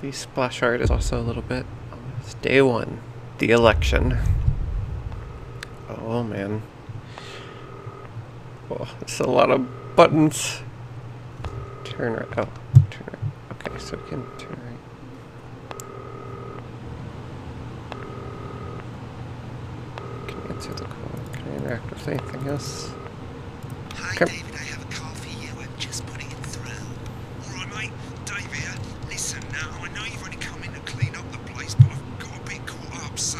The splash art is also a little bit. It's day one, the election. Oh man. Oh, it's a lot of buttons. Turn right. Oh, turn right. Okay, so we can turn right. Can you answer the call? Can I interact with anything else? Hi, Okay. David, I have a call for you. I'm just putting it through. All right, mate. Dave here. Listen, now, I know you've only come in to clean up the place, but I've got a bit caught up, so,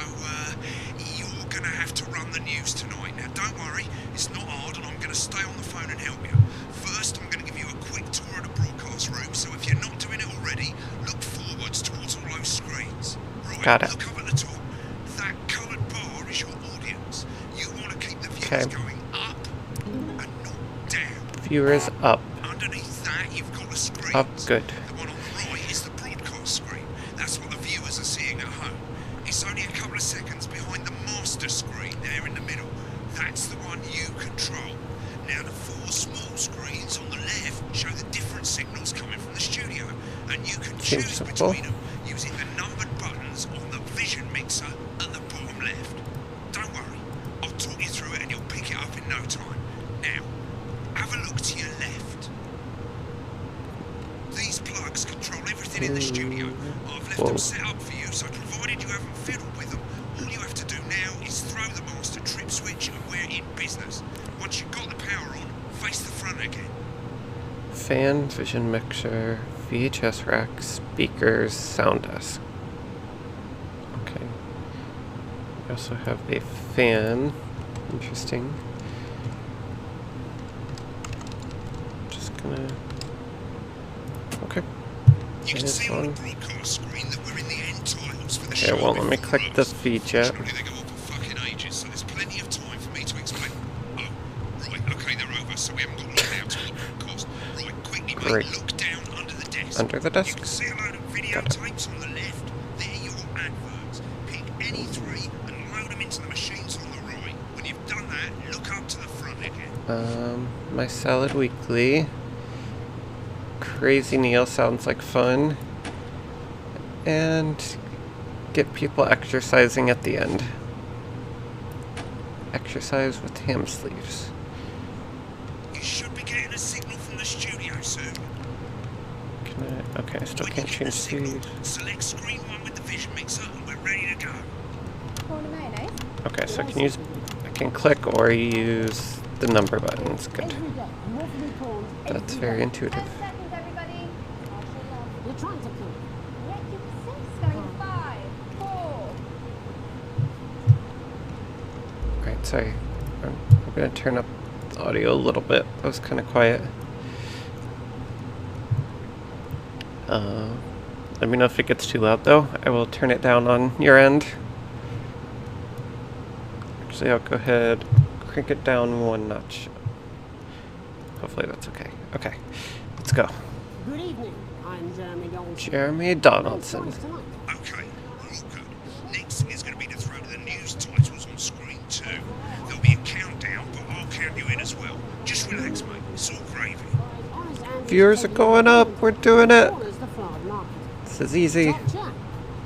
you're gonna have to run the news tonight. Now, don't worry. It's not hard, and I'm gonna stay on the phone and help you. First, I'm gonna give you a quick tour of the broadcast room, so if you're not doing it already, look forwards towards all those screens. Right, Got it. look up at the top. That coloured bar is your audience. You want to keep the viewers Okay. going up and not down. Viewers up. Underneath that, you've got a screen. Up, good. The one on the right is the broadcast screen. That's what the viewers are seeing at home. It's only a couple of seconds behind the master screen there in the middle. That's the one you control. Now, the four small screens on the left show the different signals coming from the studio, and you can Seems choose simple. between them using the numbered buttons on the vision mixer at the bottom left. Don't worry, I'll talk you through it and you'll pick it up in no time. Now, have a look to your left. These plugs control everything in the studio. I've left them set up for you, so provided you haven't fiddled with them, all you have to do now is throw the master trip switch and we're in business. Once you've got the power on, face the front again. Fan, vision mixer, VHS rack, speakers, sound desk. Okay. We also have a fan. Interesting. Just gonna. Okay. You can There's see on the one. broadcast screen that we're in the end titles for the Okay, show. well, let me before click the us. feed yet. Surely they go on for fucking ages, so there's plenty of time for me to explain. Oh, right, okay, they're over, so we haven't got long now to the broadcast. Right, quickly, Great. mate, look down under the desk. Under the You desk? can see a load of videotapes on the left. They're your adverts. Pick any three and load them into the machines on the right. When you've done that, look up to the front again. My Salad Weekly. Crazy Neil sounds like fun. And get people exercising at the end. Exercise with ham sleeves. You should be getting a signal from the studio soon. Can I? Okay, I still When can't you get the change signal, these. select screen one with the vision mixer and we're ready to go. Okay, so I can click or use the number buttons. Good. That's very intuitive. 10 seconds, everybody. You're trying to kill me. Yeah, keep it safe, going 5, 4. Alright, sorry. I'm gonna turn up the audio a little bit. That was kind of quiet. Let me know if it gets too loud though. I will turn it down on your end. Actually, I'll go ahead, crank it down one notch. Hopefully that's okay. Okay, let's go. Good evening. I'm Jeremy Donaldson. Jeremy Donaldson. Tonight. Okay, we're all good. Next is going to be to throw the news titles on screen 2. There'll be a countdown, but I'll count you in as well. Just relax, mate. It's all gravy. Viewers are going up. We're doing it. Corners the flood market. This is easy. Top chat.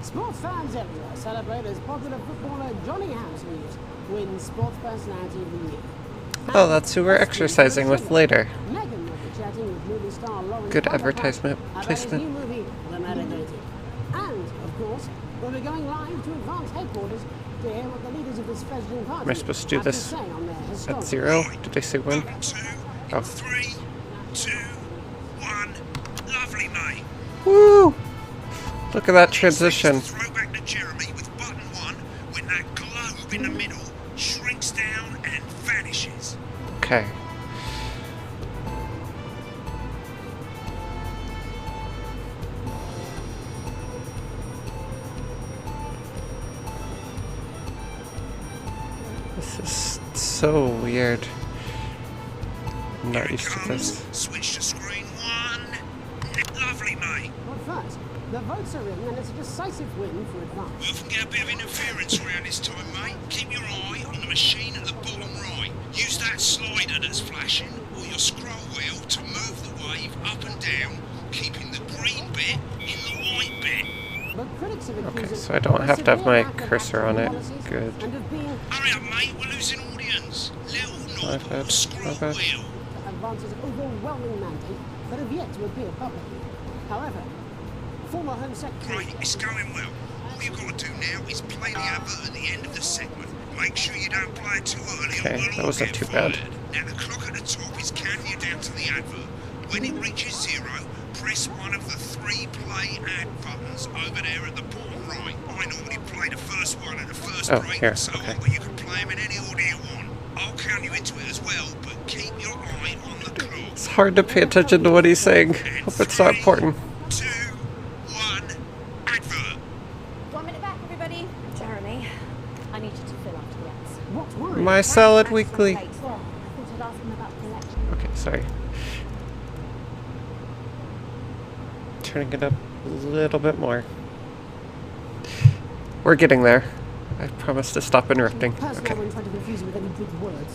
Sports fans everywhere celebrate as popular footballer Johnny Hamsleeves wins Sports Personality of the Year. Oh, that's who we're exercising with later. Megan will be chatting with movie star Lauren Good Conrad advertisement about his placement. new movie, The Medicated. And, of course, we'll be going live to Advance headquarters to hear what the leaders of this fledgling party Am I supposed to do have this say on their at historic 0? Did they say 1? Button 2, Oh. 3, 2, 1. Lovely, mate. Woo! Look at that transition. Throw back to Jeremy with button 1 when that globe in the middle shrinks down and vanishes. Okay. This is so weird. I'm not Here it used to comes. this. Switch to screen 1. Lovely, mate. But first, the votes are in and it's a decisive win for We Advance. often get a bit of interference around this time, mate. Keep your eye on the machine at the bottom right. Use that slider that's flashing or your scroll wheel to move the wave up and down, keeping the green bit in the white bit. but critics have accused Okay, it so I don't of have to have my severe lack of cursor on it. policies Good. And of being Hurry up, mate, we're losing audience. Little My knob bad, or screw my bad. wheel. Advance's overwhelming mandate that have yet to appear publicly. However, former Home Secretary... Right, it's going well. All you've got to do now is play the advert at the end of the segment. Make sure you don't play it too early Okay, or we'll that all wasn't get too fired. bad. Now the clock at the top is counting you down to the advert. When it reaches 0, press one of the 3 play ad buttons over there at the bottom right. I normally play the first one at the first Oh, break here, and so okay. on, but you can play them in any order you want. I'll count you into it as well, but keep your eye on the clock. It's hard to pay attention to what he's saying. Hope it's not important. 2, 1, advert. 1 minute back, everybody. Jeremy, I need you to fill after the ads. What? Why? My Salad Weekly. Late. Well, I thought I'd ask him about the collection. Okay, sorry. Turning it up a little bit more. We're getting there. I promise to stop interrupting. Personal, Okay. when trying to confuse you with any big words.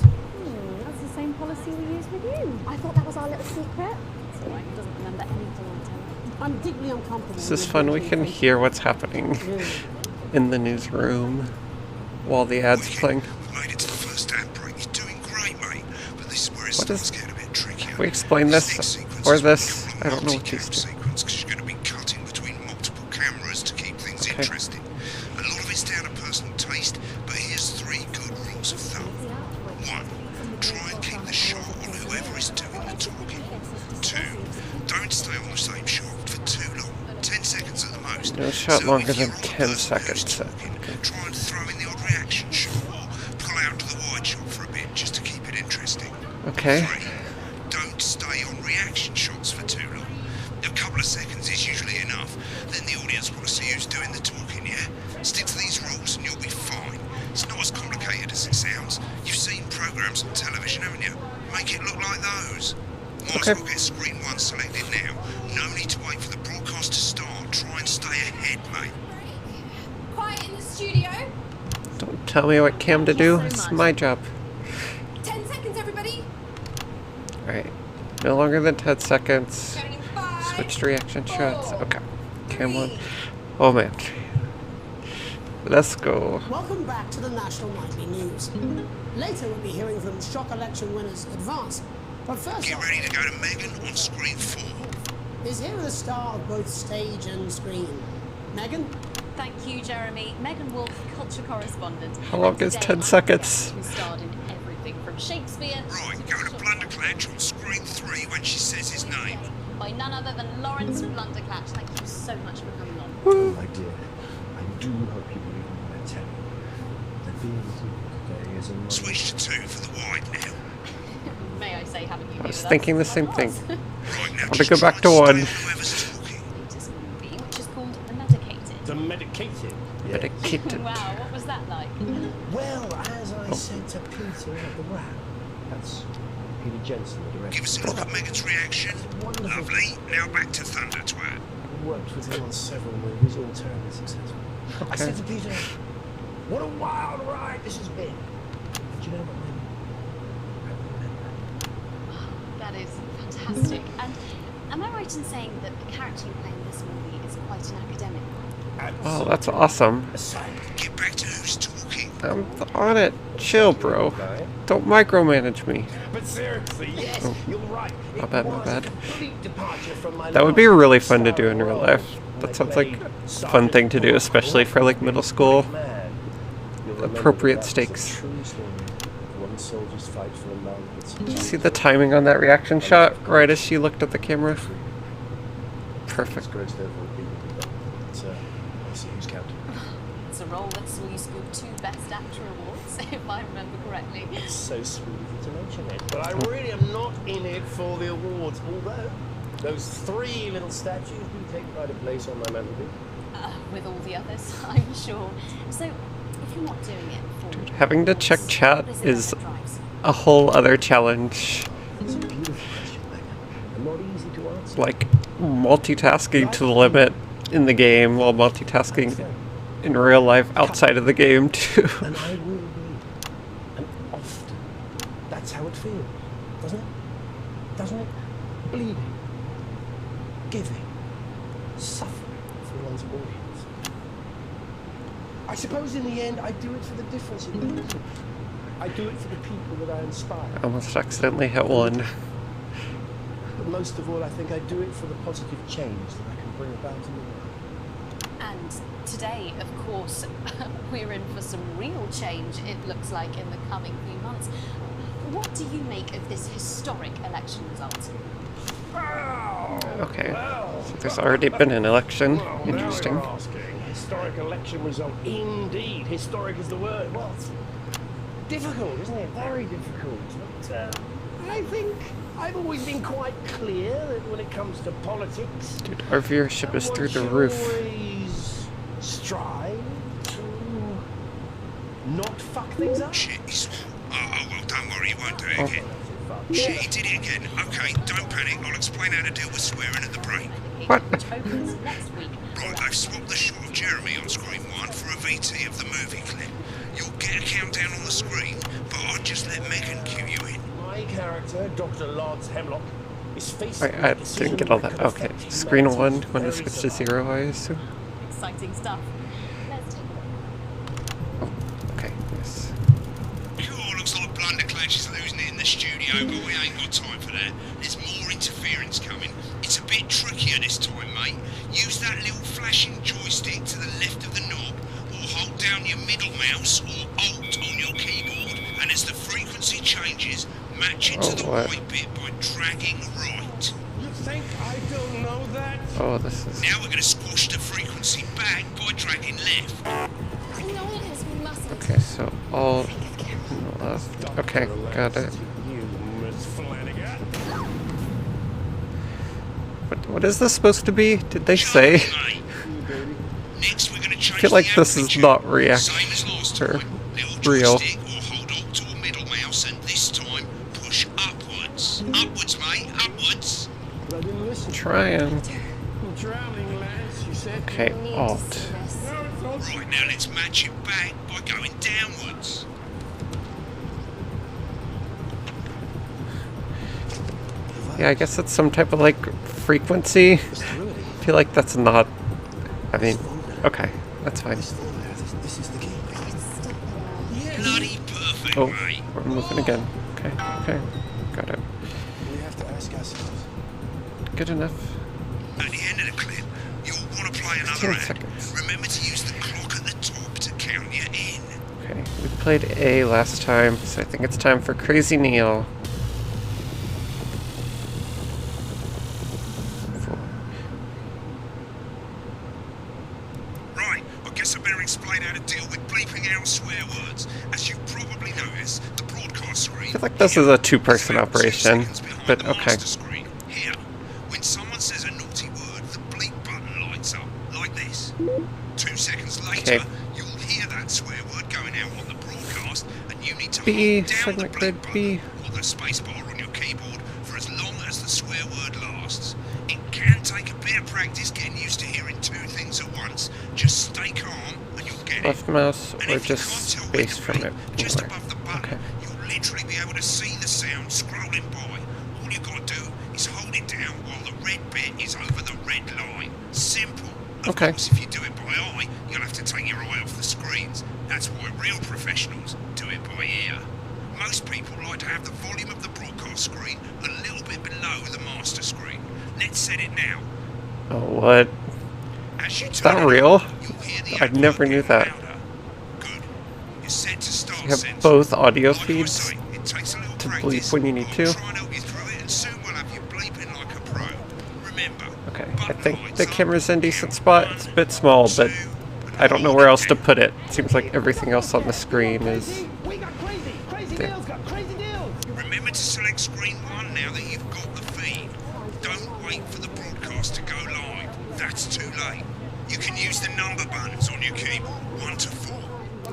That's the same policy we use with you. I thought that was our little secret. It's all right, he doesn't remember anything I tell him. I'm deeply uncomfortable. This is with fun. We mentioning can things. hear what's happening Really. in the newsroom while the ad's playing. We made it to the first ad break. You're doing great, mate. But this is where it What starts is- getting a bit tricky. Have we explained this or this? I don't know what these do. Sequence because you're going to be cutting between multiple cameras to keep things Okay. interesting. A lot of it's down to personal taste, but here's 3 good rules of thumb. 1. Try and keep the shot on whoever is doing the talking. 2. Don't stay on the same shot for too long. 10 seconds at the most. No shot So longer if you're than on the 10 person who's seconds. talking, try and throw in the odd reaction shot or pull out to the wide shot for a bit just to keep it interesting. Okay. 3. Don't stay on reaction shots for too long. A couple of seconds is usually enough. Then the audience want to see who's doing the talking, yeah? Stick to these rules and you'll be fine. It's not as complicated as it sounds. You've seen programs on television, haven't you? Make it look like those. Might Okay. as well get screen 1 selected now. No need to wait for the broadcast to start. Try and stay ahead, mate. Quiet in the studio. Don't tell me what cam to do. Thank you so It's much. my job. 10 seconds, everybody. Alright. No longer than 10 seconds. Going in 5. Switch to reaction shots. 4, Okay. Cam on. 3. Oh man. Let's go. Welcome back to the National Nightly News. Later we'll be hearing from shock election winners Advance. But first Get off, ready to go to Megan on screen 4. is here the star of both stage and screen. Megan? Thank you, Jeremy. Megan Wolf, culture correspondent. How long And is today 10 I'm the seconds? guest Who starred in everything from Shakespeare Right, to go to Bishop Blunderclatch on screen 3 when she says his name. by none other than Lawrence Blunderclatch. Thank you so much for coming on. Oh, my dear, I do hope you believe me when I tell you that being here today is a Switch to 2 for the wide now. May I say, haven't you been was with us thinking the since same I thing. was? Right, now Want to just go try back to and stay one. on whoever's talking. Latest movie, which is called The Medicated. The medicated. Medicated. Wow, what was that like? Well, as I said to Peter at the WAP, that's Peter Jensen, the director. Give us a look at Megan's reaction. Lovely. Now back to Thunder Twat. I worked with him on several movies, all terribly successful. I said to Peter, what a wild ride this has been. But you know what, man? I remember. That is fantastic. And am I right in saying that the character you play in this movie is quite an academic one? Oh, that's awesome. Get back to who's talking. I'm on it. Chill, bro. Don't micromanage me. But seriously, yes, you're right. My bad, my bad. That That would be really fun to do in real life. That sounds like a fun thing to do, especially for like middle school. Appropriate stakes. Did you see the timing on that reaction shot right as she looked at the camera? Perfect. It's a role that saw you scoop 2 Best Actor awards, if I remember correctly. So sweet of you to mention it. But I really am not in it for the awards, although those 3 little statues do take pride of place on my mantelpiece. With all the others, I'm sure. So, if you're not doing it for Having to check chat what it is that drives you? a whole other challenge. It's a beautiful question, Megan, and not easy to answer. Like multitasking to the limit in the game while multitasking in real life outside of the game too. And I will be. And often. That's how it feels, doesn't it? Doesn't it? Bleeding. Giving. Suffering for one's audience. I suppose in the end, I do it for the difference it makes. I do it for the people that I inspire. Almost accidentally hit one. But most of all, I think I do it for the positive change that I can bring about in the world. And today, of course, we're in for some real change, it looks like, in the coming few months. What do you make of this historic election result? Okay. So there's already been an election. Well, Interesting. now you're asking. Historic election result. Indeed, historic is the word. Well, it's difficult, isn't it? Very difficult. But I think I've always been quite clear that when it comes to politics, Dude, our viewership is through the one should roof. always strive to not fuck things up. Shit, he's... Oh, well, don't worry, he won't do it Oh. again. Shit, he did it again. Okay, don't panic. I'll explain how to deal with swearing at the break. What? Which opens next week. Right, they've swapped the shot of Jeremy on screen 1 for a VT of the movie clip. You'll get a countdown on the screen, but I'll just let Megan cue you in. My character, Dr. Lance Hemlock, is facing Wait, I a decision didn't get all that that. could Okay. affect Screen humanity's 1 when we very switch to survival. 0, I assume. Exciting stuff. Let's take a look. Oh, okay. Yes. Cool, looks like Blunderclash is losing it in the studio, but we ain't got time for that. There's more interference coming. It's a bit trickier this time, mate. Use that little flashing joystick to the left of the knob, or hold down your middle mouse or Alt on your keyboard, and as the frequency changes, match it to the what? right bit by dragging right. You think I don't know that? Oh, this is... Now we're going to squash the frequency back by dragging left. I know it is. We mustn't. Okay, so all left. Okay, got it. You, Miss Flanagan. What is this supposed to be? Did they say? Mate. Next, we're going to change I feel like the this is amplitude. not react Same as last or time. Little real. joystick or hold Alt or middle mouse, and this time push upwards. Upwards, mate. Upwards. But I didn't listen. Trying. I'm drowning, lads, you said. Okay, We need to Alt. see this. Right, now let's match it back by going downwards. Yeah, I guess it's some type of like frequency. I feel like that's not. I mean, okay, that's fine. It's stuck there. Bloody perfect, Oh, mate. we're moving again. Okay, okay, got it. We have to ask ourselves. Good enough. At the end of the clip, you'll want to play another 10 ad. seconds. Remember to use the clock at the top to count you in. Okay, we played A last time, so I think it's time for Crazy Neil. 4. Right, I guess I better explain how to deal with bleeping out swear words. As you've probably noticed, the broadcast screen... I feel like this is a two-person operation, but the okay. master screen. Here, when someone says a naughty word, the bleep button lights up, like this. 2 seconds later, Okay. you'll hear that swear word going out on the broadcast, and you need to B, hold down the segment bleep grid button B. or the spacebar on your keyboard for as long as the swear word lasts. It can take a bit of practice getting used to hearing 2 things at once. Just stay calm and you'll get it. Left mouse And or if you just can't tell when space to from bleep, it. just Anywhere. above the button, Okay. you'll literally be able to see the sound scrolling by. All you got to do is hold it down while the red bit is over the red line. Simple. Of Okay. course, if you do it by eye, you'll have to take your eye off the screens. That's why real professionals do it by ear. Most people like to have the volume of the broadcast screen a little bit below the master screen. Let's set it now. Oh, what? As you Is turn that it real? up, you'll hear the I never advert knew get that. louder. Good. You're set to start You have sensor. both audio Like I feeds say, it takes a little to practice, bleep when you need but to. I'll try and help you through it, and soon we'll have you bleeping like a pro. Remember, Okay, I button think lights the up, camera's in decent count spot. It's a bit small, but 2, and I don't know hold where it else to down. put it. Seems like everything else on the screen is... Crazy! We got crazy! Crazy There. Neil's got crazy deals! Remember to select screen 1 now that you've got the feed. Don't wait for the broadcast to go live. That's too late. You can use the number buttons on your keyboard, 1 to 4.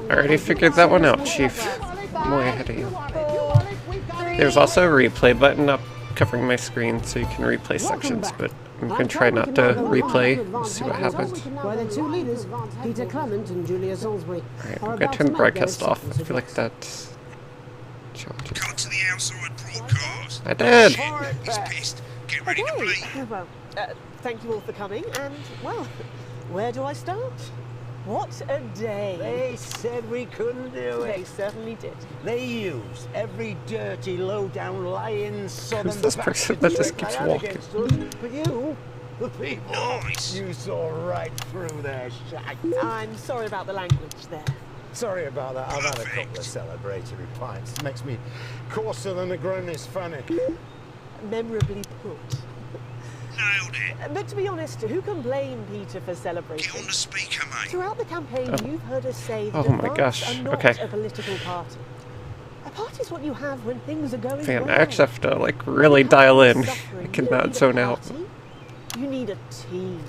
I already figured that one out, Chief. I'm way ahead of you. There's also a replay button up covering my screen so you can replay sections, but I'm going to try not to replay, see what happens. Why the two leaders, Peter Clement and Julia Salisbury, Alright, are I'm going about to turn the make their broadcast off. I acceptance feel like address. that's... challenging. Cut to the outside broadcast. I did! Shit, he's pissed. Get ready to bleep. Well, thank you all for coming, and, well, where do I start? What a day. They said we couldn't do They it. certainly did. They used every dirty, low-down, lying southern this person bastard that just trick keeps they had walking? against us. But you, the people, Nice. you saw right through their shite. I'm sorry about the language there. Sorry about that. I've had a couple of celebratory pints. It makes me coarser than a grown Hispanic. Memorably put. Nailed it. But to be honest, who can blame Peter for Get celebrating? on the speaker, mate. Throughout the campaign, you've heard us say that Oh my Advance gosh, are not okay. a political party. A party's what you have when things are going Man, well. I actually have to like really dial in. I cannot zone out. You need a team.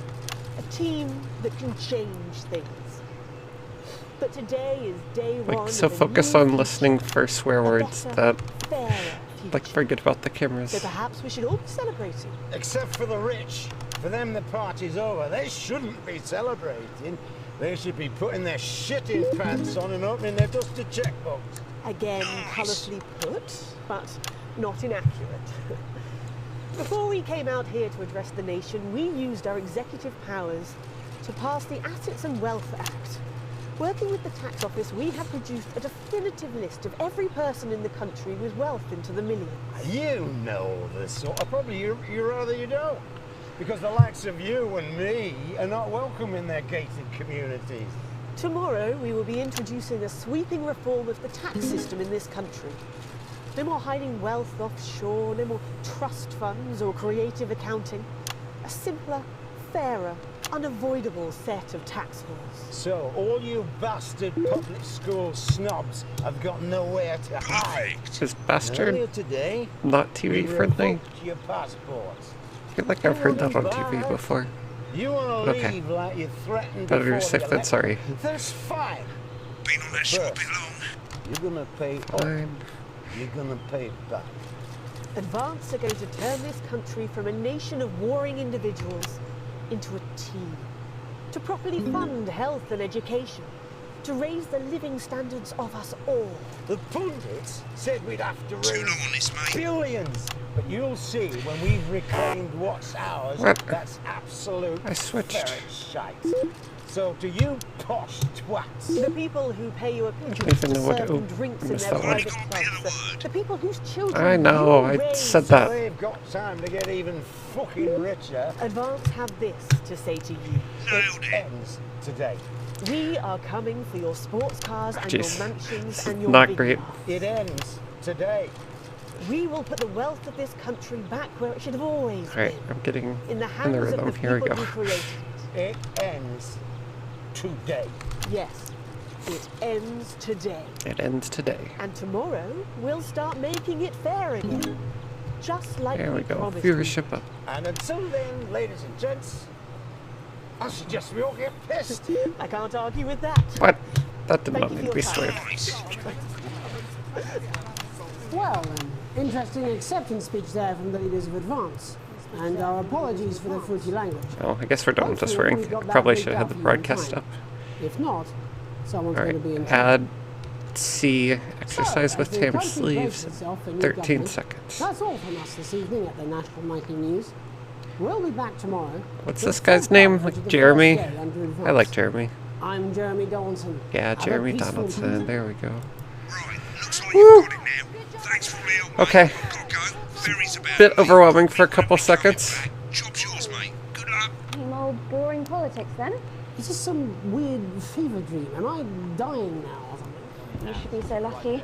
A team that can change things. But today is day one. Like so of a focused new on future, listening for swear a words better, that fairer like future. forget about the So cameras. perhaps we should all be celebrating. Except for the rich. For them, the party's over. They shouldn't be celebrating. They should be putting their shitting pants on and opening their dusty checkbooks. Again, colourfully put, but not inaccurate. Before we came out here to address the nation, we used our executive powers to pass the Assets and Wealth Act. Working with the tax office, we have produced a definitive list of every person in the country with wealth into the millions. You know this sort of probably you rather you don't. Because the likes of you and me are not welcome in their gated communities. Tomorrow, we will be introducing a sweeping reform of the tax system in this country. No more hiding wealth offshore, no more trust funds or creative accounting. A simpler, fairer, unavoidable set of tax laws. So all you bastard public school snobs have got nowhere to hide. Is Earlier bastard today, not we TV friendly? revoked your passports. I feel like I've heard that on TV before. You want to Okay. leave like you threatened Better before safe the than election. sorry. That's fine. Been on that ship a bit long. You're gonna pay up. Fine. You're gonna pay back. Advance are going to turn this country from a nation of warring individuals into a team. To properly fund health and education. To raise the living standards of us all. The pundits said we'd have to Too raise long on this, mate. billions. But you'll see when we've reclaimed what's ours, What? that's absolute I switched. ferret shite. So to you posh twats, The people who pay your don't pigeons even to know what serve to- them drinks in missed their that one. private clubs. The people whose children I know, you I raise. said that. they've got time to get even fucking richer. Advance have this to say to you. Nailed It it. ends today. We are coming for your sports cars and Jeez. your mansions This and is your not big great. yachts. It ends today. We will put the wealth of this country back where it should have always Alright, been. I'm getting In the in hands the of rhythm. the Here we people go. who created it. It ends today. Yes, it ends today. It ends today. And tomorrow, we'll start making it fair again. Just like There we go. promised you. Viewership up. And until then, ladies and gents, I suggest we all get pissed. I can't argue with that. What? That did Thank not you need for to be your time. sweared. Nice. Well, an interesting acceptance speech there from the leaders of Advance. And our apologies for the fruity language. Well, I guess we're done with the Hopefully swearing. we got I that probably rigged should have up had the for you in broadcast time. up. If not, someone's going to be in Alright, trouble. add C, exercise So, with as the ham country sleeves, places itself in new 13 government, seconds. That's all from us this evening at the National Nightly News. We'll be back tomorrow. What's with this guy's full name? coverage Like of the Jeremy? first day under Advance. I like Jeremy. I'm Jeremy Donaldson. Yeah, Have a Jeremy peaceful Donaldson. evening. There we go. Right, looks like you've got it now. Thanks for all the help, mate. Okay. I've got to go. Ferry's about Bit to leave. overwhelming for a couple Coming seconds. back. Job's yours, mate. Good luck. Same old boring politics then. Is this some weird fever dream? Am I dying now or something? You should be so lucky.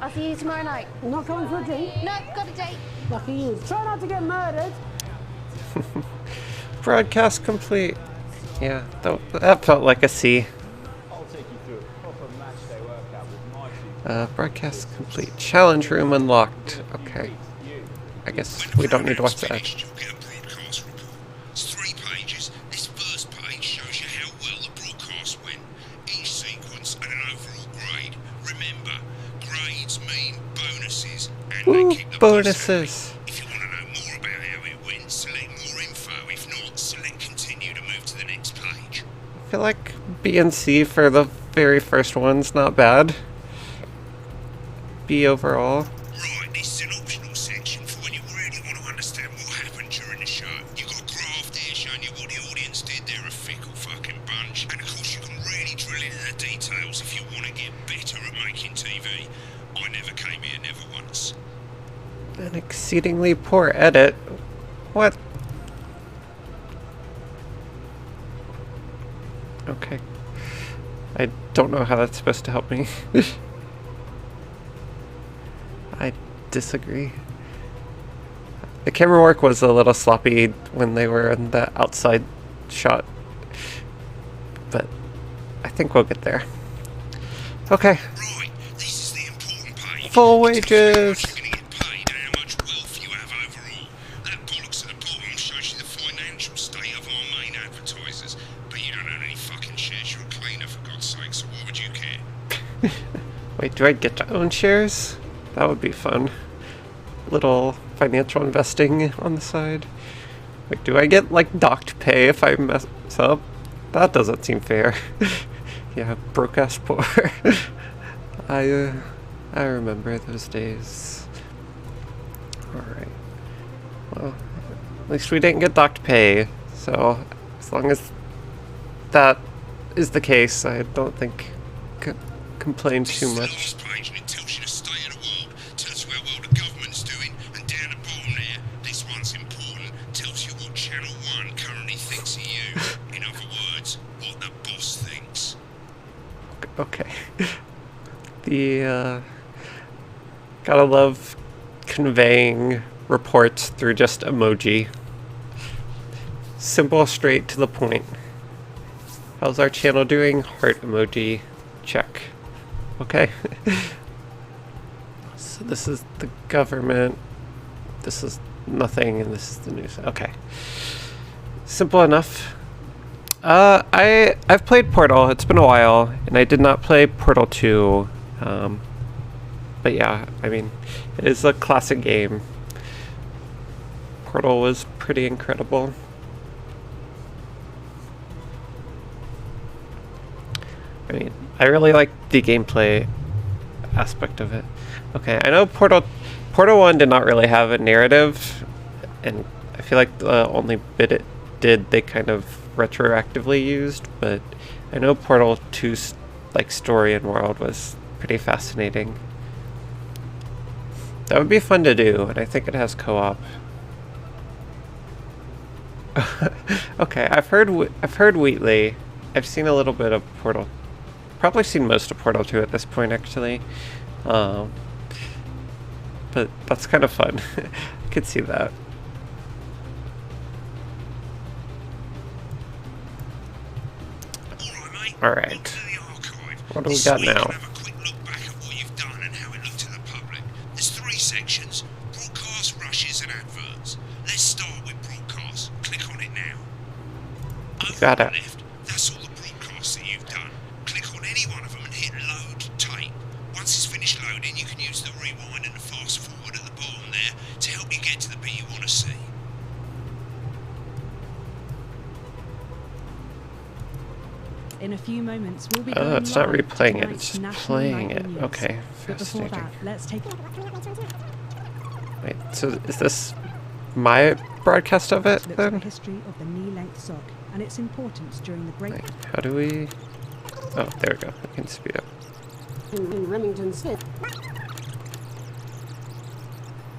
I'll see you tomorrow night. Not coming for a drink? No, got a date. Lucky you. Try not to get murdered. Broadcast complete. Yeah, that felt like a C. I'll take you through a proper match day workout with my team. Broadcast complete. Challenge room unlocked. Okay. I guess we don't need to watch that. Finished, you'll get a broadcast report. It's 3 pages. This first page shows you how well the broadcast went. Each sequence and an overall grade. Remember, grades mean bonuses, and Ooh, they keep the boss bonuses. happy. If you want to know more about how it went, select more info. If not, select continue to move to the next page. I feel like B and C for the very first one's not bad. B overall. Right, this is an optional section for when you really want to understand what happened during the show. You got a graph there showing you what the audience did. They're a fickle fucking bunch. And of course you can Exceedingly poor edit. What? Okay. I don't know how that's supposed to help me. I disagree. The camera work was a little sloppy when they were in the outside shot, but I think we'll get there. Okay. Right, this is the important page. Full It's to find out wages. how you're gonna get paid and how much wealth you have overall. That bollocks at the bottom shows you the financial state of our main advertisers. But you don't own any fucking shares, you're a cleaner for God's sake, so why would you care? Wait, do I get to own shares? That would be fun. Little financial investing on the side. Like, do I get, like, docked pay if I mess up? That doesn't seem fair. Yeah, broke ass poor. I remember those days. Alright. Well, at least we didn't get docked pay, so as long as that is the case, I don't think complain This too is the much. last page and it tells you the state of the world, tells you how well the government's doing, and down the bottom there, this one's important, tells you what Channel 1 currently thinks of you. In other words, what the boss thinks. Okay. Gotta love conveying reports through just emoji. Simple, straight to the point. How's our channel doing? Heart emoji. Check. Okay. So this is the government. This is nothing, and this is the news. Okay. Simple enough. I've played Portal. It's been a while, and I did not play Portal 2. But yeah, I mean, it is a classic game. Portal was pretty incredible. I mean, I really like the gameplay aspect of it. Okay, I know Portal 1 did not really have a narrative, and I feel like the only bit it did they kind of retroactively used, but I know Portal 2's like story and world was pretty fascinating. That would be fun to do, and I think it has co-op. Okay, I've heard Wheatley. I've seen a little bit of Portal. Probably seen most of Portal 2 at this point, actually. But that's kind of fun. I could see that. Alright. What do we got now? Have a quick look back at what you've done and how it looked to the public. There's 3 sections: broadcast, rushes, and adverts. Let's start with broadcast. Click on it now. Over Got on it. the left, that's all the broadcasts that you've done. Click on any one of them and hit load tape. Once it's finished loading, you can use the rewind and the fast forward at the bottom there to help you get to the bit you want to see. In a few moments, we'll be Oh, going it's not live to replaying it, tonight's it's just national playing nightly it. news. Okay, But before fascinating. that, let's take Wait, so is this my broadcast of it a look at then? the history of the knee-length sock and its importance during the Great. Wait, how do we... Oh, there we go. I can speed up. In Remington Smith.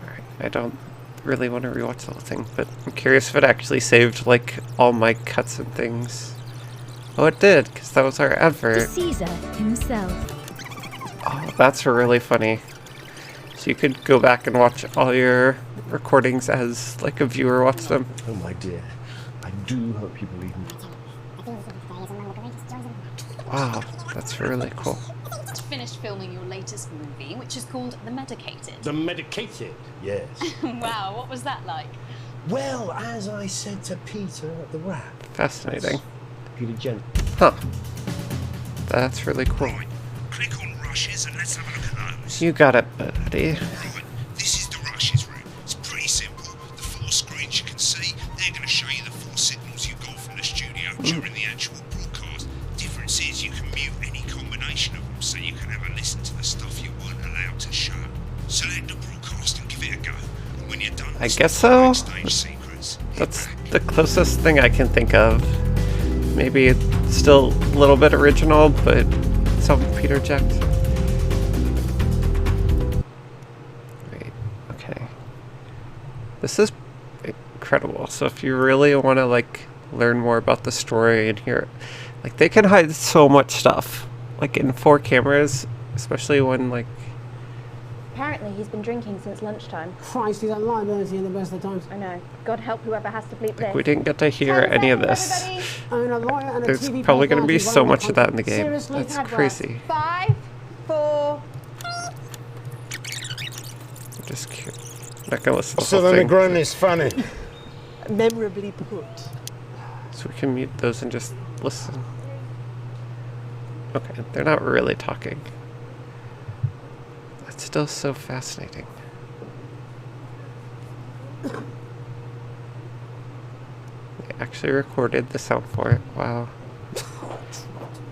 Alright, I don't really want to rewatch the whole thing, but I'm curious if it actually saved, like, all my cuts and things. Oh, it did, because that was our advert. Caesar himself. Oh, that's really funny. So you could go back and watch all your recordings as, like, a viewer watched them. Oh my dear. I do hope you believe me. Wow, that's really cool. Finished filming your latest movie, which is called The Medicated. The medicated, yes. Wow, what was that like? Well, as I said to Peter at the wrap. Fascinating. Peter Gent. Huh. That's really cool. Right, click on rushes and let's have a look at those. You got it, buddy. Right, this is the rushes route. It's pretty simple. The 4 screens you can see, they're going to show you the 4 signals you got from the studio during the actual broadcast. Difference is you can mute any combination of them, so you can have a listen to the stuff you weren't allowed to show. Select the broadcast and give it a go. And when you're done, I guess so. backstage secrets. That's the closest thing I can think of. Maybe it's still a little bit original, but some Peter Jackson. Wait, okay. This is incredible. So if you really want to like learn more about the story and hear, like they can hide so much stuff, like in 4 cameras, especially when like. Apparently he's been drinking since lunchtime. Christ, he's at liability in the best of times. I know. God help whoever has to bleep Like this. we didn't get to hear any of this. Own a lawyer and a There's TV probably going to be personality so running much of that in the country. game. Seriously? That's Had crazy. 5, 4. I'm just not going to listen to the So whole the thing. Negroni is funny. Memorably put. So we can mute those and just listen. Okay, they're not really talking. That's still so fascinating. They actually recorded the sound for it. Wow.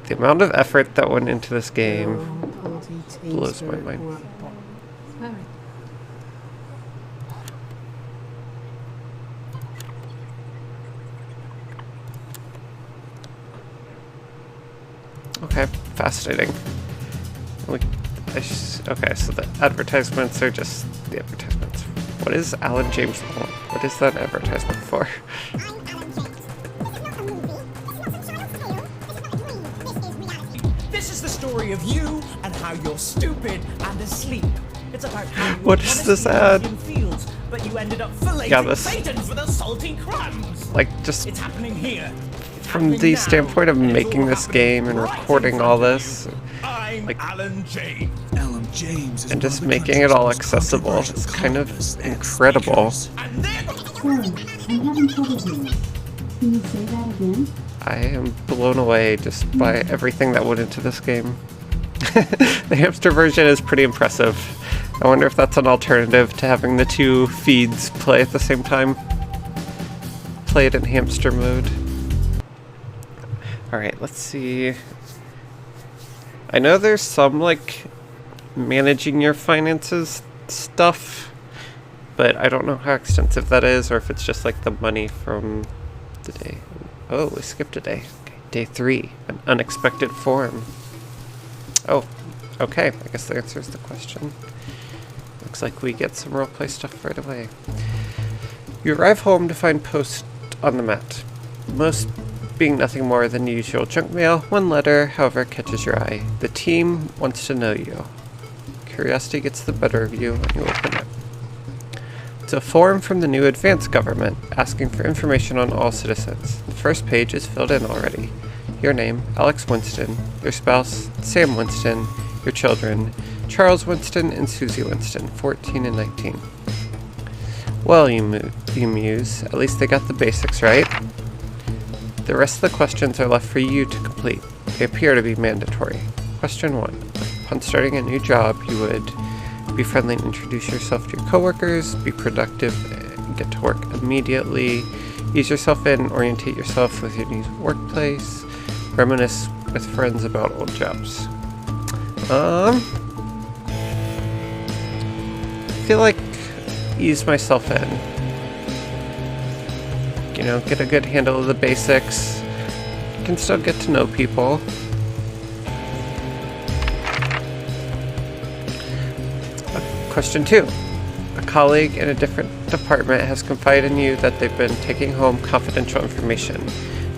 The amount of effort that went into this game blows my mind. Okay, fascinating. Okay, so the advertisements are just the advertisements. What is Alan James Bond? What is that advertisement for? This is the story of you and how you're stupid and asleep. It's about how you What is this ad? in fields, but you ended up filleting Yeah, this- Satan for the salty crumbs. Like, just It's happening here. from the standpoint of making this game and recording all this, I'm like, Alan James. Alan James is and just one of the making it all country's most accessible controversial is kind of columnists and incredible. speakers. And then Sorry, I'm having trouble hearing. Can you say that again? I am blown away just by everything that went into this game. The hamster version is pretty impressive. I wonder if that's an alternative to having the 2 feeds play at the same time. Play it in hamster mode. Alright, let's see. I know there's some, like, managing your finances stuff, but I don't know how extensive that is, or if it's just, like, the money from the day. Oh, we skipped a day. Okay, day 3, an unexpected form. Oh, okay, I guess that answers the question. Looks like we get some roleplay stuff right away. You arrive home to find post on the mat. Most being nothing more than the usual junk mail. One letter, however, catches your eye. The team wants to know you. Curiosity gets the better of you when you open it. It's a form from the new advanced government, asking for information on all citizens. The first page is filled in already. Your name, Alex Winston. Your spouse, Sam Winston. Your children, Charles Winston and Susie Winston, 14 and 19. Well, you muse. At least they got the basics right. The rest of the questions are left for you to complete. They appear to be mandatory. Question 1. Upon starting a new job, you would be friendly and introduce yourself to your coworkers, be productive and get to work immediately, ease yourself in, orientate yourself with your new workplace, reminisce with friends about old jobs. I feel like ease myself in. You know, get a good handle of the basics. You can still get to know people. Question 2. A colleague in a different department has confided in you that they've been taking home confidential information.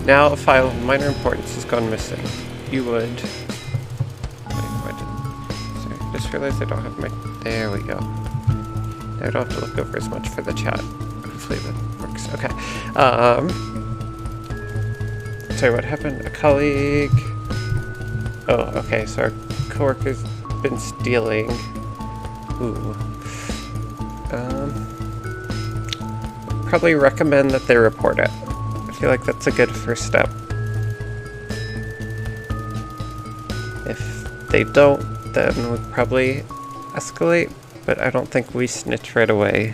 Now a file of minor importance has gone missing. You would... Sorry, I just realized I don't have my... There we go. Now I don't have to look over as much for the chat. Hopefully that works. Okay. Sorry, what happened? A colleague... Oh, okay, so our coworker's been stealing... Ooh. Probably recommend that they report it. I feel like that's a good first step. If they don't, then we'd probably escalate, but I don't think we snitch right away.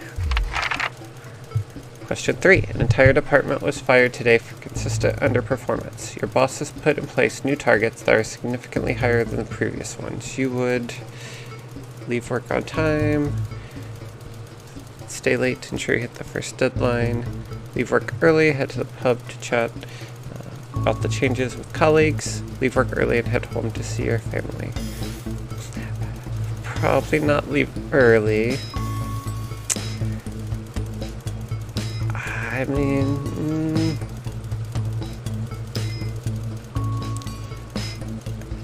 Question 3. An entire department was fired today for consistent underperformance. Your boss has put in place new targets that are significantly higher than the previous ones. You would leave work on time, stay late to ensure you hit the first deadline, leave work early, head to the pub to chat about the changes with colleagues, leave work early and head home to see your family. Probably not leave early. I mean...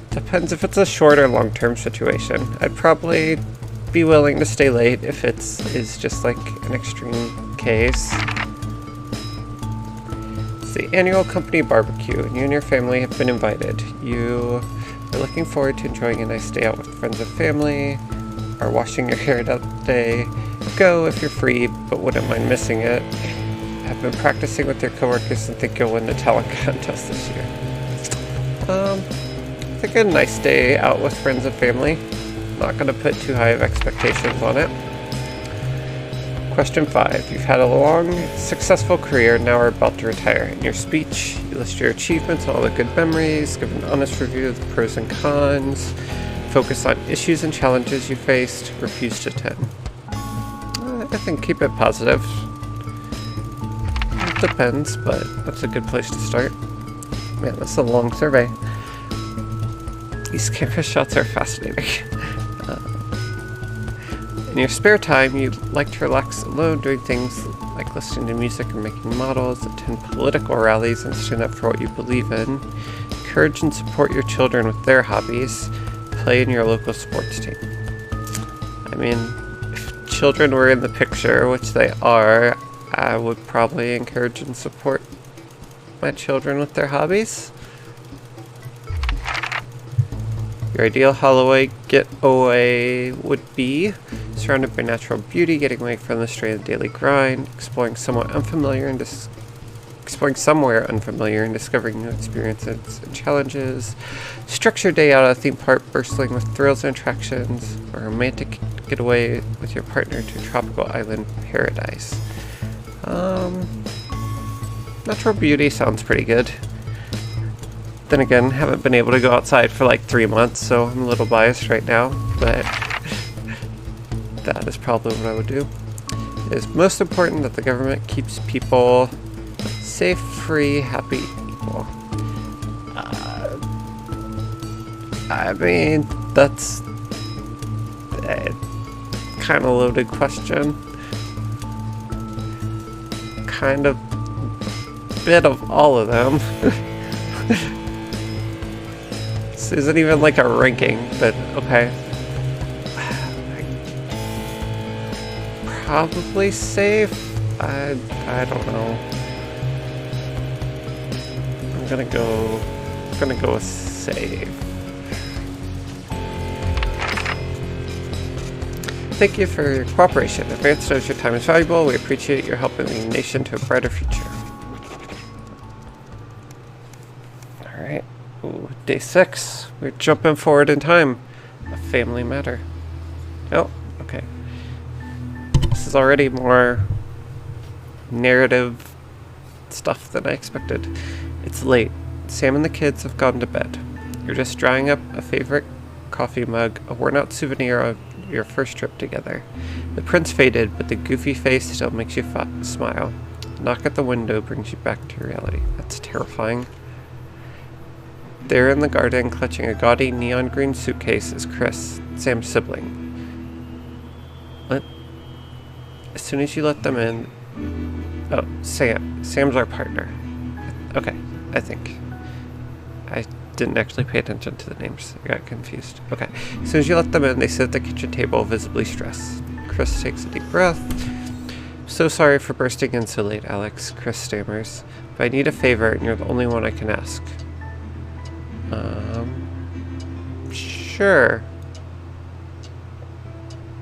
depends if it's a short or long-term situation. I'd probably be willing to stay late if is just like an extreme case. It's the annual company barbecue, and you and your family have been invited. You are looking forward to enjoying a nice day out with friends and family, are washing your hair that day. Go if you're free, but wouldn't mind missing it. Have been practicing with your coworkers and think you'll win the talent contest this year. I think a nice day out with friends and family. Not going to put too high of expectations on it. Question 5. You've had a long, successful career, now are about to retire. In your speech, you list your achievements and all the good memories, give an honest review of the pros and cons, focus on issues and challenges you faced, refuse to attend. I think keep it positive. It depends, but that's a good place to start. Man, that's a long survey. These campus shots are fascinating. In your spare time, you like to relax alone, doing things like listening to music and making models, attend political rallies and stand up for what you believe in, encourage and support your children with their hobbies, play in your local sports team. I mean, if children were in the picture, which they are, I would probably encourage and support my children with their hobbies. Your ideal Holloway getaway would be surrounded by natural beauty, getting away from the strain of the daily grind, exploring somewhere unfamiliar and discovering new experiences and challenges. Structured day out at a theme park, bursting with thrills and attractions, or a romantic getaway with your partner to a tropical island paradise. Natural beauty sounds pretty good. Then again, haven't been able to go outside for like 3 months, so I'm a little biased right now, but that is probably what I would do. It is most important that the government keeps people safe, free, happy, equal. I mean, that's a kind of loaded question. Kind of bit of all of them. This isn't even like a ranking, but okay. Probably safe. I don't know. I'm gonna go with safe. Thank you for your cooperation. Advance knows your time is valuable. We appreciate your help in leading the nation to a brighter future. Alright. Ooh, day 6. We're jumping forward in time. A family matter. Oh, okay. This is already more narrative stuff than I expected. It's late. Sam and the kids have gone to bed. You're just drying up a favorite coffee mug, a worn-out souvenir of your first trip together. The print's faded, but the goofy face still makes you smile. A knock at the window brings you back to reality. That's terrifying. There in the garden, clutching a gaudy neon green suitcase, is Chris, Sam's sibling. What? As soon as you let them in... Oh, Sam. Sam's our partner. Okay, I think. I didn't actually pay attention to the names. I got confused. Okay. As soon as you let them in, they sit at the kitchen table, visibly stressed. Chris takes a deep breath. So sorry for bursting in so late, Alex, Chris stammers. But I need a favor, and you're the only one I can ask. Sure.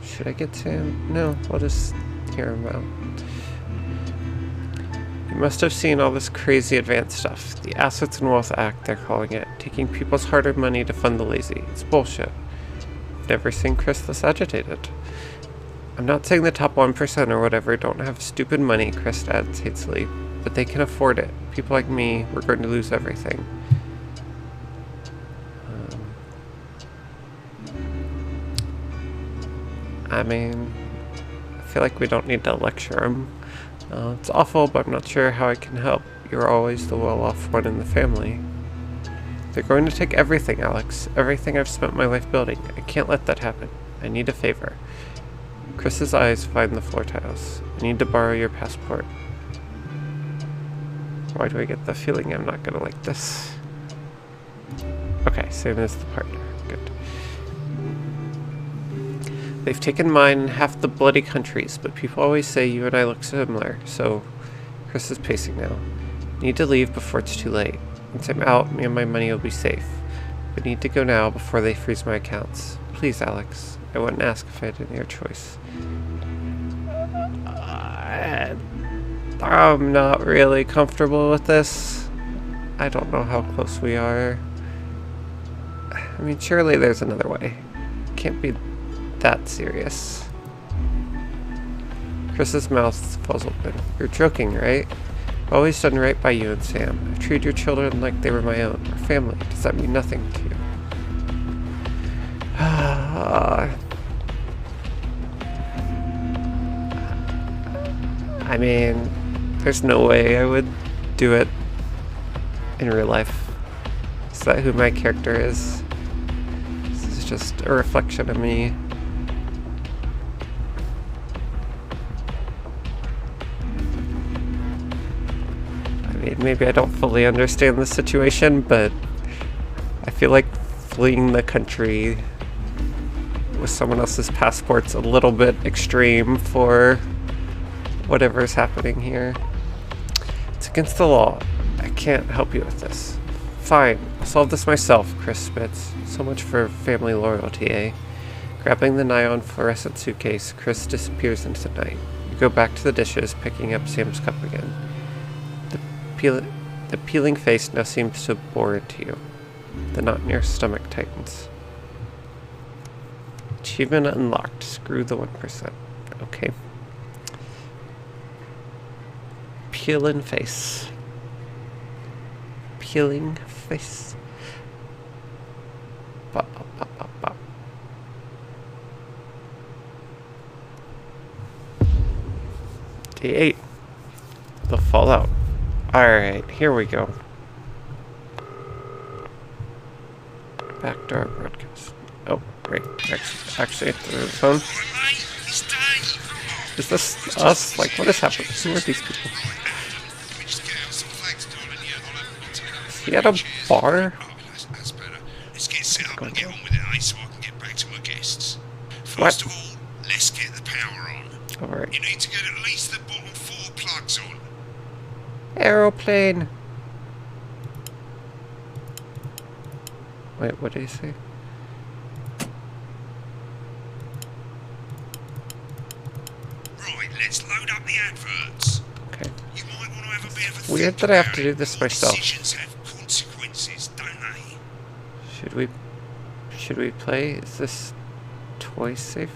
Should I get Sam? No, I'll just hear him out. You must have seen all this crazy advanced stuff. The Assets and Wealth Act, they're calling it. Taking people's hard-earned money to fund the lazy. It's bullshit. I've never seen Chris this agitated. I'm not saying the top 1% or whatever don't have stupid money, Chris adds hastily, but they can afford it. People like me, we're going to lose everything. I mean, I feel like we don't need to lecture him. It's awful, but I'm not sure how I can help. You're always the well-off one in the family. They're going to take everything, Alex. Everything I've spent my life building. I can't let that happen. I need a favor. Chris's eyes find the floor tiles. I need to borrow your passport. Why do I get the feeling I'm not gonna like this? Okay, same as the partner. Good. They've taken mine and half the bloody countries, but people always say you and I look similar, so Chris is pacing now. Need to leave before it's too late. Once I'm out, me and my money will be safe. But need to go now before they freeze my accounts. Please, Alex. I wouldn't ask if I had any other choice. I'm not really comfortable with this. I don't know how close we are. I mean, surely there's another way. Can't be that serious. Chris's mouth falls open. You're joking, right? I've always done right by you and Sam. I treat your children like they were my own, or family. Does that mean nothing to you? I mean, there's no way I would do it in real life. Is that who my character is? This is just a reflection of me. I mean, maybe I don't fully understand the situation, but I feel like fleeing the country with someone else's passport's a little bit extreme for whatever's happening here. It's against the law. I can't help you with this. Fine, I'll solve this myself, Chris spits. So much for family loyalty, eh? Grabbing the nigh on fluorescent suitcase, Chris disappears into the night. You go back to the dishes, picking up Sam's cup again. The peeling face now seems to bore into you. The knot in your stomach tightens. Achievement unlocked. Screw the 1%. Okay. Peeling face. Peeling face. Bop, bop, bop, bop, bop. D8. The Fallout. Alright, here we go. Backdoor broadcast. Oh, wait. Actually, through the phone. Is this us? Like, what is happening? Who are these people? Is he at a bar? That's better. Let's get set up and get on with it, eh, so I can get back to my guests. First of all, let's get the power on. Alright. You need to get at least the bottom 4 plugs on. Aeroplane! Wait, what did he say? Right, let's load up the adverts. Okay. You might want to have a bit of a Weird that I have to do this myself. Decisions have consequences, don't they? Should we play? Is this toy safe?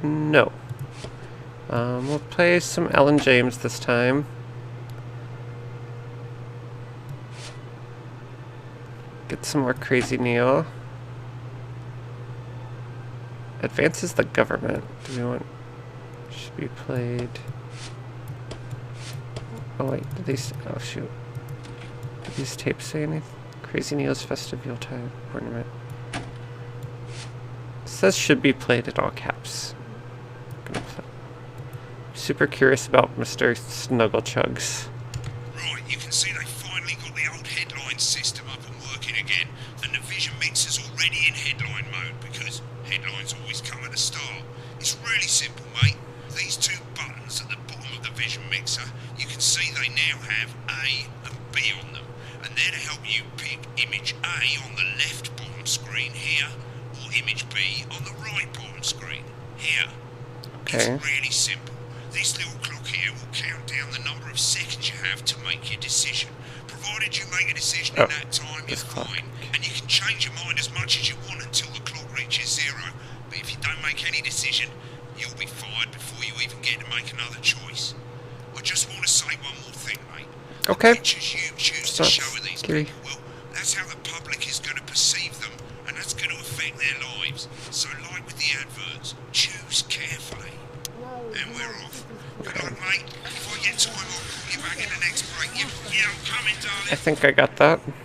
No. We'll play some Ellen James this time. Get some more Crazy Neil. Advances the government. Do we want... Should be played... Oh wait, did these... Oh shoot. Did these tapes say anything? Crazy Neil's Festive Yuletide Ornament. It says should be played in all caps. I'm gonna play. Super curious about Mr. Snugglechugs. Right, you can see they finally got the old headline system up and working again, and the vision mixer's already in headline mode because headlines always come at the start. It's really simple, mate. These 2 buttons at the bottom of the vision mixer, you can see they now have A and B on them, and they're to help you pick image A on the left bottom screen here, or image B on the right bottom screen here. Okay. It's really simple. This little clock here will count down the number of seconds you have to make your decision. Provided you make a decision in that time, you're fine. And you can change your mind as much as you want until the clock reaches 0. But if you don't make any decision, you'll be fired before you even get to make another choice. I just want to say one more thing, mate. Okay. The pictures you choose to show of these people, well, that's how the public is going to perceive them, and that's going to affect their lives. So like with the adverts, choose carefully. And we're off. Good luck, mate. If I get time, I'll call you back in the next break. Yeah, I'm coming, darling. I think I got that. Janet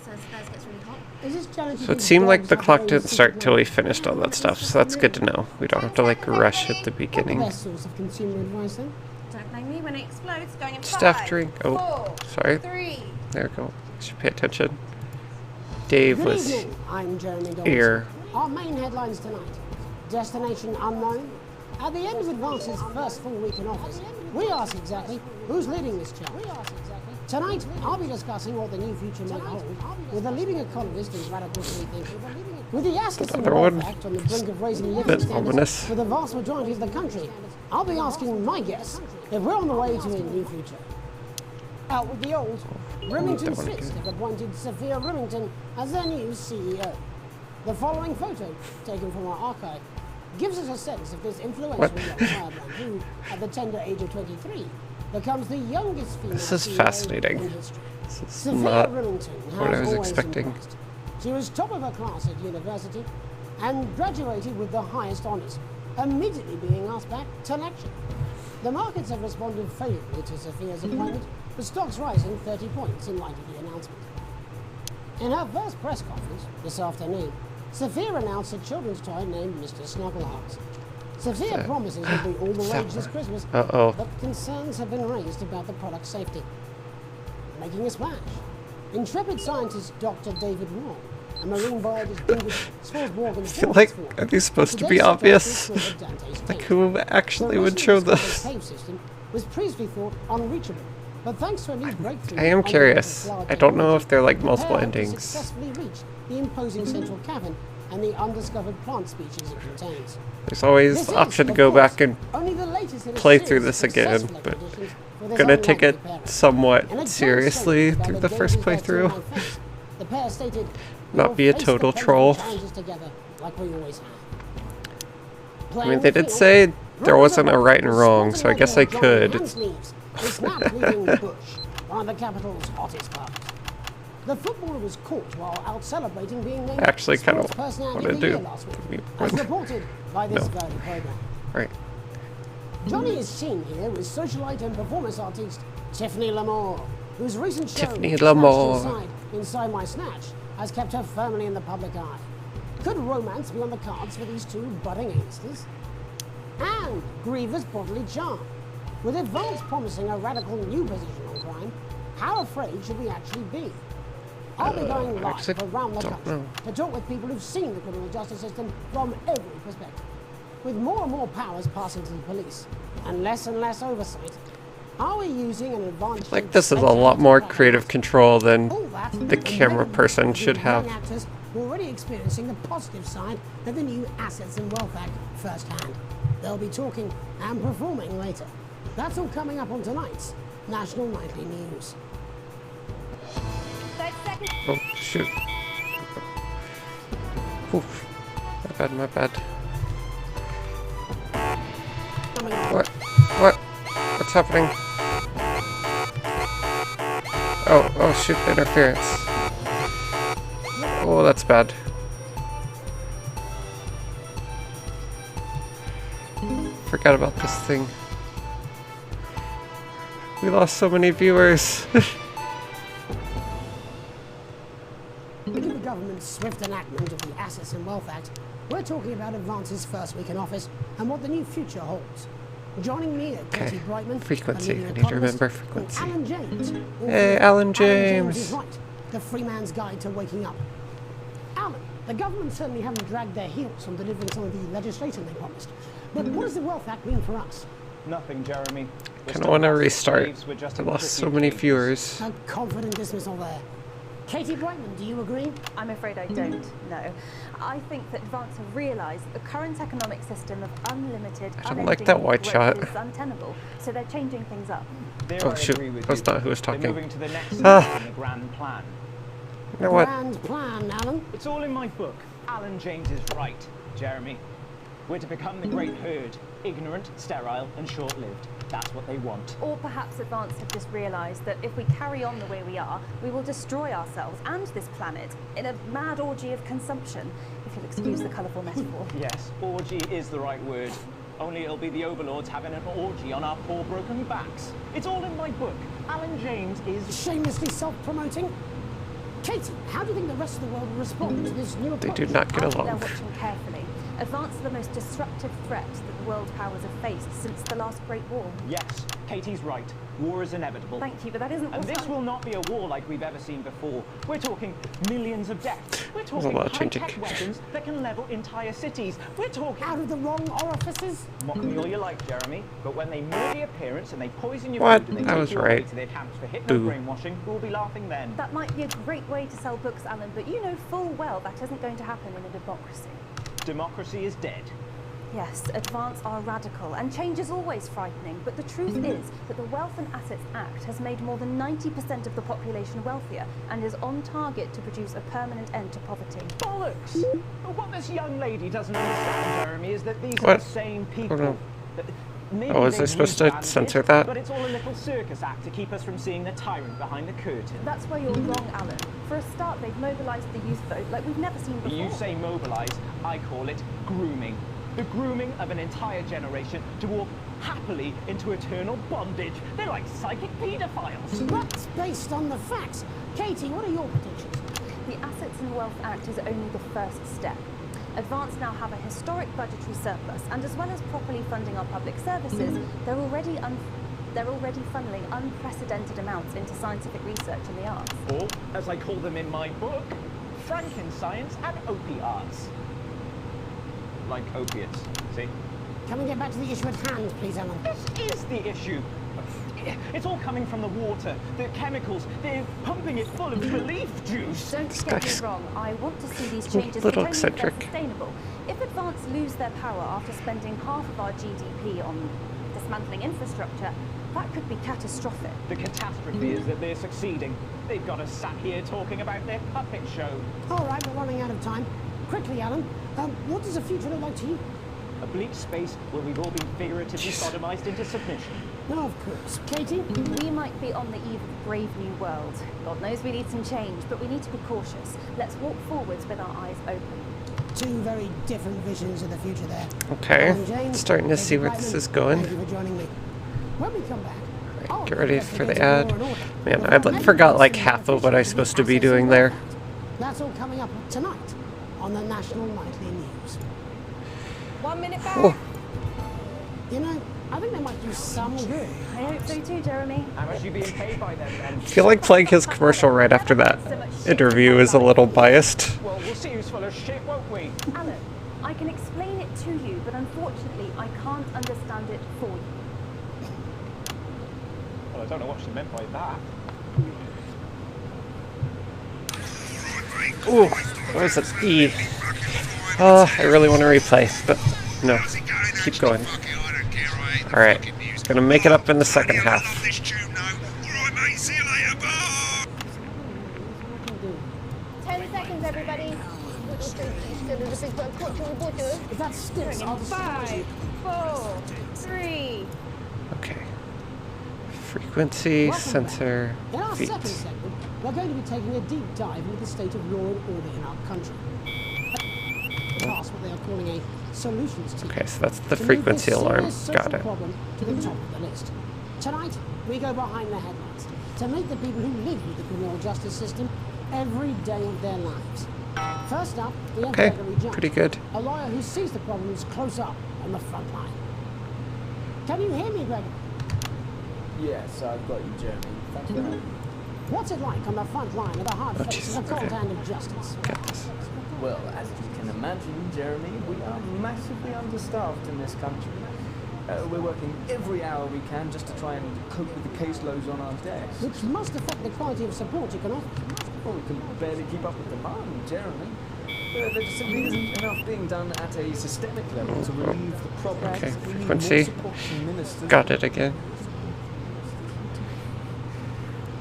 says Fez gets really hot. Is this challenge So it seemed like the clock didn't start till we finished all that stuff, so that's good to know. We don't have to like rush at the beginning. Best source of consumer advice then? Don't blame me when it explodes. Going in Staff 5, drink. Oh, 4, sorry. 3. There we go. Should pay attention. Dave Good was evening. I'm Jeremy Dawson. here. Our main headlines tonight. Destination unknown. At the end of Advance's first full week in office, we ask exactly who's leading this charge. Tonight, I'll be discussing what the new future may hold with a leading economist and radical free thinker. With the Assets and Wealth Act on the brink of raising living standards for the vast majority of the country, I'll be asking my guess if we're on the way to a new future. Out with the old, Remington Fist have appointed Sophia Remington as their new CEO. The following photo, taken from our archive, gives us a sense of this influential young firebrand who, at the tender age of 23, becomes the youngest female This is CEO fascinating. in history. This is Sophia not Remington what I has was always expecting. impressed. She was top of her class at university and graduated with the highest honours, immediately being asked back to lecture. The markets have responded favourably to Sophia's appointment, with stocks rising 30 points in light of the announcement. In her first press conference this afternoon, Sophia announced a children's toy named Mr. Snugglehearts. Sophia promises it'll be all the rage this Christmas, but concerns have been raised about the product's safety. Making a splash, intrepid scientist Dr. David Wong, a marine biologist distinguished Swansborg and I feel like, are these supposed to be obvious? Like, who actually would show this? Was previously thought unreachable, but thanks to a new breakthrough, I am curious. I don't know if they're like multiple endings. Successfully reached the imposing central cavern and the undiscovered plant species it contains. There's always the option to go back and play through this again, but I'm gonna take it somewhat seriously through the first playthrough. The pair stated, Not be a total troll. I mean, they did say there wasn't a right and wrong, so I guess I could. One of the capital's hottest pubs. The footballer was caught while out celebrating being named I actually kind of Sports want Personality to of the do. Year last week, as reported by this very program. Right. Johnny is seen here with socialite and performance artiste Tiffany Lamore, whose recent show Tiffany Lamore. Snatched Inside My Snatch has kept her firmly in the public eye. Could romance be on the cards for these two budding youngsters? And Griever's bodily charm. With Advance promising a radical new position on crime, how afraid should we actually be? I'll be going live around the country to talk with people who've seen the criminal justice system from every perspective. With more and more powers passing to the police and less oversight, are we using an advantage? Like, this is a lot more creative control than the camera person should have. Actors already experiencing the positive side of the new Assets and Wealth Act firsthand. They'll be talking and performing later. That's all coming up on tonight's National Nightly News. Oh, shoot. Oof. My bad. What? What's happening? Oh shoot, the interference. Oh, that's bad. Forgot about this thing. We lost so many viewers. Due to the government's swift enactment of the Assets and Wealth Act, we're talking about Advance's first week in office and what the new future holds. Joining me are Katie Brightman, frequency. a leading I need to economist, remember frequency. and Alan James. Hey, Alan James. Alan James is right. The Free Man's Guide to Waking Up. Alan, the government certainly haven't dragged their heels on delivering some of the legislation they promised. But what does the Wealth Act mean for us? Nothing, Jeremy. I kind of want to restart. I lost so many viewers. A confident dismissal there. Katie Brightman, do you agree? I'm afraid I don't, no. I think that Advance have realised that the current economic system of unlimited, I don't like that white shot. is untenable, so they're changing things up. Oh shoot, that's not who was talking. They're moving to the next step in the grand plan. You know what? Grand plan, Alan. It's all in my book. Alan James is right, Jeremy. We're to become the great herd. Ignorant, sterile, and short-lived. That's what they want. Or perhaps Advance have just realised that if we carry on the way we are, we will destroy ourselves and this planet in a mad orgy of consumption, if you'll excuse the colourful metaphor. Yes, orgy is the right word. Only it'll be the overlords having an orgy on our poor broken backs. It's all in my book. Alan James is... shamelessly self-promoting? Katie, how do you think the rest of the world will respond to this new They approach? do not get I think they're along. watching carefully. Advance are the most disruptive threat that the world powers have faced since the last Great War. Yes, Katie's right. War is inevitable. Thank you, but that isn't And what this will not be a war like we've ever seen before. We're talking millions of deaths. We're There's a talking lot of changing. high-tech weapons that can level entire cities. We're talking... Out of the wrong orifices? Mock me all you like, Jeremy, but when they mirror the appearance and they poison your What? food and they I take was you away right. to their camps for Boo. hypno-brainwashing, we'll be laughing then. That might be a great way to sell books, Alan, but you know full well that isn't going to happen in a democracy. Democracy is dead. Yes, advance are radical, and change is always frightening, but the truth is that the Wealth and Assets Act has made more than 90% of the population wealthier and is on target to produce a permanent end to poverty. Bollocks! What this young lady doesn't understand, Jeremy, is that these are What? the same Oh, people. no. Maybe Oh, was I they've supposed to rebranded censor it, that? But it's all a little circus act to keep us from seeing the tyrant behind the curtain. That's where you're wrong, Alan. For a start, they've mobilised the youth vote like we've never seen before. You say mobilise, I call it grooming. The grooming of an entire generation to walk happily into eternal bondage. They're like psychic paedophiles. That's based on the facts. Katie, what are your predictions? The Assets and Wealth Act is only the first step. Advance now have a historic budgetary surplus, and as well as properly funding our public services, they're already funneling unprecedented amounts into scientific research in the arts. Or, as I call them in my book, Frankenscience and opiarts. Like opiates, see? Can we get back to the issue at hand, please, Alan? This is the issue. It's all coming from the water, the chemicals. They're pumping it full of belief juice. Don't get me wrong, I want to see these a changes, little but only if they're eccentric. sustainable. If Advance lose their power after spending half of our GDP on dismantling infrastructure, that could be catastrophic. The catastrophe is that they're succeeding. They've got us sat here talking about their puppet show. All right, we're running out of time. Quickly, Alan, what does the future look like to you? A bleak space where we've all been figuratively sodomized into submission. No, of course. Katie? We might be on the eve of a brave new world. God knows we need some change, but we need to be cautious. Let's walk forwards with our eyes open. Two very different visions of the future there. Okay, Alan James, starting to see Katie where this Brightman, is going. Thank you for joining me. When we come back, I'll Get ready for the investigate ad. law and order. Man, Before I forgot like anyone half of what I was supposed to be Assets and doing Wealth there. Act. That's all coming up tonight on the National Nightly News. 1 minute back. Oh, You know, I think they might do some good. I hope so too, Jeremy. How much are you being paid by them then? I feel like playing his commercial right after that interview is a little biased. Well, we'll see who's full of shit, won't we? Alan, I can explain it to you, but unfortunately I can't understand it for you. Well, I don't know what she meant by that. Ooh, what was it? E. Oh, I really want to replay, but no. Keep going. Alright, gonna make it up in the second half. 10 seconds, everybody. If that sticks, I'll just... 5, 4, 3. Okay. Frequency, sensor, In our second feet. segment, we're going to be taking a deep dive into the state of law and order in our country. Task what they are calling a solutions team. Okay, so that's the to move frequency this alarm. serious Got social it. problem to the top of the list. Tonight, we go behind the headlines to meet the people who live with the criminal justice system every day of their lives. First up, we have Okay, Gregory Jones, pretty good. a lawyer who sees the problems close up on the front line. Can you hear me, Gregory? Yes, I've got you, Jeremy. Thanks for having me. What's it like on the front line of the hard face of the cold okay. hand of justice? Well, as you can imagine, Jeremy, we are massively understaffed in this country. We're working every hour we can just to try and cope with the caseloads on our desks. Which must affect the quality of support you can offer. Well, we can barely keep up with demand, Jeremy. There just simply isn't enough being done at a systemic level to relieve the problems. Okay, We need more frequency. support from ministers. Got it again.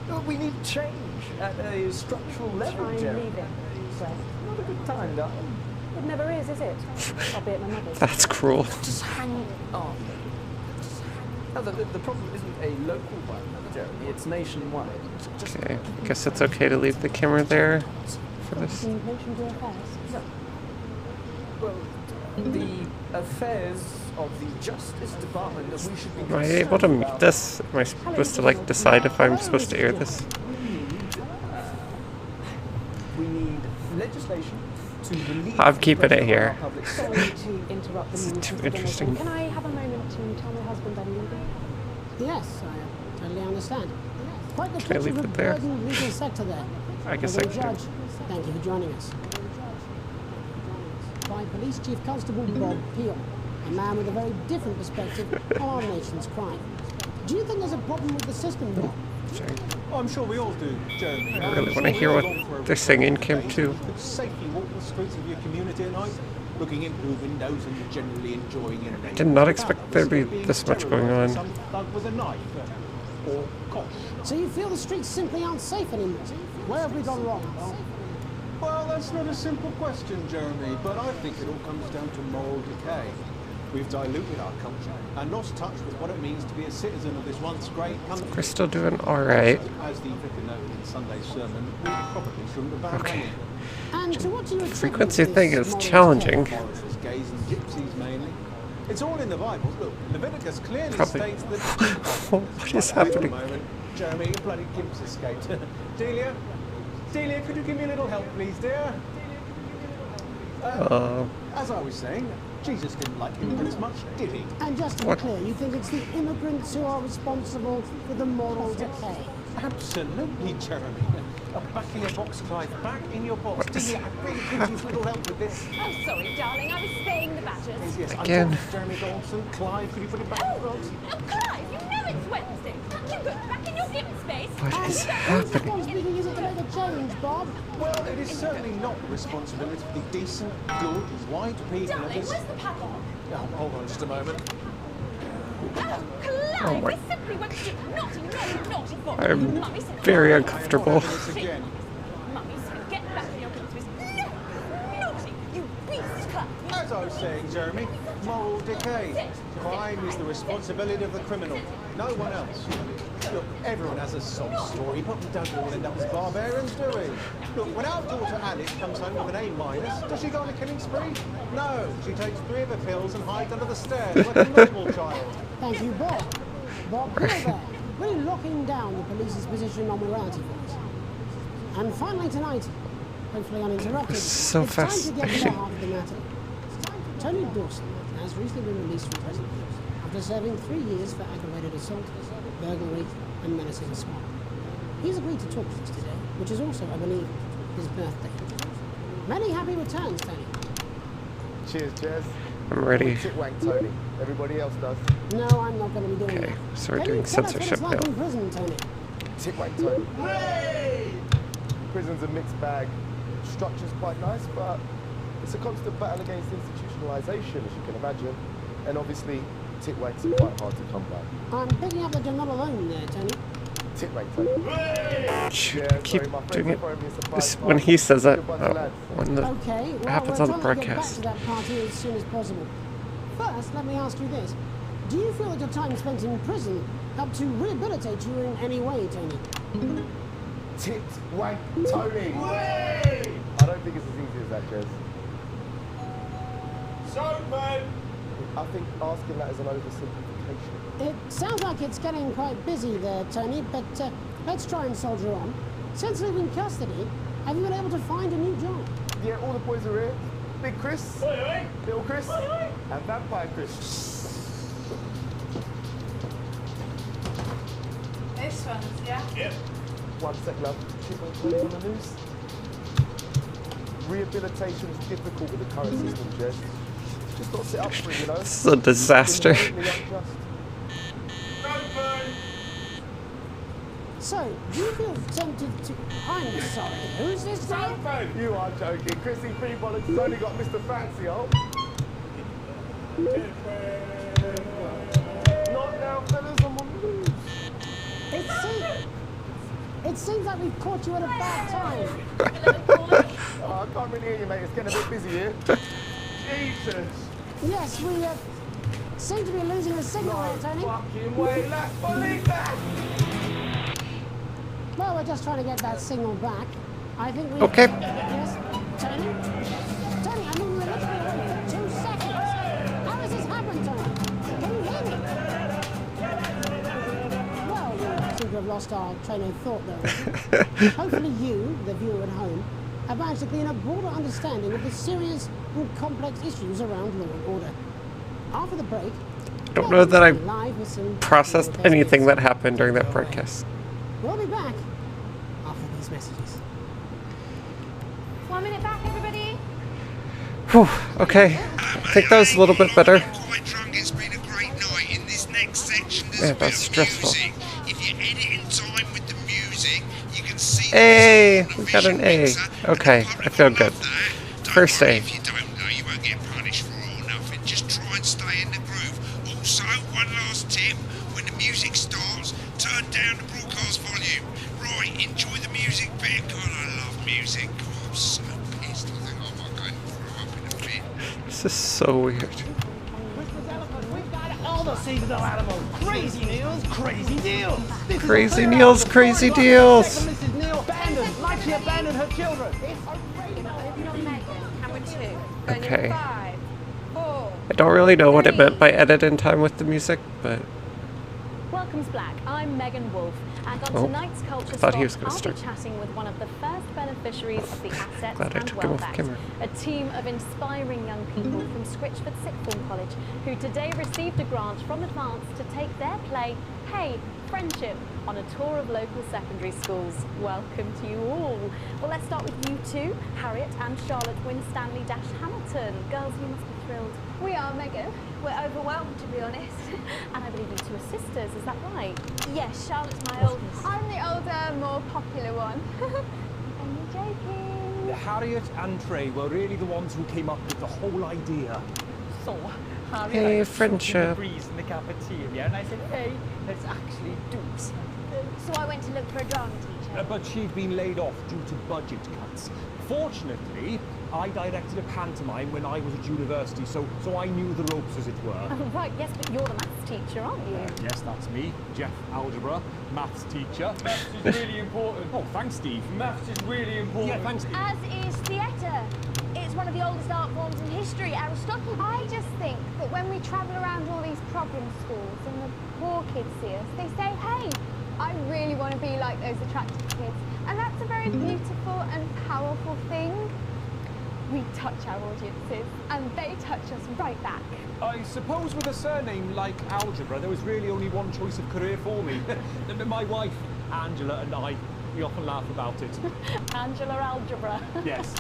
Well, we need change at a structural level, Try and Jeremy. leave it. Well, Not a good time, darling. it never is it? I'll be at my mother's. That's cruel. Just hang on. No, the problem isn't a local one, Jeremy. It's nationwide. Just Okay, I guess it's okay to leave the camera there for this. Communication to affairs. well, the affairs of the Justice Department that we should be. Am I able to mute this? Am I supposed to like decide if I'm supposed to air this? legislation to relieve I'm keeping it pressure on here. our public Sorry service. to interrupt the This is meeting too for the mission. interesting. Can I have a moment to tell my husband I'm leaving? Yes, I totally understand. Quite the Can I touch leave of a it there? burdened legal sector there. I guess I Although, can. Judge, thank you for joining us. By Police Chief Constable Bob Peel, a man with a very different perspective on our nation's crime. Do you think there's a problem with the system, Bob? I'm sure we all do, Jeremy. I really want to hear what they're singing Camp 2. Safely walk the streets of your community at night, looking into the windows and generally enjoying your I did not expect there to be this much going on. Some thug with a knife, or cosh. So you feel the streets simply aren't safe anymore? Where have we gone wrong, Bob? Well, that's not a simple question, Jeremy, but I think it all comes down to moral decay. We've diluted our culture and lost touch with what it means to be a citizen of this once great country. We're still doing alright. As the vicar noted in Sunday's sermon, we probably shouldn't have abandoned it. And to what do you attribute Frequency this thing is moral challenging. Foreigners, gays and gypsies mainly. It's all in the Bible. Look, Leviticus clearly Probably. states that... What is happening? Moment. Jeremy, your bloody gimp's escaped. Delia? Delia, could you give me a little help, please, dear? As I was saying, Jesus didn't like immigrants much, did he? And just to be clear, you think it's the immigrants who are responsible for the moral decay? Absolutely, Jeremy. Backing a box, Clive. Back in your box. Delia, I really could use a little help with this. Oh, sorry, darling. I was spaying the badgers. Yes, Again. I'm talking to Jeremy Dawson. Clive, could you put it back in the box? Oh, Clive, you know it's Wednesday. You go back in your gimp space. What is Whose happening? responsibility is it to make a change, Bob? Well, it is certainly not the responsibility of the decent, good, white people of Darling, this... where's the padlock? Oh, hold on just a moment. Oh, Clive, Oh my- we simply went to naughty, naughty, naughty boy. I'm Mummy said, very uncomfortable. This again. Mummy said, get back in your gimp space. No, naughty, you beast, Clive. As I was saying, Jeremy, moral decay. Crime is the responsibility of the criminal, no one else. Look, everyone has a sob story, but we don't all end up as barbarians, do we? Look, when our daughter Alice comes home with an A-, does she go on a killing spree? No, she takes 3 of her pills and hides under the stairs like a normal child. Thank you, Bob. Bob Peel there, really locking down the police's position on morality for us. And finally tonight, hopefully uninterrupted, So it's time to get to the fascinating. heart of the matter. Tony Dawson has recently been released from prison after serving 3 years for aggravated assault, burglary, and menacing a squad. He's agreed to talk to us today, which is also, I believe, his birthday. Many happy returns, Tony. Cheers, Jez. I'm ready. Titwank Tony. Everybody else does. No, I'm not going to be doing Okay, that. so we're Can doing you tell us what censorship it's like now. in prison, Tony? Titwank Tony. Prison's a mixed bag. Structure's quite nice, but it's a constant battle against institutionalisation, as you can imagine. And obviously, titwanks are quite hard to come by. I'm picking up that you're not alone there, Tony. Titwank Tony. Keep sorry, my friends doing are it. throwing me a surprise This, party. when he says that, Good bunch of lads. when the Okay, well, happens we're on the trying to get back broadcast. to that party as soon as possible. First, let me ask you this. Do you feel that your time spent in prison helped to rehabilitate you in any way, Tony? Titwank Tony. I don't think it's as easy as that, Jez. Soapman! I think asking that is an oversimplification. It sounds like it's getting quite busy there, Tony, but let's try and soldier on. Since leaving custody, have you been able to find a new job? Yeah, all the boys are here. Big Chris, Little Chris, and Vampire Chris. This one's, yeah? Yep. 1 sec, love. Chipmunk Tony on the news. Rehabilitation is difficult with the current system, Jess. Just got to sit up for it, you know? This is a disaster. Inherently unjust. So, do you feel tempted to... I'm sorry, who's this guy? You are joking. Chrissy Freebollocks has only got Mr. Fancy, oh. Not now, fellas, I'm on the news. It seems like we've caught you at a bad time. Oh, I can't really hear you, mate. It's getting a bit busy here. Jesus. Yes, we seem to be losing the signal here, Tony. Fucking way, let's believe that. Well, we're just trying to get that signal back. I think we... Okay. Yes, Tony? Tony, I mean, we're literally away for 2 seconds. How has this happened, Tony? Can you hear me? Well, we seem to have lost our train of thought there. Hopefully you, the viewer at home, A badge to gain a broader understanding of the serious and complex issues around law and order. After the break, I don't know that I live with some processed anything that happened during that broadcast. We'll be back after these messages. 1 minute back, everybody. Whew, okay. I think that was a little bit better. Quite drunk, it's been a great night. In this next section, there's Yeah, a bit that's of stressful. music. If you edit in time with the music, you can see A! We got an A. Okay, I feel good. First A. if you don't know, you won't get punished for it or nothing. Just try and stay in the groove. Also, one last tip, when the music starts, turn down the broadcast volume. Right, enjoy the music bit. God, I love music. God, I'm so pissed. I think I might go and throw up in a bit. This is so weird. All the seasonal animals. Crazy Neil's crazy deals. This is Crazy a Neil's crazy deals. Mrs. Neil abandoned, like she abandoned her children. Camera 2. Okay. 5, 4. I don't really know what it meant by edit in time with the music, but Welcome's Black. I'm Megan Wolf, and on Oh, tonight's Culture I thought he Spot, was gonna I'll start. be chatting with one of the first beneficiaries of the Assets Glad I and took him Wealth off Act, camera. a team of inspiring young people from Scritchford Sixth Form College who today received a grant from Advance to take their play, Hey, Friendship, on a tour of local secondary schools. Welcome to you all. Well, let's start with you two, Harriet and Charlotte Winstanley-Hamilton. Girls, you must be thrilled. We are, Megan. We're overwhelmed, to be honest. And I believe you two are sisters, is that right? Yes, Charlotte's my old. I'm the older, more popular one. Are you joking? Harriet and Trey were really the ones who came up with the whole idea. So, Harriet Hey, and I were friendship. talking the breeze in the cafeteria, and I said, hey, let's actually do something. So I went to look for a drama teacher. But she'd been laid off due to budget cuts. Fortunately, I directed a pantomime when I was at university, so I knew the ropes, as it were. Oh, right, yes, but you're the maths teacher, aren't you? Yes, that's me, Jeff Algebra, maths teacher. Maths is really important. Oh, thanks, Steve. Maths is really important. Yeah, thanks, Steve. As is theatre. It's one of the oldest art forms in history, Aristotle. I just think that when we travel around all these problem schools and the poor kids see us, they say, hey, I really want to be like those attractive kids. And that's a very beautiful and powerful thing. We touch our audiences, and they touch us right back. I suppose with a surname like Algebra, there was really only one choice of career for me. My wife, Angela, and I, we often laugh about it. Angela Algebra. Yes.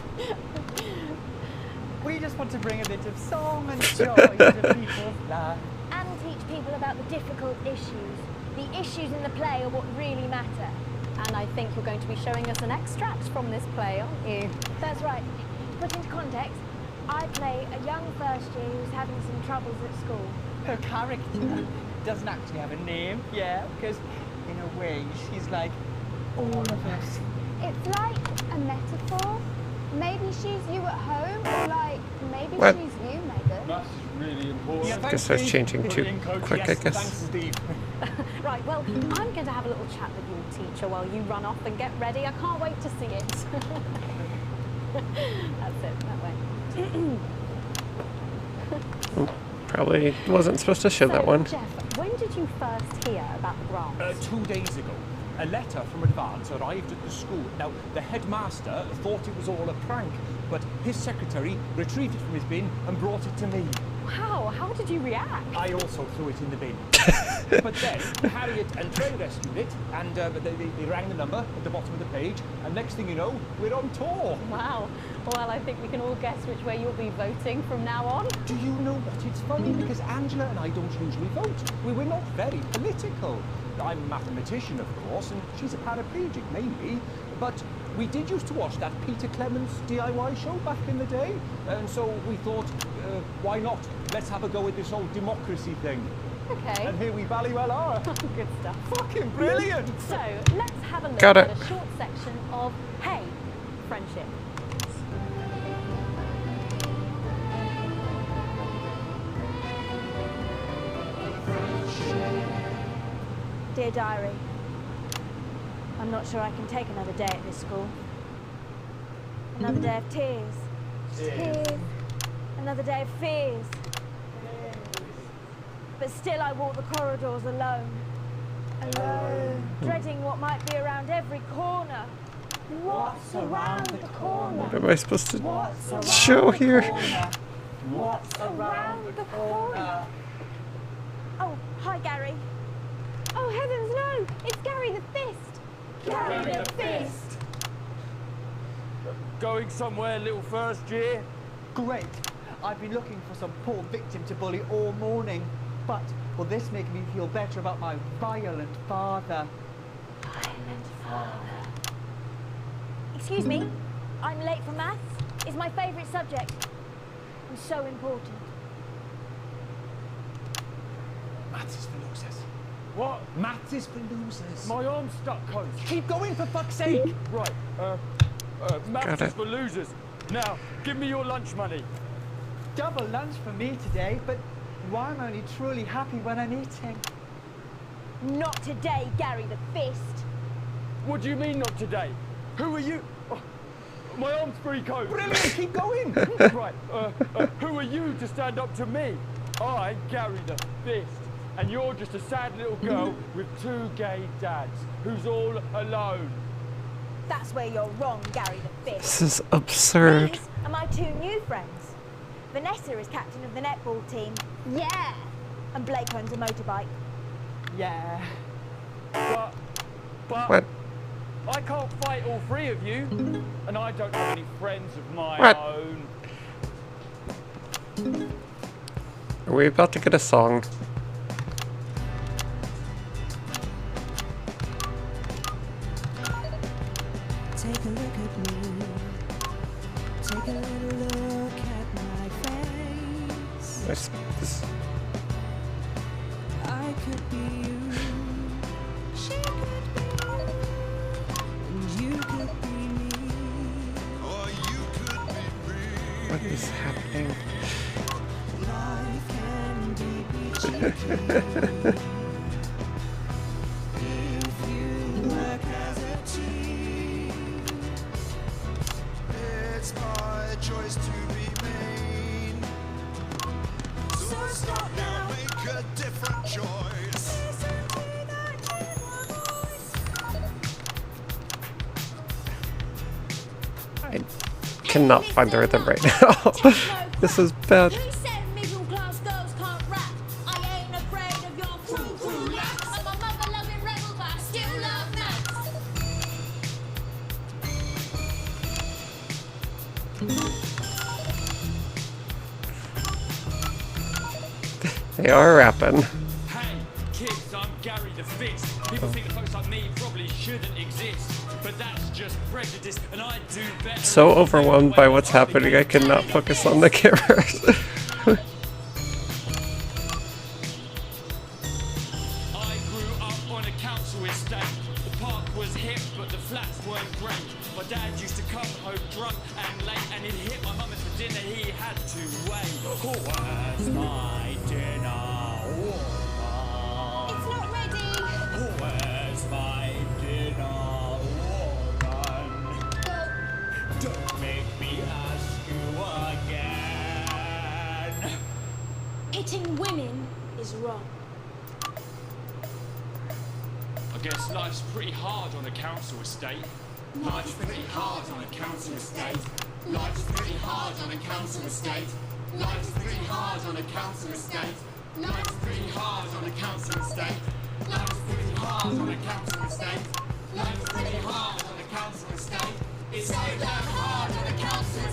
We just want to bring a bit of song and joy to people's lives. And teach people about the difficult issues. The issues in the play are what really matter. And I think you're going to be showing us an extract from this play, aren't you? That's right. To put into context, I play a young first year who's having some troubles at school. Her character doesn't actually have a name, yeah, because in a way she's like all of us. It's like a metaphor. Maybe she's you at home, or like maybe What? she's you, Megan. That's really important. I guess I was changing too quick, I guess. Thanks, Steve. Right, well, I'm going to have a little chat with you, teacher, while you run off and get ready. I can't wait to see it. That's it, that way. Probably wasn't supposed to show that one. Jeff, when did you first hear about the grant? 2 days ago. A letter from Advance arrived at the school. Now, the headmaster thought it was all a prank, but his secretary retrieved it from his bin and brought it to me. Wow, how did you react? I also threw it in the bin. But then, Harriet and Trey rescued it, and they rang the number at the bottom of the page, and next thing you know, we're on tour. Wow. Well, I think we can all guess which way you'll be voting from now on. Do you know what? It's funny, because Angela and I don't usually vote. We're not very political. I'm a mathematician, of course, and she's a paraplegic, mainly. But we did used to watch that Peter Clements DIY show back in the day, and so we thought, why not? Let's have a go at this whole democracy thing. Okay. And here we bally well are. Good stuff. Fucking brilliant! So, let's have a look Got at it. a short section of Hey, Friendship. Dear Diary, I'm not sure I can take another day at this school. Another day of tears. Tears. Another day of fears. But still I walk the corridors alone. Alone. Dreading what might be around every corner. What's around the corner? What am I supposed to show here? What's around the corner? Oh, hi, Gary. Oh, heavens, no! It's Gary the Fist! Gary the Fist! Going somewhere, little first year? Great. I've been looking for some poor victim to bully all morning. But will this make me feel better about my violent father? Violent father. Excuse me, I'm late for maths. It's my favourite subject. And so important. Maths is for losers. What? Maths is for losers. My arm's stuck, coach. Keep going, for fuck's sake! Right, maths is for losers. Now, give me your lunch money. Double lunch for me today, but why am I only truly happy when I'm eating? Not today, Gary the Fist. What do you mean not today? Who are you? Oh, my arm's free, coach. Brilliant, keep going! Right, who are you to stand up to me? I, Gary the Fist, and you're just a sad little girl with 2 gay dads who's all alone. That's where you're wrong, Gary the Fist. This is absurd. These are my 2 new friends. Vanessa is captain of the netball team. Yeah. And Blake owns a motorbike. Yeah. But What? I can't fight all 3 of you, and I don't have any friends of my What? own. Are we about to get a song? Take a look at me. Take a little look at my face. This I could be you. She could be you. And you could be me. Or you could be me. what is happening? Life can be cheeky. If you work as a team. It's my choice to be mean. So stop now, make a different choice. I cannot find the rhythm right now. This is bad. Who said middle-class girls can't rap? I ain't afraid of your frou-frou laps. I'm a mother-loving rebel, but I still love maths. They are rapping. Hey, kids, I'm Gary the Fist. People think that folks like me probably shouldn't exist, but that's just prejudice, and I do better. So overwhelmed by what's happening, I cannot focus on the cameras. I grew up on a council estate. The park was hip, but the flats weren't great. My dad used to come home drunk and late, and he'd hit my mum for dinner. He had to wait. Oh, where's my dinner? It's not ready. Where's my dinner, woman? Don't make me ask you again. Hitting women is wrong. I guess life's pretty hard on a council estate. Life's pretty hard on a council estate. Life's pretty hard on a council estate. Life's pretty hard on a council estate. Life's pretty hard on a council estate. Life's pretty hard on a council estate. Life's pretty hard on a council estate. It's so damn hard on a council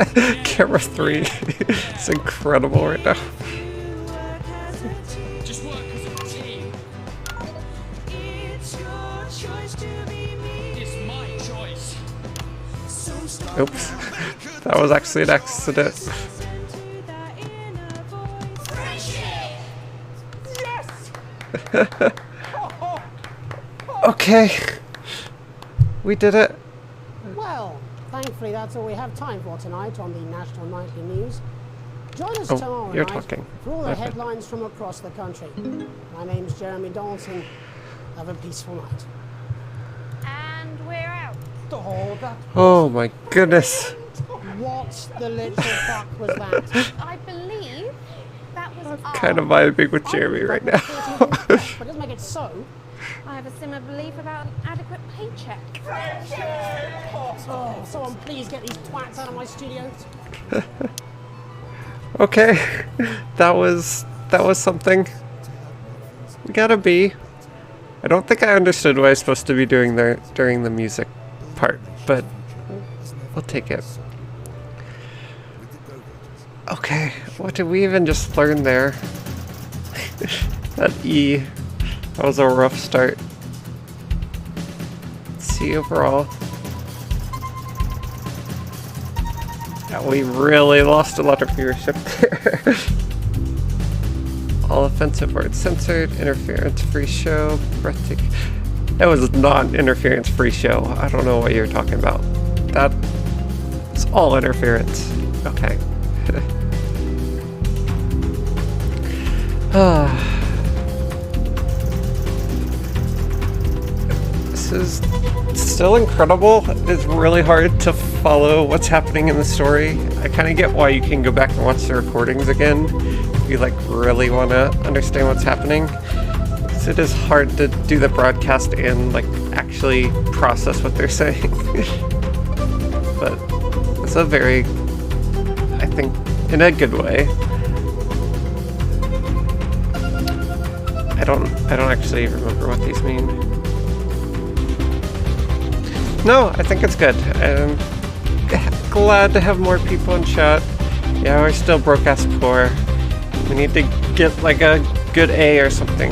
estate. Camera 3. It's incredible right now. Just work as a team. It's your choice to be me. It's my choice. Oops. That was actually an accident. Okay. We did it. Well, thankfully that's all we have time for tonight on the National Nightly News. Join us tomorrow you're night talking. for all the Okay. headlines from across the country. My name's Jeremy Dalton. Have a peaceful night. And we're out. Oh my goodness. What the literal fuck was that? I believe that was Kind of vibing with Jeremy right now. but it doesn't make it so. I have a similar belief about an adequate paycheck. Oh, someone please get these twats out of my studio. Okay, that was something. We got a B. I don't think I understood what I was supposed to be doing there during the music part, but we'll take it. Okay, what did we even just learn there? That E. That was a rough start. C overall. Yeah, we really lost a lot of viewership there. All offensive words censored, interference-free show, breathtaking. That was not an interference-free show. I don't know what you're talking about. That's all interference. Okay. This is still incredible. It's really hard to follow what's happening in the story. I kind of get why you can go back and watch the recordings again if you like really want to understand what's happening. Because it is hard to do the broadcast and like actually process what they're saying. But it's a very, I think, in a good way. I don't actually remember what these mean. No, I think it's good. I'm glad to have more people in chat. Yeah, we're still broke ass poor. We need to get like a good A or something.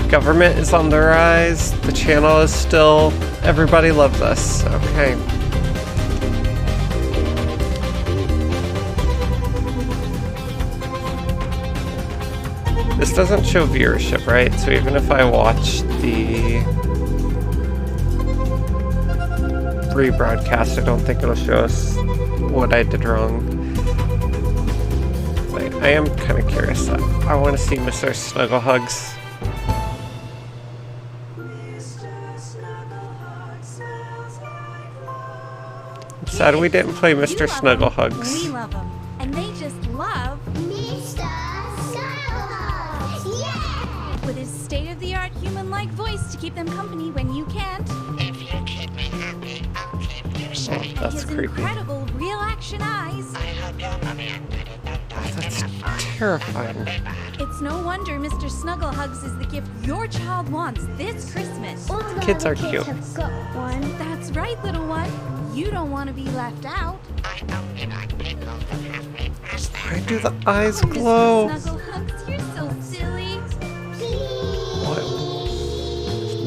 Government is on the rise. The channel is still... Everybody loves us. Okay. This doesn't show viewership, right? So even if I watch the rebroadcast, I don't think it'll show us what I did wrong. Wait, I am kind of curious. I want to see Mr. Snugglehugs. I'm sad we didn't play Mr. Snugglehugs. We love them, and they just love Mr. Snugglehugs. Yeah! With his state-of-the-art human-like voice to keep them company when you can't. If you keep me happy, I'll keep you safe. That's his creepy. incredible real-action eyes. I hope your mommy and daddy don't die. That's terrifying. It's no wonder Mr. Snugglehugs is the gift your child wants this Christmas. All the kids are cute. Have got one. That's right, little one. You don't want to be left out. Why do the eyes glow? Mr. Snugglehugs, you're so silly. What?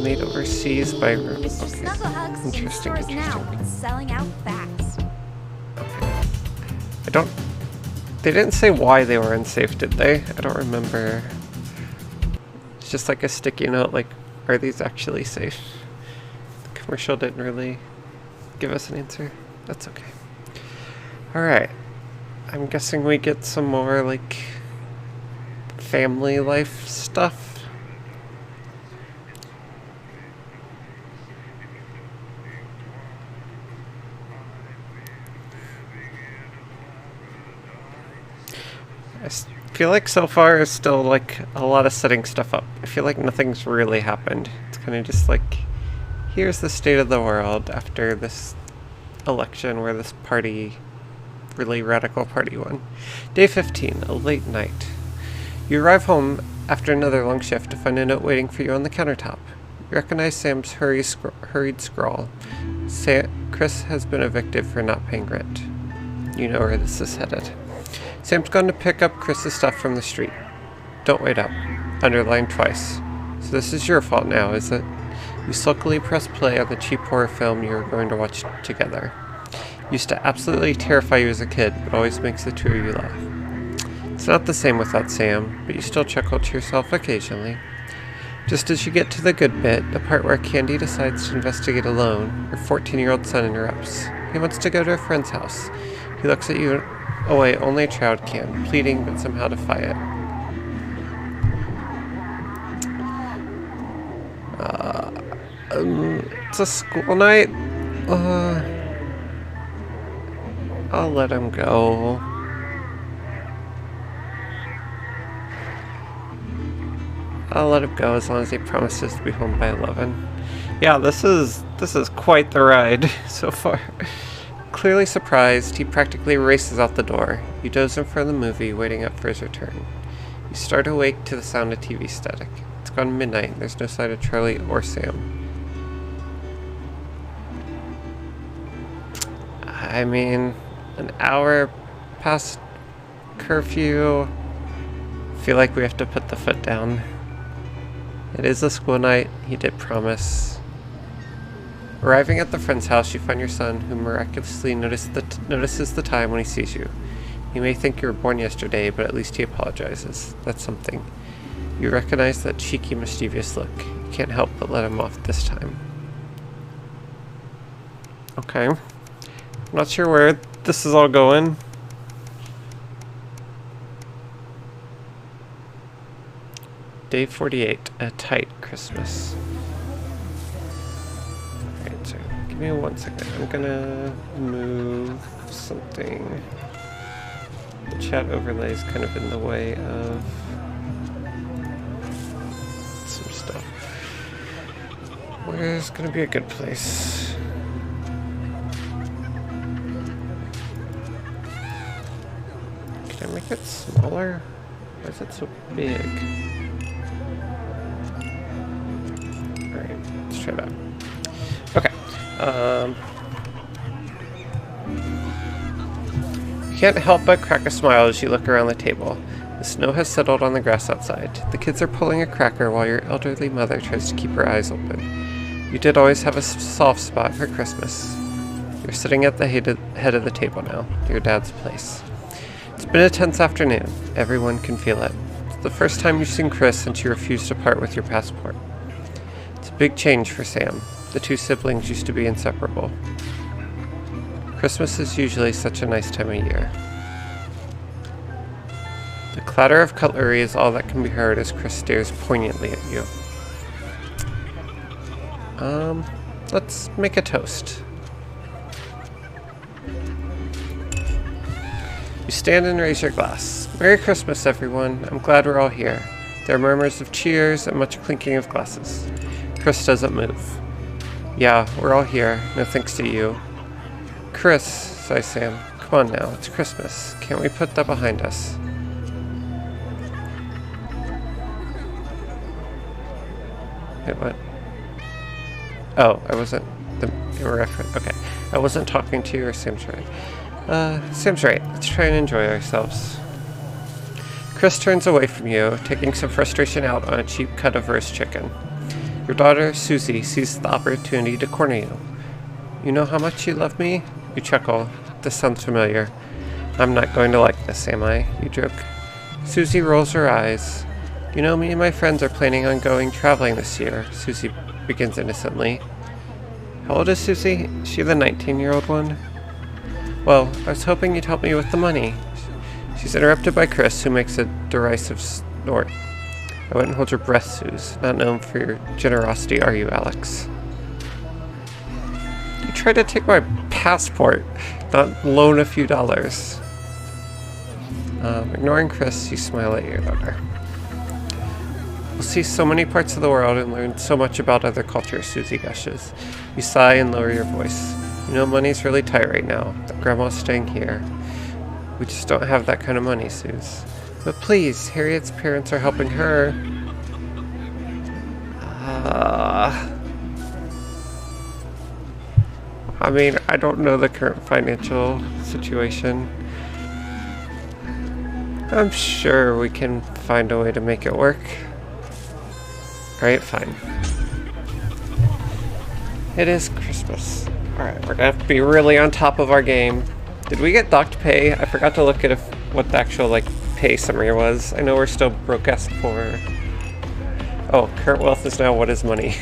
Made overseas by Room. Mr. Okay. Snugglehugs in Interesting, stores now and selling out fast. I don't... They didn't say why they were unsafe, did they? I don't remember. It's just like a sticky note, like, are these actually safe? The commercial didn't really give us an answer. That's okay. Alright. I'm guessing we get some more, like, family life stuff. I feel like so far it's still like a lot of setting stuff up. I feel like nothing's really happened. It's kind of just like, here's the state of the world after this election where this party, really radical party won. Day 15, a late night. You arrive home after another long shift to find a note waiting for you on the countertop. You recognize Sam's hurried scrawl. Chris has been evicted for not paying rent. You know where this is headed. Sam's gone to pick up Chris's stuff from the street. Don't wait up. Underlined twice. So this is your fault now, is it? You sulkily press play on the cheap horror film you were going to watch together. Used to absolutely terrify you as a kid, but always makes the two of you laugh. It's not the same without Sam, but you still chuckle to yourself occasionally. Just as you get to the good bit, the part where Candy decides to investigate alone, your 14-year-old son interrupts. He wants to go to a friend's house. He looks at you a way only a child can, pleading but somehow defy it. It's a school night. I'll let him go. I'll let him go as long as he promises to be home by 11. Yeah, this is quite the ride so far. Clearly surprised, he practically races out the door. You doze in front of the movie, waiting up for his return. You start awake to the sound of TV static. It's gone midnight, and there's no sign of Charlie or Sam. I mean, an hour past curfew. Feel like we have to put the foot down. It is a school night, he did promise. Arriving at the friend's house, you find your son, who miraculously notices the time when he sees you. He may think you were born yesterday, but at least he apologizes. That's something. You recognize that cheeky, mischievous look. You can't help but let him off this time. Okay. I'm not sure where this is all going. Day 48, a tight Christmas. Alright, so give me 1 second. I'm gonna move something. The chat overlay is kind of in the way of some stuff. Where's gonna be a good place? Can I make it smaller? Why is it so big? Let's try that. Okay. You can't help but crack a smile as you look around the table. The snow has settled on the grass outside. The kids are pulling a cracker while your elderly mother tries to keep her eyes open. You did always have a soft spot for Christmas. You're sitting at the head of the table now, your dad's place. It's been a tense afternoon. Everyone can feel it. It's the first time you've seen Chris since you refused to part with your passport. Big change for Sam. The two siblings used to be inseparable. Christmas is usually such a nice time of year. The clatter of cutlery is all that can be heard as Chris stares poignantly at you. Let's make a toast. You stand and raise your glass. Merry Christmas, everyone. I'm glad we're all here. There are murmurs of cheers and much clinking of glasses. Chris doesn't move. Yeah, we're all here. No thanks to you. Chris, sighs Sam. Come on now, it's Christmas. Can't we put that behind us? Wait, what? Oh, I wasn't... the reference. Okay. I wasn't talking to you, or Sam's right. Sam's right. Let's try and enjoy ourselves. Chris turns away from you, taking some frustration out on a cheap cut of roast chicken. Your daughter, Susie, sees the opportunity to corner you. You know how much you love me? You chuckle. This sounds familiar. I'm not going to like this, am I? You joke. Susie rolls her eyes. You know, me and my friends are planning on going traveling this year, Susie begins innocently. How old is Susie? Is she the 19-year-old one? Well, I was hoping you'd help me with the money. She's interrupted by Chris, who makes a derisive snort. I wouldn't hold your breath, Suze. Not known for your generosity, are you, Alex? You tried to take my passport, not loan a few dollars. Ignoring Chris, you smile at your daughter. We'll see so many parts of the world and learn so much about other cultures, Susie gushes. You sigh and lower your voice. You know, money's really tight right now. That grandma's staying here. We just don't have that kind of money, Suze. But please, Harriet's parents are helping her. I mean, I don't know the current financial situation. I'm sure we can find a way to make it work. Alright, fine. It is Christmas. Alright, we're gonna have to be really on top of our game. Did we get docked pay? I forgot to look at what the actual, pay summary was. I know we're still broke as for... Oh, current wealth is now what is money.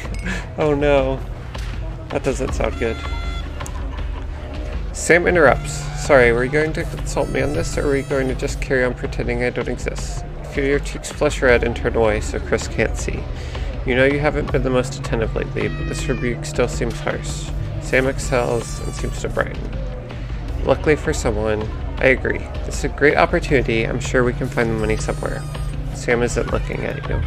Oh no. That doesn't sound good. Sam interrupts. Sorry, were you going to consult me on this, or were you going to just carry on pretending I don't exist? You feel your cheeks flush red and turn away so Chris can't see. You know you haven't been the most attentive lately, but this rebuke still seems harsh. Sam exhales and seems to brighten. Luckily for someone, I agree. This is a great opportunity. I'm sure we can find the money somewhere. Sam isn't looking at you.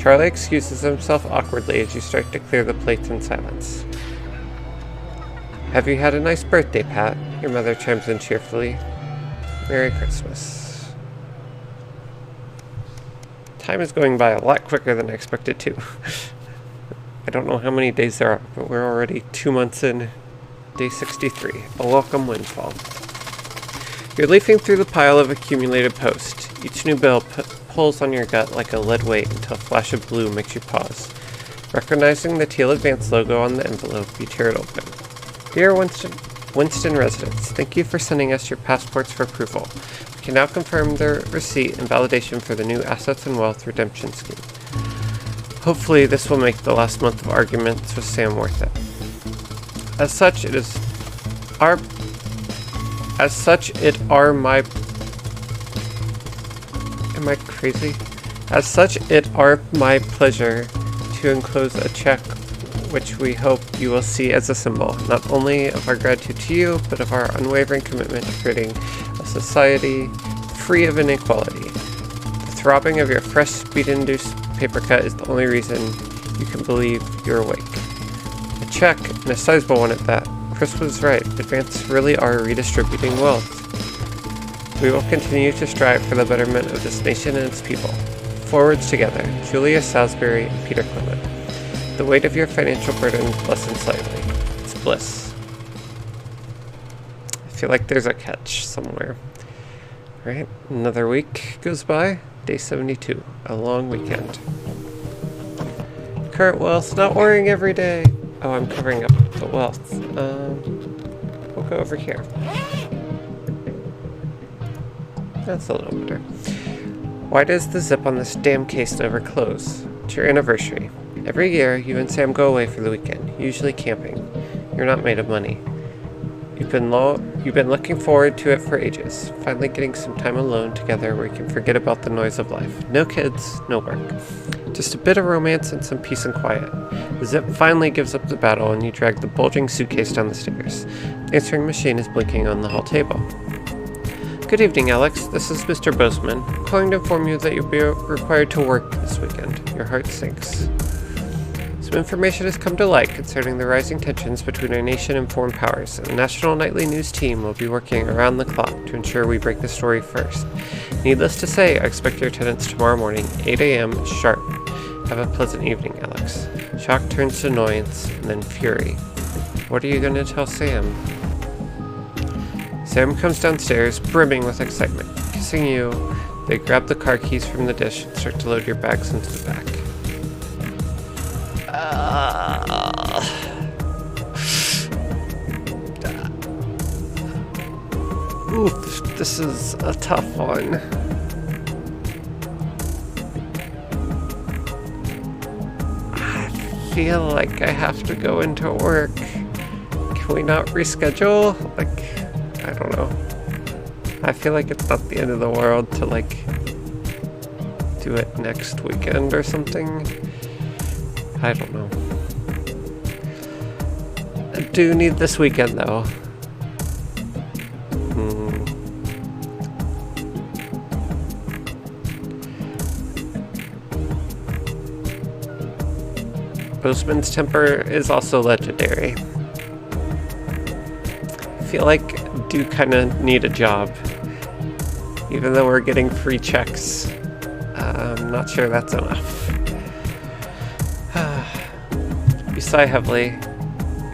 Charlie excuses himself awkwardly as you start to clear the plates in silence. Have you had a nice birthday, Pat? Your mother chimes in cheerfully. Merry Christmas. Time is going by a lot quicker than I expected to. I don't know how many days there are, but we're already 2 months in. Day 63. A welcome windfall. You're leafing through the pile of accumulated posts. Each new bill pulls on your gut like a lead weight until a flash of blue makes you pause. Recognizing the Teal Advance logo on the envelope, you tear it open. Dear Winston residents, thank you for sending us your passports for approval. We can now confirm their receipt and validation for the new Assets and Wealth Redemption Scheme. Hopefully this will make the last month of arguments with Sam worth it. As such, it are my pleasure to enclose a check which we hope you will see as a symbol, not only of our gratitude to you, but of our unwavering commitment to creating a society free of inequality. The throbbing of your fresh, speed-induced paper cut is the only reason you can believe you're awake. A check, and a sizable one at that. Chris was right. Advance really are redistributing wealth. We will continue to strive for the betterment of this nation and its people. Forwards together, Julia Salisbury and Peter Clement. The weight of your financial burden lessens slightly. It's bliss. I feel like there's a catch somewhere. Alright, another week goes by. Day 72. A long weekend. Current wealth, not worrying every day. Oh, I'm covering up the wealth. We'll go over here. That's a little better. Why does the zip on this damn case never close? It's your anniversary. Every year, you and Sam go away for the weekend, usually camping. You're not made of money. You've been looking forward to it for ages. Finally getting some time alone together where you can forget about the noise of life. No kids, no work. Just a bit of romance and some peace and quiet. The zip finally gives up the battle and you drag the bulging suitcase down the stairs. The answering machine is blinking on the hall table. Good evening, Alex. This is Mr. Bozeman, calling to inform you that you'll be required to work this weekend. Your heart sinks. Some information has come to light concerning the rising tensions between our nation and foreign powers, and the National Nightly News team will be working around the clock to ensure we break the story first. Needless to say, I expect your attendance tomorrow morning, 8 a.m. sharp. Have a pleasant evening, Alex. Shock turns to annoyance, and then fury. What are you going to tell Sam? Sam comes downstairs, brimming with excitement. Kissing you, they grab the car keys from the dish and start to load your bags into the back. Oof, this is a tough one. I feel like I have to go into work. Can we not reschedule? Like, I don't know. I feel like it's not the end of the world to, like, do it next weekend or something. I don't know. I do need this weekend, though. Bozeman's temper is also legendary. I feel like I do kind of need a job. Even though we're getting free checks, I'm not sure that's enough. You sigh heavily.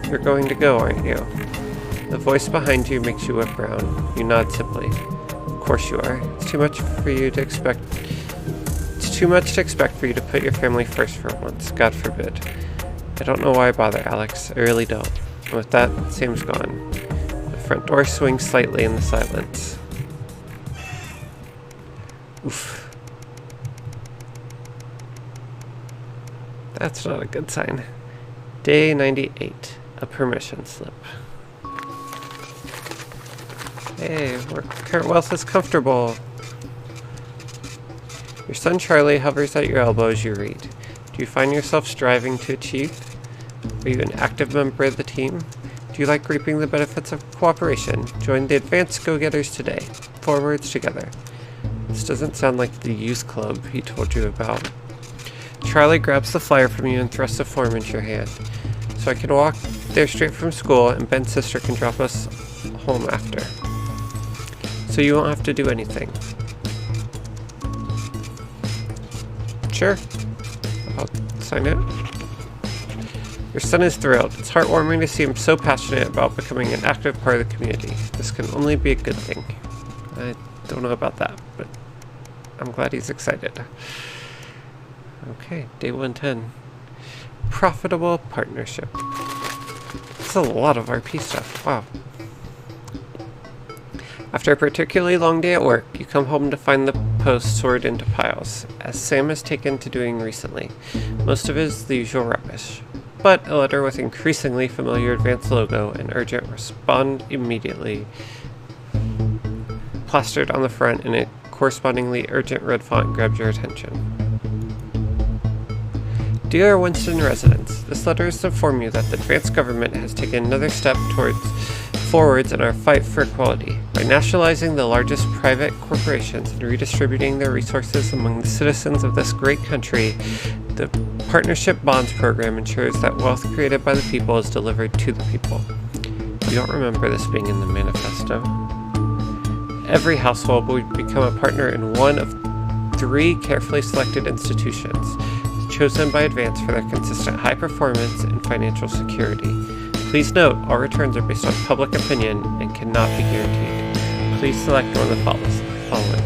You're going to go, aren't you? The voice behind you makes you whip around. You nod simply. Of course you are. It's too much for you to expect. It's too much to expect for you to put your family first for once. God forbid. I don't know why I bother, Alex. I really don't. And with that, Sam's gone. The front door swings slightly in the silence. Oof. That's not a good sign. Day 98. A permission slip. Hey, current wealth is comfortable. Your son Charlie hovers at your elbow as you read. Do you find yourself striving to achieve? Are you an active member of the team? Do you like reaping the benefits of cooperation? Join the Advanced Go-Getters today. Forwards together. This doesn't sound like the youth club he told you about. Charlie grabs the flyer from you and thrusts the form into your hand. So I can walk there straight from school, and Ben's sister can drop us home after. So you won't have to do anything. Sure. I'll sign it. Your son is thrilled. It's heartwarming to see him so passionate about becoming an active part of the community. This can only be a good thing. I don't know about that, but I'm glad he's excited. Okay, day 110. Profitable partnership. That's a lot of RP stuff. Wow. After a particularly long day at work, you come home to find the post sorted into piles, as Sam has taken to doing recently. Most of it is the usual rubbish, but a letter with increasingly familiar advanced logo and urgent respond immediately plastered on the front in a correspondingly urgent red font grabs your attention. Dear Winston residents, this letter is to inform you that the advanced government has taken another step forwards in our fight for equality. By nationalizing the largest private corporations and redistributing their resources among the citizens of this great country, the Partnership Bonds program ensures that wealth created by the people is delivered to the people. You don't remember this being in the manifesto. Every household will become a partner in one of 3 carefully selected institutions, chosen by Advance for their consistent high performance and financial security. Please note, all returns are based on public opinion and cannot be guaranteed. Please select one of the following.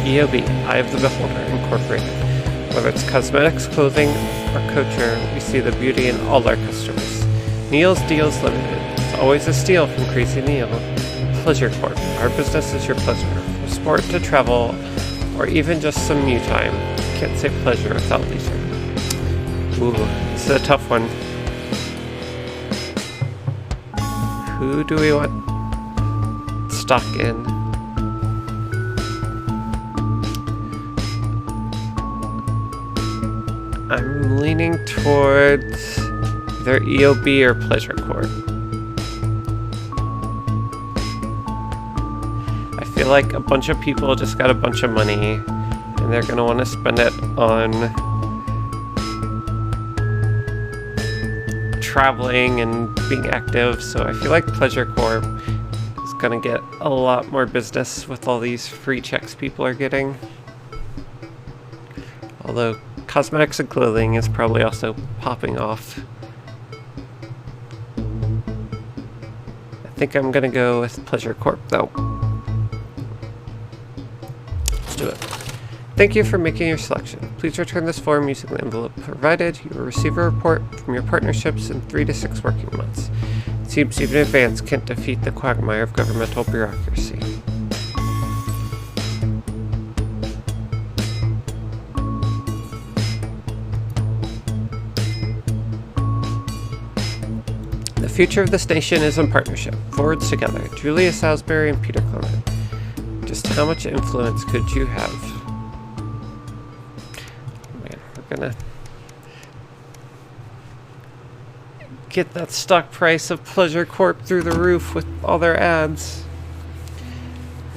EOB, Eye of the Beholder, Incorporated. Whether it's cosmetics, clothing, or couture, we see the beauty in all our customers. Neil's Deals Limited. It's always a steal from Crazy Neil. Pleasure Corp. Our business is your pleasure. From sport to travel, or even just some me time. Can't say pleasure without leisure. Ooh, this is a tough one. Who do we want stock in? I'm leaning towards either EOB or Pleasure Corp. I feel like a bunch of people just got a bunch of money and they're going to want to spend it on traveling and being active, so I feel like Pleasure Corp is going to get a lot more business with all these free checks people are getting. Although cosmetics and clothing is probably also popping off. I think I'm going to go with Pleasure Corp though. Let's do it. Thank you for making your selection. Please return this form using the envelope provided. You will receive a report from your partnerships in 3 to 6 working months. It seems even Advance can't defeat the quagmire of governmental bureaucracy. The future of this nation is in partnership. Forwards together. Julia Salisbury and Peter Clement. Just how much influence could you have? Gonna get that stock price of Pleasure Corp through the roof with all their ads.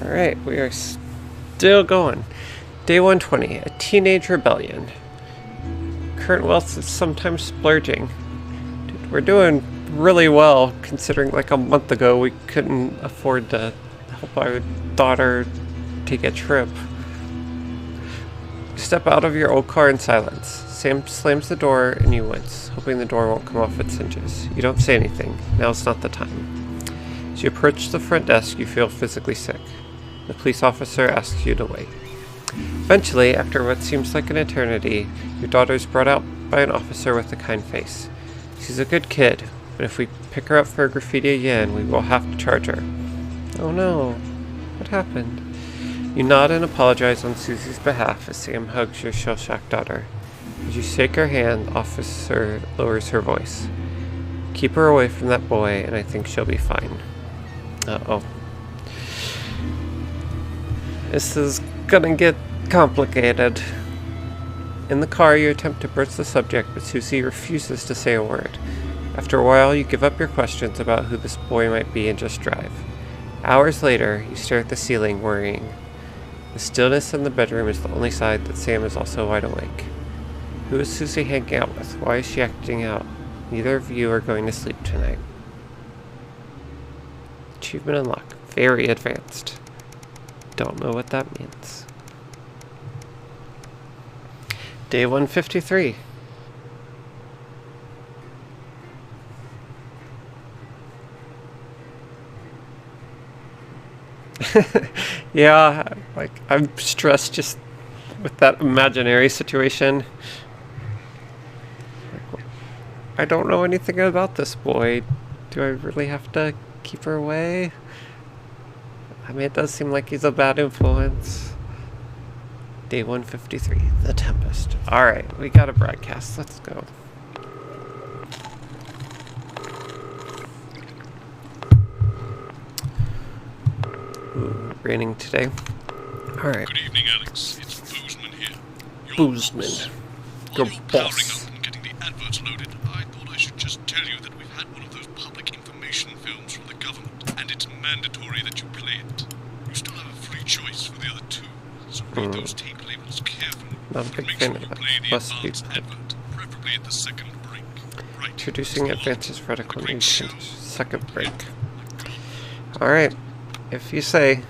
Alright, we are still going. Day 120, a teenage rebellion. Current wealth is sometimes splurging. Dude, we're doing really well considering like a month ago we couldn't afford to help our daughter take a trip. You step out of your old car in silence. Sam slams the door and you wince, hoping the door won't come off its hinges. You don't say anything. Now's not the time. As you approach the front desk, you feel physically sick. The police officer asks you to wait. Eventually, after what seems like an eternity, your daughter is brought out by an officer with a kind face. She's a good kid, but if we pick her up for graffiti again, we will have to charge her. Oh no. What happened? You nod and apologize on Susie's behalf as Sam hugs your shell-shocked daughter. As you shake her hand, the officer lowers her voice. Keep her away from that boy, and I think she'll be fine. Uh-oh. This is gonna get complicated. In the car, you attempt to broach the subject, but Susie refuses to say a word. After a while, you give up your questions about who this boy might be and just drive. Hours later, you stare at the ceiling, worrying. The stillness in the bedroom is the only sign that Sam is also wide awake. Who is Susie hanging out with? Why is she acting out? Neither of you are going to sleep tonight. Achievement unlocked. Very advanced. Don't know what that means. Day 153. Yeah, like, I'm stressed just with that imaginary situation. Like, I don't know anything about this boy. Do I really have to keep her away? I mean, it does seem like he's a bad influence. Day 153, The Tempest. Alright, we got a broadcast. Let's go. Ooh, raining today. Alright. Good evening, Alex. It's Boozman here. Boozman. Your boss. And getting the adverts loaded, I thought I should just tell you that we've had one of those public information films from the government, and it's mandatory that you play it. You still have a free choice for the other two, so read those tape labels carefully. Not a big fan of that. Must be advert, preferably at the second break. Right. Introducing advances for radical nation. Second break. Alright. If you say,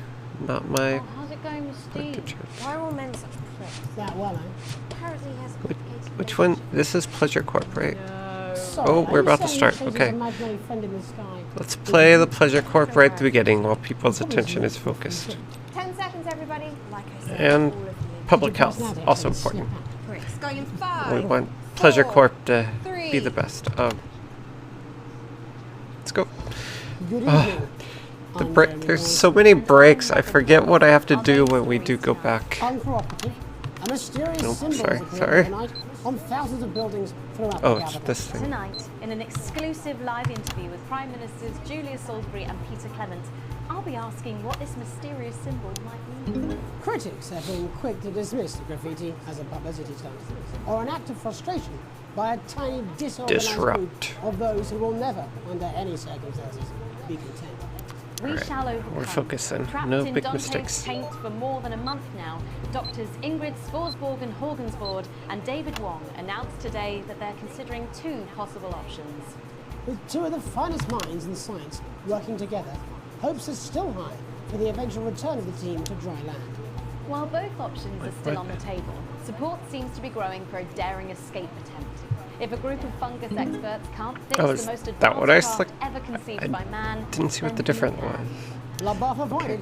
not my... How's it going with Steve? Why are all men such pricks? That well, eh? Apparently he has Which one? This is Pleasure Corp, right? Sorry, Oh, we're are you about to saying start. Chase's Okay. imaginary friend in the sky? Let's play the Pleasure Corp right at the beginning while people's attention is focused. 10 seconds, everybody. Like I said, And all of you. public health, also important. Pricks. Going in 5. We want Pleasure 4, Corp to 3. be the best. Let's go. Good Ah, evening. the break. There's so many breaks. I forget what I have to do when we do go back. Uncooperative. A mysterious Nope, symbol sorry, is appearing sorry. tonight on thousands of buildings throughout Oh, the it's capital. this thing. Tonight, in an exclusive live interview with Prime Ministers Julia Salisbury and Peter Clement, I'll be asking what this mysterious symbol might mean. Critics have been quick to dismiss the graffiti as a publicity stunt, or an act of frustration by a tiny disorganized Disrupt. group of those who will never, under any circumstances, be content. We Alright, shall overcome. we're focusing. Trapped No in big Dante's mistakes. paint for more than a month now, Doctors Ingrid Svorsborg and Horgensvoord and David Wong announced today that they're considering 2 possible options. With 2 of the finest minds in science working together, hopes are still high for the eventual return of the team to dry land. While both options are still on the table, support seems to be growing for a daring escape attempt. If a group of fungus experts can't fix Oh, is the most that advanced what I craft select- ever conceived by man, Didn't see what the then different who can? one. LaBeouf avoided.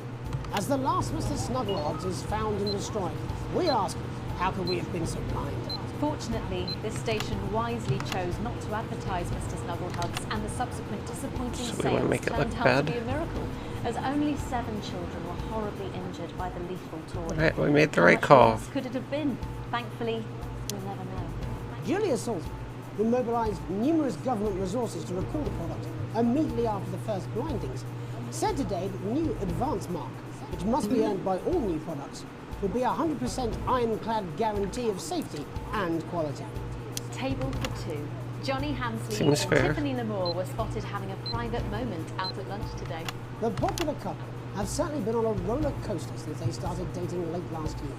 As the last Mr. Snugglehogs is found and destroyed, we ask, how could we have been so blind? Fortunately, this station wisely chose not to advertise Mr. Snugglehugs, and the subsequent disappointing So we wanna sales make it turned look out bad? to be a miracle, as only 7 children were horribly injured by the lethal toy. Right, we made the How right much call. worse could it have been? Thankfully, we'll never know. Julia Salisbury, who mobilised numerous government resources to recall the product immediately after the first blindings, said today that the new advance mark, which must be earned by all new products, would be a 100% ironclad guarantee of safety and quality. Table for 2. Johnny Hamsley Seems and fair. Tiffany Lamore were spotted having a private moment out at lunch today. The popular couple have certainly been on a roller coaster since they started dating late last year,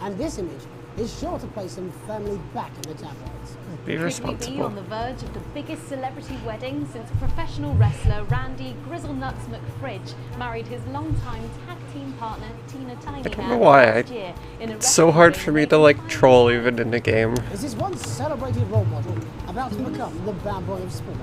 and this image is sure to place them firmly back in the tabloids. Be Could we be responsible. on the verge of the biggest celebrity wedding since professional wrestler Randy Grizzlenuts McFridge married his longtime tag team partner Tina Tiny I don't Man know why. last year in a It's so hard wrestling for me ring to made like troll even in a game. Is this once celebrated role model about to become the bad boy of sport?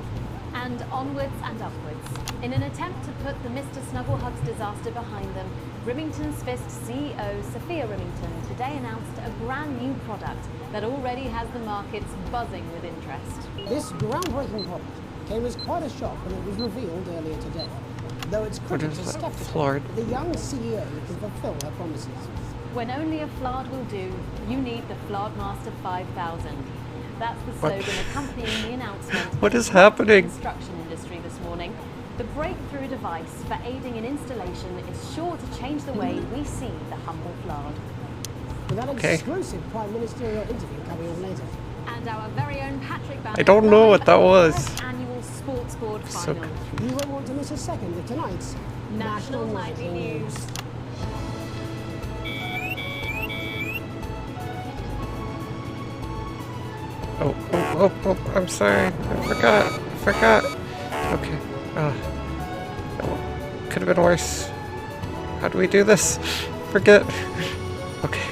and onwards and upwards. In an attempt to put the Mr. Snugglehugs disaster behind them, Remington's Fist CEO Sophia Remington today announced a brand new product that already has the markets buzzing with interest. This groundbreaking product came as quite a shock when it was revealed earlier today, though its critics is are that? skeptical Floored? that the young CEO can fulfill her promises. When only a Flard will do, you need the Flardmaster 5000. That's the What? slogan accompanying the announcement. What is from the happening? construction industry this morning. The breakthrough device for aiding in installation is sure to change the way we see the humble Flard. With that Okay. exclusive Prime Ministerial interview coming on later. And our very own Patrick Banner. I don't know what that live at the was. first annual Sports Board So final. You won't want to miss a second of tonight's National Nightly News. oh, I'm sorry. I forgot. Okay. Could have been worse. How do we do this? Forget. Okay.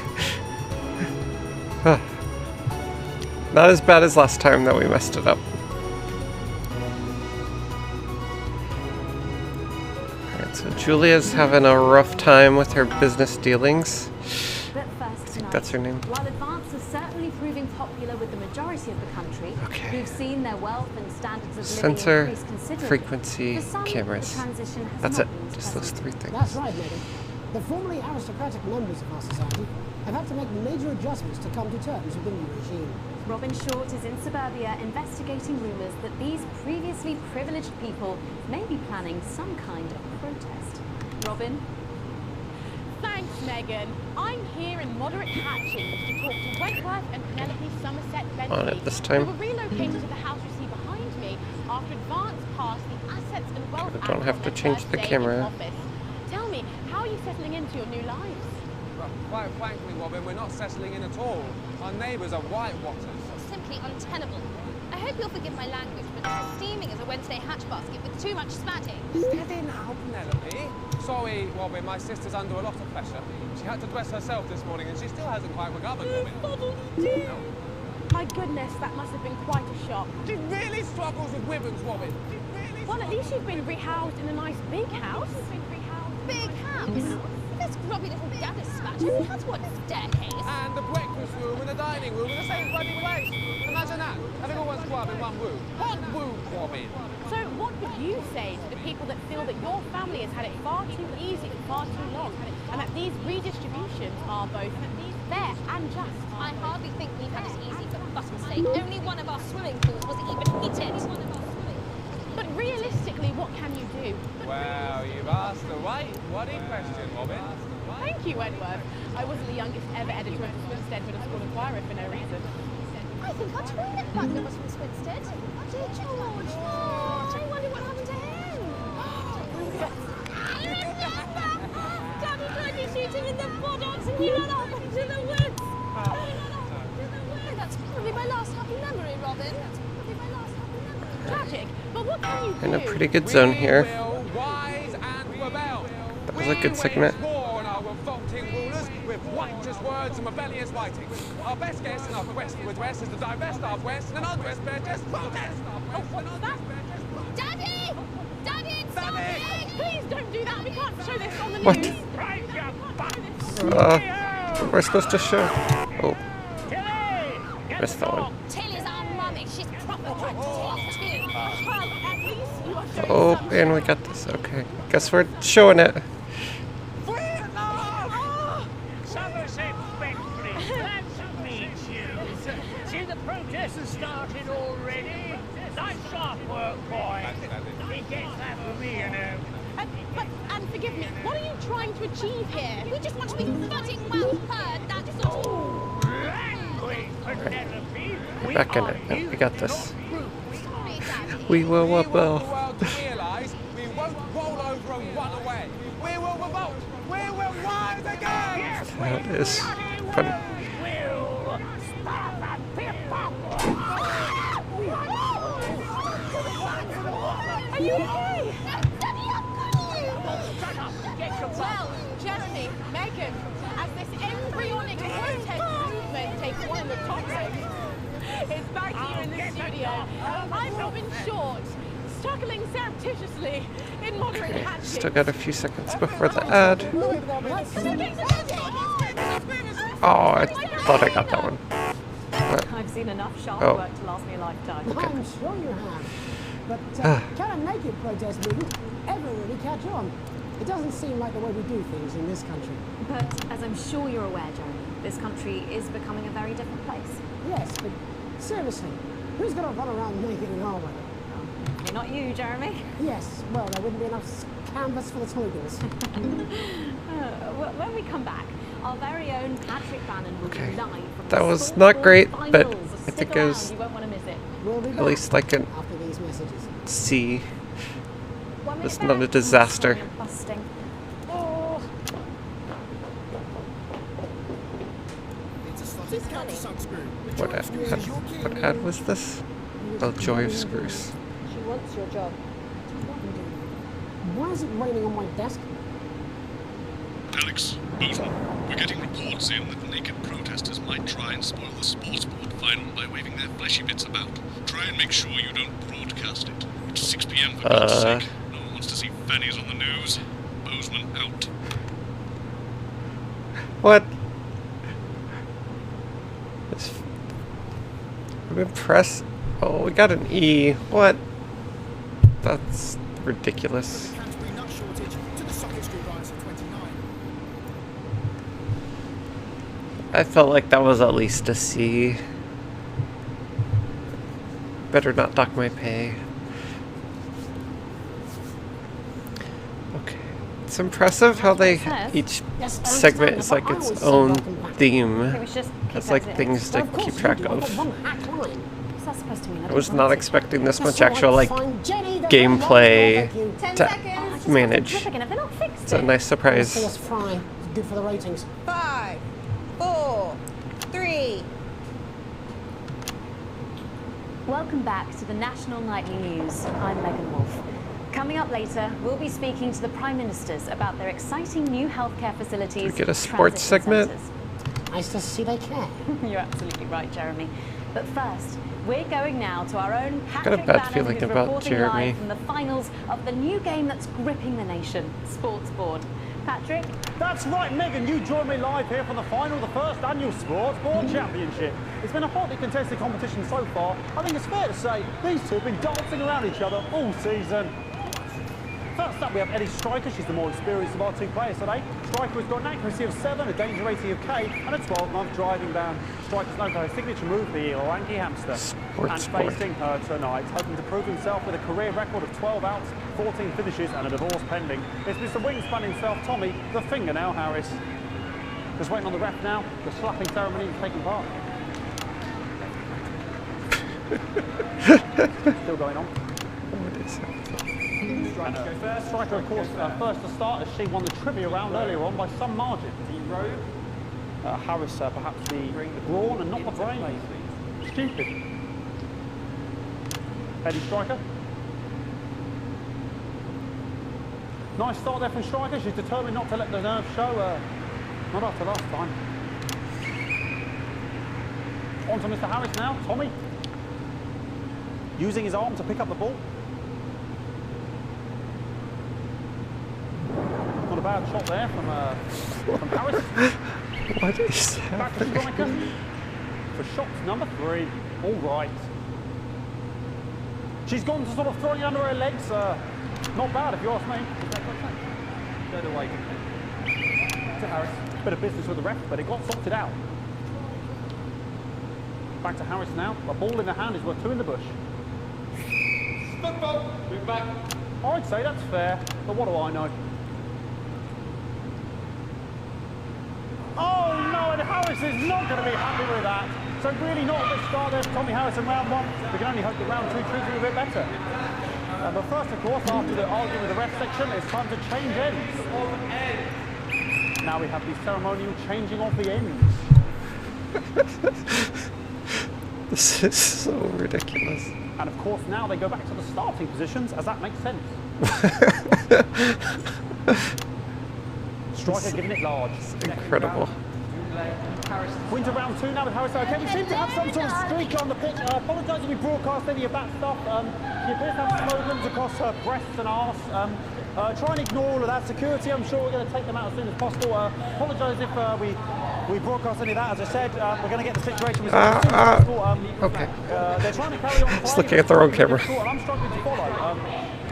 Not as bad as last time that we messed it up. Alright, so Julia's having a rough time with her business dealings. But first I think that's her name. While Advance is certainly proving popular with the majority of the country, who've seen their wealth and standards of living Sensor, increase considerably. frequency, For some, cameras. the transition has That's not it. been Just those pleasant. 3 things. That's right, Megan. The formerly aristocratic members of our society have had to make major adjustments to come to terms with the new regime. Robin Short is in suburbia investigating rumours that these previously privileged people may be planning some kind of protest. Robin? Thanks, Megan. I'm here in Moderate Hatchings to talk to Wentworth and Penelope Somerset Bentley, On it this time. who were relocated to the house you see behind me after Advance passed the Assets and Wealth I Act don't have on to their change first the day in camera. office. Tell me, how are you settling into your new lives? Well, quite frankly, Robin, we're not settling in at all. Our neighbours are whitewatters. Simply untenable. I hope you'll forgive my language, but it's as steaming as a Wednesday hatch basket with too much spatting. Steady now, Penelope. Sorry, Robin, my sister's under a lot of pressure. She had to dress herself this morning and she still hasn't quite recovered, Robin. My goodness, that must have been quite a shock. She really struggles with women's, Robin. Well, at least you've been rehoused in a nice big house. Big house? This grubby little gaddis spatcher has one staircase. And the breakfast room and the dining room in the same bloody place. Imagine that, having all one squad in one room. Hot room, Robin. So what would you say to the people that feel that your family has had it far too easy for far too long, and that these redistributions are both fair and just? I hardly think we've had it easy for fuss's sake. Only one of our swimming pools was even heated. But realistically, what can you do? Well, you've asked the right bloody question, Robin. Thank you, Wentworth. I wasn't the youngest ever editor of the Swinstead Middle Enquirer for no reason. I think our toilet butler was from Swinstead. Dear George. Oh, I wonder what happened to him. I remember! Daddy tried me shooting in the buttocks and he ran off into the woods. That's probably my last happy memory, Robin. Tragic, but what can you do? In a pretty good zone here. Rise and rebel. That was a good segment. War on our revolting rulers with righteous words and rebellious writing. Our best guess in our quest to address is to divest our West and undress Burgess protest. Oh, what's that? Daddy! Daddy, it's something! Please don't do that. We can't show this on the What? news. We're supposed to show. Oh. Missed that one. Tilly's our mummy. She's proper drunk too. Well, at least you are showing Oh, some. and we got this. Okay. Guess we're showing it. Somerset Bentley, glad to meet you. See, the protest has started already. Nice sharp work, boy. He gets that from me, you know. And forgive me, what are you trying to achieve here? We just want to be fucking well heard, that's all. Language, Penelope. We're back in it. Yep, we got this. Sorry, Daddy. We will We want the well. world to realise we won't roll over and run away. We will revolt. We will rise again. That is fun. Will stop that pip-pop. Are you okay? Well, Jeremy, Megan, as this embryonic protest movement takes one in the top ranks, it's back here in the studio. I'm Robin Short, struggling surreptitiously in Moderate Hatchings. Still got a few seconds before the ad. Oh, I thought I got that one. But, I've seen enough sharp Oh. work to last me a lifetime. I'm sure you have. But can a naked protest movement ever really catch on? It doesn't seem like the way we do things in this country. But as I'm sure you're aware, Jeremy, this country is becoming a very different place. Yes, but seriously, who's going to run around naked in our weather? Maybe not you, Jeremy. Yes, well, there wouldn't be enough canvas for the slogans. When we come back, our very own Patrick Bannon will Okay. be live from that the was Storm not great, Finals. but So I stick think it around, was you won't want to miss it. We'll be at back least like an after these messages. C. It's not a disaster. Busting. Need to stop What ad was this? Oh, Joy of Screws. She wants your job. Why is it raining on my desk? Alex, Bozeman, we're getting reports in that naked protesters might try and spoil the sports board final by waving their fleshy bits about. Try and make sure you don't broadcast it. It's 6 p.m. for God's sake. No one wants to see fannies on the news. Bozeman out. What? I'm impressed. Oh, we got an E. What? That's ridiculous. I felt like that was at least a C. Better not dock my pay. Okay. It's impressive how they each segment is like its own theme. Has like things to keep track of. I was not expecting this much actual like gameplay to manage. It's a nice surprise. Good for the ratings. 5, 4, 3. Welcome back to the National Nightly News. I'm Megan Wolf. Coming up later, we'll be speaking to the Prime Ministers about their exciting new healthcare facilities. Do we get a sports segment? Nice to see they care. You're absolutely right, Jeremy. But first, we're going now to our own I've got Patrick a bad Bannon, feeling who's about reporting Jeremy. live from the finals of the new game that's gripping the nation, Sports Board. Patrick? That's right, Megan. You join me live here for the final of the first annual Sports Board Championship. It's been a hotly contested competition so far. I think it's fair to say these two have been dancing around each other all season. First up, we have Eddie Striker. She's the more experienced of our two players today. Striker has got an accuracy of 7, a danger rating of K, and a 12-month driving ban. Striker's known for her signature move, the Orangi hamster. And facing her tonight, hoping to prove himself with a career record of 12 outs, 14 finishes, and a divorce pending. It's Mr. Wingspan himself, Tommy, the fingernail Harris. Just waiting on the ref now. The slapping ceremony is taking part. Still going on. What is that? Striker, of course, first to start as she won the trivia round earlier on by some margin. Harris, perhaps the brawn and not the brain. Stupid. Eddie Striker. Nice start there from Striker. She's determined not to let the nerves show. Not after last time. On to Mr. Harris now. Tommy. Using his arm to pick up the ball. Not a bad shot there from Harris. What is Back to Striker for shot number 3. All right. She's gone to sort of throwing it under her legs. Not bad if you ask me. Go away. To Harris. Bit of business with the ref, but it got sorted out. Back to Harris now. A ball in the hand is worth 2 in the bush. Football. Move back. I'd say that's fair, but what do I know? Oh no, and Harris is not going to be happy with that. So really not a good start there for Tommy Harris in round 1. We can only hope that round 2 treats him a bit better. But first, of course, after the argument with the ref section, it's time to change ends. Now we have the ceremonial changing of the ends. This is so ridiculous. And of course, now they go back to the starting positions, as that makes sense. Striker giving it large. Incredible. Winter round 2 now with Harris. Okay, we seem to have some sort of streak on the pitch. I apologise if we broadcast any of that stuff. She appears to have slogans across her breasts and arse. Try and ignore all of that. Security, I'm sure we're going to take them out as soon as possible. Apologise if we broadcast any of that. As I said, we're going to get the situation resolved as soon as possible. Okay. They're trying to carry on. Just looking at the wrong camera. And I'm struggling to follow.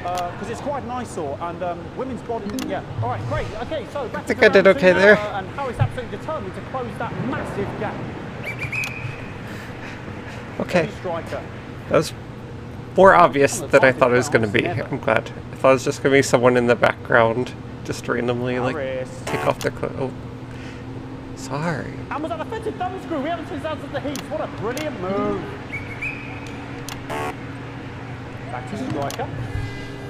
Because it's quite an eyesore, and women's body, yeah. All right, great. Okay, so back I think I did okay there. And Harris absolutely determined to close that massive gap. Okay. Striker. That was more obvious than I thought it was going to be. I'm glad. I thought it was just going to be someone in the background, just randomly, like, take off their clothes. Oh. Sorry. And was that a offensive thumb screw? We haven't seen sounds of the heat. What a brilliant move. Back to Striker.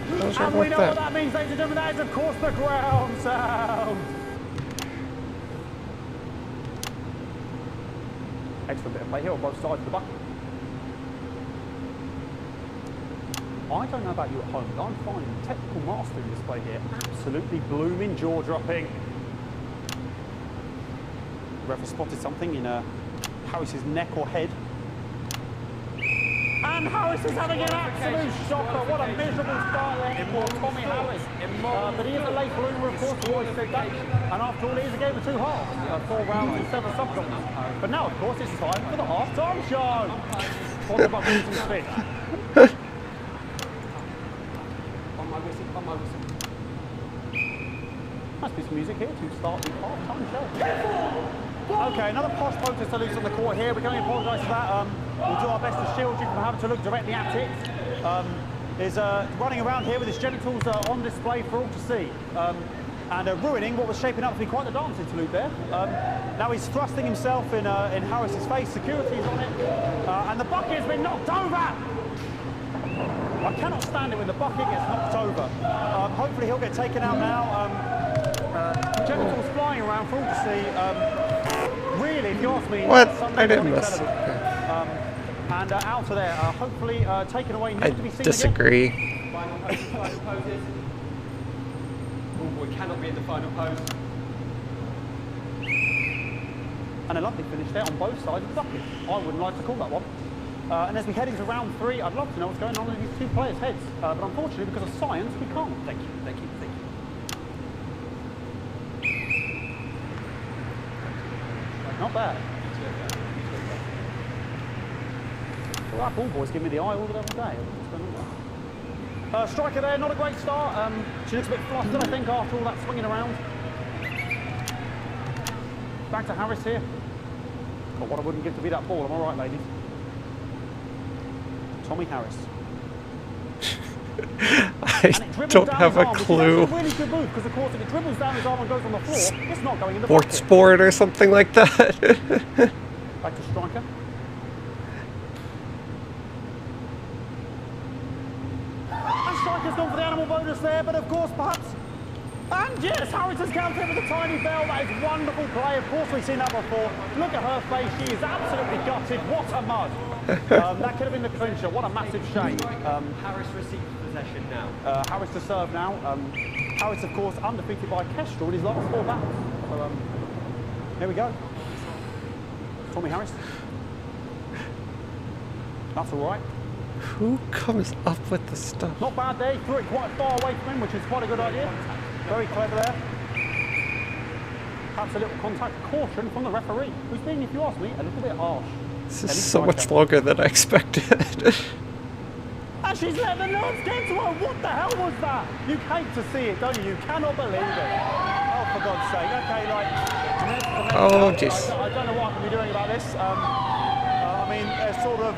And we know what that means, ladies and gentlemen. That is, of course, the ground sound. Excellent bit of play here on both sides of the bucket. I don't know about you at home, but I'm finding the technical mastering display here absolutely blooming jaw-dropping. The ref has spotted something in Harris's neck or head. And Harris is having an absolute shocker. What a miserable start there for Tommy Harris. But he is a late bloomer, of course, we always said that. And after all, it is a game of 2 halves. 4 rounds and 7 subtops. But now, of course, it's time for the half-time show. On the bucket and spin. Must be some music here to start the half-time show. Okay, another posh protest to loose on the court here. We can only apologise for that. We'll do our best to shield you from having to look directly at it. Is running around here with his genitals on display for all to see. And ruining what was shaping up to be quite the dance interlude there. Now he's thrusting himself in Harris's face. Security's on it. And the bucket has been knocked over! I cannot stand it when the bucket gets knocked over. Hopefully he'll get taken out now. Genitals flying around for all to see. Really, if you ask me, what? I didn't miss. And out of there, hopefully taken away. I disagree. Final poses. Oh boy, cannot be in the final pose. And a lovely finish there on both sides of the bucket. I wouldn't like to call that one. And as we head into round 3, I'd love to know what's going on in these 2 players' heads. But unfortunately, because of science, we can't. Thank you, thank you, thank you. Not bad. Well, that ball boy's giving me the eye all the day. What's going on there? Striker there, not a great start. She looks a bit flustered, I think, after all that swinging around. Back to Harris here. Got what I wouldn't give to be that ball, am I right, ladies? Tommy Harris. I don't have a clue. It's a really good move, because of course if it dribbles down his arm and goes on the floor, it's not going in the bucket. Sport or something like that. Back to Striker. And Striker's gone for the animal bonus there, but of course perhaps... And yes, Harris has countered with a tiny bell. That is wonderful play. Of course we've seen that before. Look at her face. She is absolutely gutted. What a mud. That could have been the clincher. What a massive shame. Harris receives possession now. Harris to serve now. Harris, of course, undefeated by Kestrel in his last 4 battles. So, here we go. Tommy Harris. That's all right. Who comes up with the stuff? Not bad there. He threw it quite far away from him, which is quite a good idea. Very clever there. Perhaps a little contact caution from the referee, who's being, if you ask me, a little bit harsh. This is so much longer than I expected. And she's let the nerves get to her. What the hell was that? You hate to see it, don't you? You cannot believe it. Oh, for God's sake. Okay, like... Oh, jeez. I don't know what I can be doing about this. I mean, there's sort of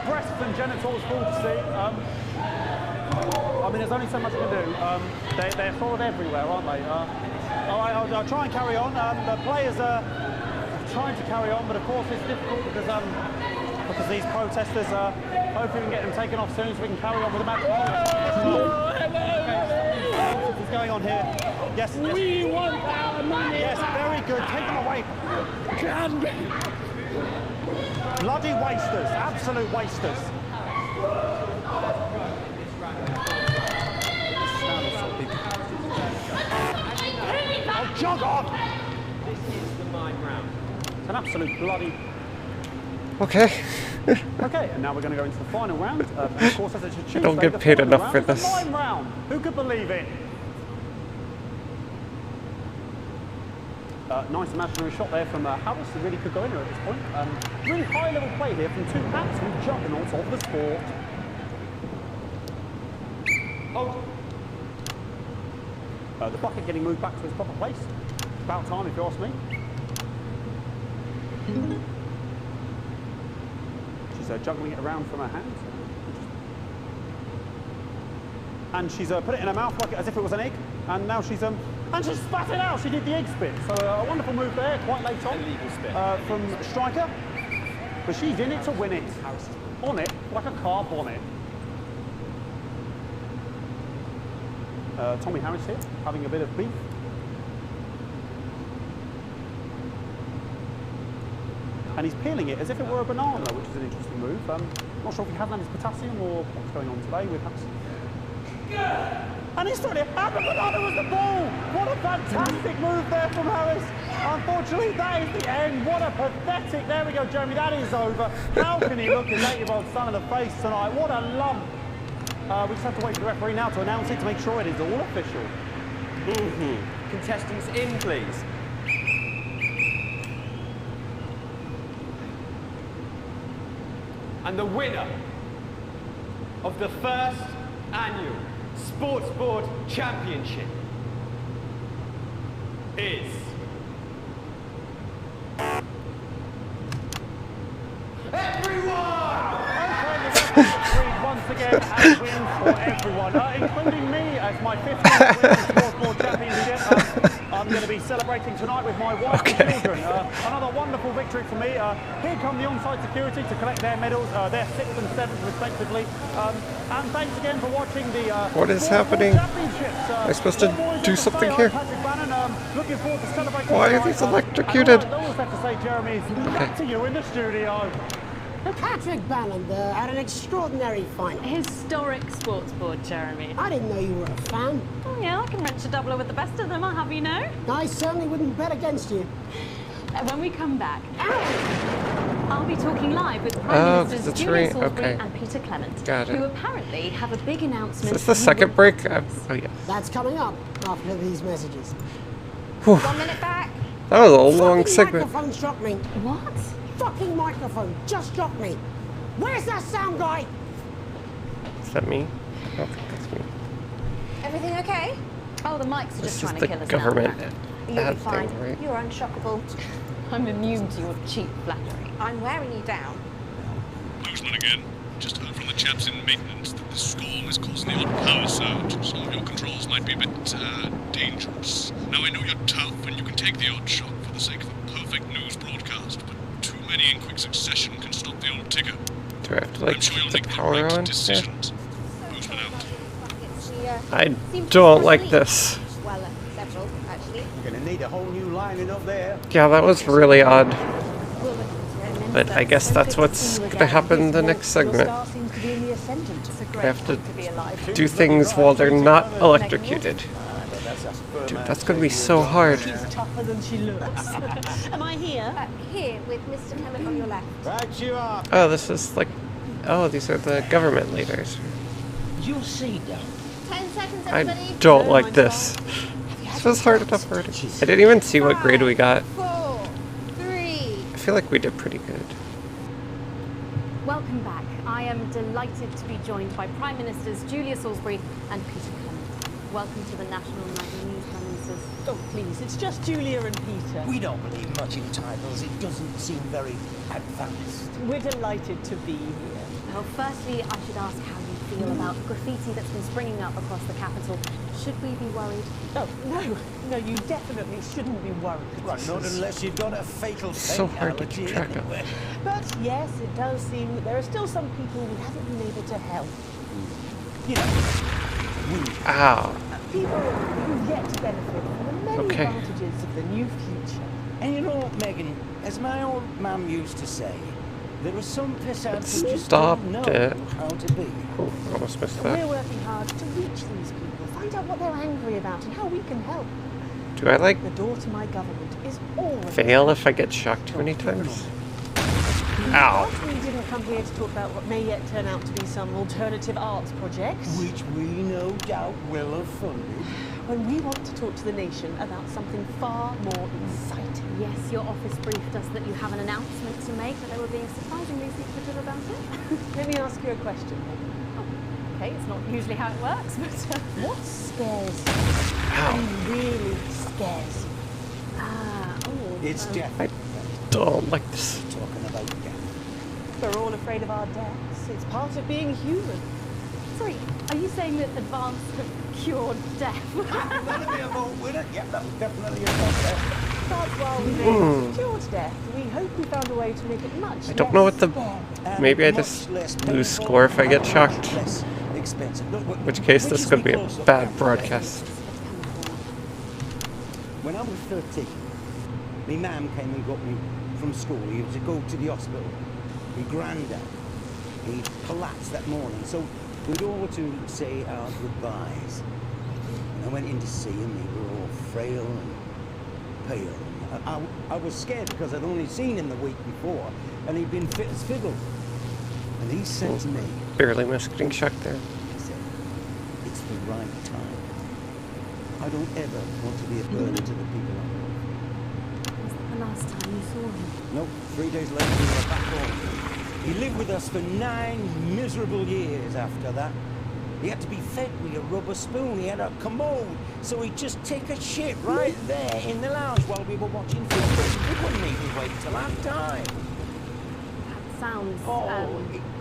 breasts and genitals for all to see. I mean, there's only so much I can do. They're sort of everywhere, aren't they? I'll try and carry on. The players are trying to carry on, but of course it's difficult because these protesters, hopefully we can get them taken off soon so we can carry on with the match. What's going on here? Yes. We want our money. Yes, very good. Take them away. Bloody wasters. Absolute wasters. Oh, jog on! This is the mine round. It's an absolute bloody... Okay. Okay, and now we're going to go into the final round. Of course, as it's a Tuesday, I don't get paid enough for this. The mine round. Who could believe it? Nice imaginary shot there from Harris, who really could go in at this point. Really high-level play here from 2 absolute juggernauts of the sport. Oh! The bucket getting moved back to its proper place. About time, if you ask me. She's juggling it around from her hands. And she's put it in her mouth like as if it was an egg. And now she's and she spat it out. She did the egg spit. So a wonderful move there, quite late on. Illegal spit. From Striker. But she's in it to win it. On it, like a car bonnet. Tommy Harris here, having a bit of beef. and he's peeling it as if it were a banana, which is an interesting move. Not sure if he has any potassium or what's going on today with us. And he's throwing it, and the banana was the ball! What a fantastic move there from Harris. Unfortunately, that is the end. What a pathetic, there we go, Jeremy, that is over. How can he look his 8-year-old son in the face tonight? What a lump. We just have to wait for the referee now to announce it to make sure it is all official. Contestants in, please. And the winner of the first annual Sports Board Championship is... Once again, and wins for everyone, including me as my 15th win in Sports Board Championship. I'm going to be celebrating tonight with my wife and children. Another wonderful victory for me. Here come the on-site security to collect their medals, their 6th and 7th respectively. And thanks again for watching the what is happening? Am I supposed to do something here? Why are these electrocuted? I always have to say, Jeremy, back to you in the studio. Patrick Bannon had an extraordinary final. Historic sports board, Jeremy. I didn't know you were a fan. Oh yeah, I can wrench a doubler with the best of them, I'll have you know. I certainly wouldn't bet against you. When we come back, I'll be talking live with Prime Ministers Julia Salisbury and Peter Clement, Got it. who apparently have a big announcement. Is this the second break? Oh yeah. That's coming up after these messages. Whew. 1 minute back. That was a long Fucking segment. microphone struck me. What? Fucking microphone just struck me. Where's that sound guy? Is that me? I don't think that's me. Everything okay? Oh, the mics are This just is trying the to kill us government now. You'll be ad fine. thing, right? You're unshockable. I'm immune to your cheap flattery. I'm wearing you down. Postman again. Just heard from the chaps in maintenance that the storm is causing the odd power surge. Some of your controls might be a bit, dangerous. Now, I know you're tough and you can take the odd shock for the sake of a perfect news broadcast, but too many in quick succession can stop the old ticker. Do I have to like I'm sure keep you'll the make power the right on? decisions. Postman out. I don't like this. Well, several, actually. You're going to need a whole new lining up there. Yeah, that was really odd. But I guess that's what's going to happen in the next segment. I have to do things while they're not electrocuted. Dude, that's going to be so hard. Tougher than she looks. Am I here? Here, with Mr. Clement on your left. Right you are. Oh, this is like... Oh, these are the government leaders. You'll see, Dad. 10 seconds, I everybody. don't like this. This was hard enough already. I didn't even see what grade we got. 4, 3. I feel like we did pretty good. Welcome back. I am delighted to be joined by Prime Ministers Julia Salisbury and Peter Clement. Welcome to the National Nightly News, Prime Ministers. Oh, please, it's just Julia and Peter. We don't believe much in titles. It doesn't seem very advanced. We're delighted to be here. Well, firstly, I should ask how you feel about the graffiti that's been springing up across the capital. Should we be worried? Oh, no, you definitely shouldn't be worried. Right, not unless you've got a fatal It's so paint hard to allergy keep track of. anyway. But yes, it does seem that there are still some people we haven't been able to help. You know, Ow. people who've yet to benefit from the many Okay. advantages of the new future. And you know, Megan, as my old mum used to say, there are some pissants who just Stopped don't know it. how to be. Oh, almost missed We're that. working hard to reach these people, find out what they're angry about and how we can help. Do I like The door to my government is always fail if I get shocked too many times? Ow. But we didn't come here to talk about what may yet turn out to be some alternative arts project. Which we no doubt will have funded. When we want to talk to the nation about something far more exciting. Yes, your office briefed us that you have an announcement to make, that they were being surprisingly secretive about it. Let me ask you a question. Okay, it's not usually how it works, but... What scares you? Ow. And really scares you? It's death. I don't like this. Talking about death. We're all afraid of our deaths. It's part of being human. Sorry, are you saying that advance have cured death? That'll be a vote winner. Yep, that was definitely a vote there. But while we may have secured death, we hope we found a way to make it much I don't know what the... Maybe I just lose score if I get shocked. In which case this could be a bad broadcast. When I was 13, My mum came and got me from school. He was to go to the hospital. My granddad, he collapsed that morning, so we'd all to say our goodbyes. And I went in to see him. He were all frail and pale. I was scared because I'd only seen him the week before, and he'd been fit as fiddle. And he said to me, Barely missed getting shocked there. he said, it's the right time. I don't ever want to be a burden to the people I love. Was that the last time you saw him? Nope, 3 days later we were back home. He lived with us for 9 miserable years after that. He had to be fed with a rubber spoon. He had a commode, so he'd just take a shit right there in the lounge while we were watching football. He wouldn't even wait till half time. That sounds...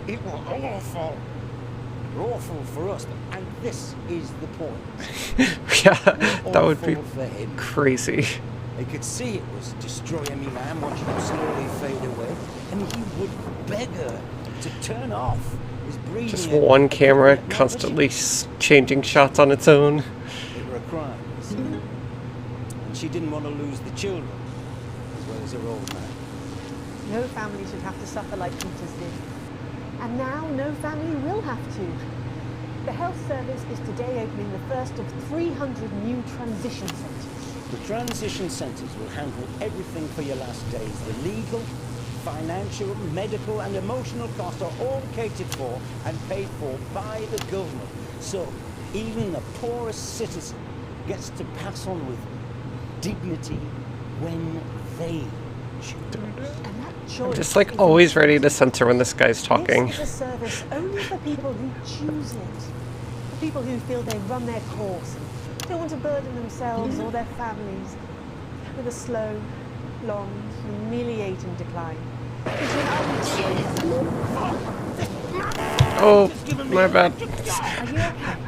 It was awful. Awful for us, and this is the point. Yeah, that would be Awful for him. crazy. He could see it was destroying me, man, watching him slowly fade away, and he would beg her to turn off his breathing. Just one camera constantly changing shots on its own. They were a crime, you see. And she didn't want to lose the children, as well as her old man. No family should have to suffer like Peter's did. And now no family will have to. The health service is today opening the first of 300 new transition centres. The transition centres will handle everything for your last days. The legal, financial, medical and emotional costs are all catered for and paid for by the government. So even the poorest citizen gets to pass on with dignity when they choose. I'm just like always ready to censor when this guy's talking. This is a service only for people who choose it. For people who feel they've run their course and don't want to burden themselves or their families with a slow, long, humiliating decline. Oh, my bad.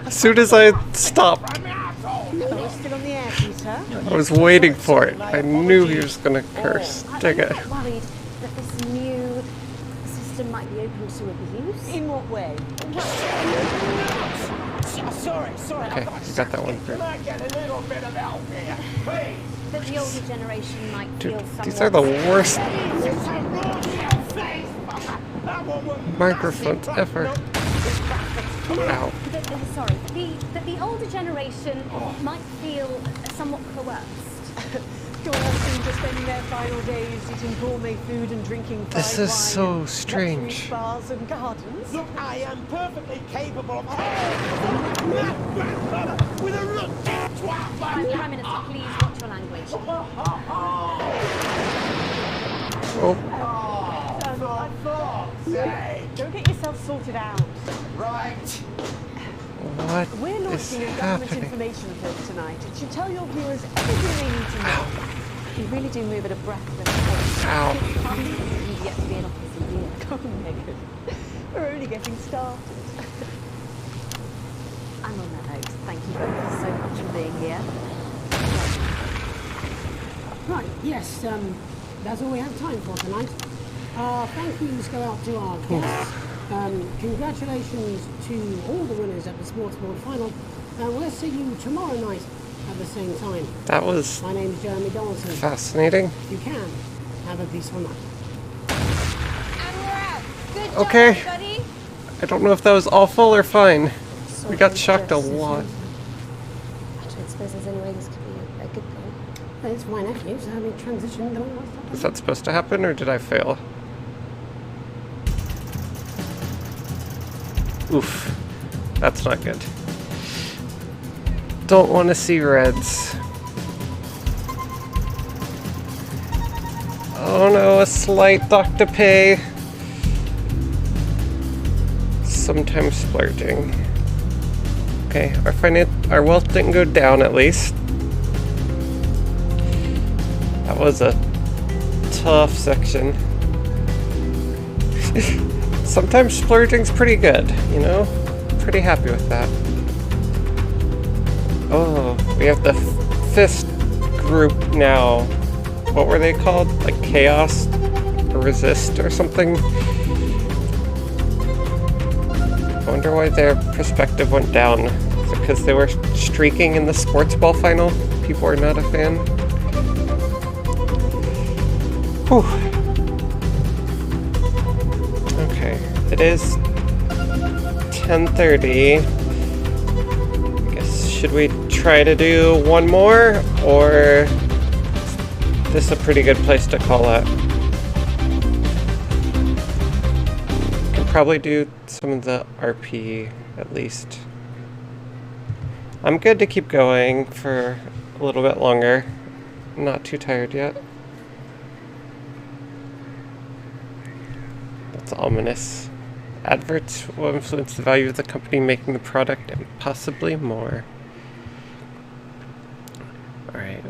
As soon as I stopped, We're still on the air, Peter. I was waiting for it. I knew he was gonna curse. Dang it. I'm not worried that this new system might be open to abuse. In what way? Sorry. Okay, you got that one. Can I get a little bit of help here, please? That the older generation might feel somewhat... These are the worst microphones ever. Ow. That the older generation might feel somewhat coerced. Coerced into spending their final days eating gourmet food and drinking fine This is wine so in luxury strange. spas and gardens. Look, I am perfectly capable of mad grandfather with a root twat like Prime Minister, please watch your language. Oh. Don't get yourself sorted out. Right. What We're is launching a government happening? information film tonight. It should tell your viewers everything they need to know. You really do move at a breathless pace. Ow. You've yet to be in office a year. Oh, Megan. We're only getting started. And on that note, thank you both so much for being here. Right, yes, that's all we have time for tonight. Thank yous go out to our guests. Congratulations to all the winners at the Sports Board Final. We'll see you tomorrow night at the same time. That was My name's Jeremy Donaldson. fascinating. If you can, have a peaceful night. And we're out. Good job, Okay. everybody. I don't know if that was awful or fine. We got shocked a lot. I don't suppose there's any way this could be a good thing. It's fine, actually. So having transitioned on last time. Is that supposed to happen or did I fail? Oof. That's not good. Don't want to see reds. Oh no, a slight octopay. Sometimes splurging. Okay, our wealth didn't go down at least. That was a tough section. Sometimes splurging's pretty good, you know? Pretty happy with that. Oh, we have the fist group now. What were they called? Like Chaos or Resist or something? I wonder why their perspective went down. Is it because they were streaking in the sports ball final? People are not a fan? Whew. Okay, it is 10:30. I guess, should we try to do one more, or is this a pretty good place to call it? Can probably do some of the RP at least. I'm good to keep going for a little bit longer. I'm not too tired yet. That's ominous. Adverts will influence the value of the company making the product and possibly more. Alright.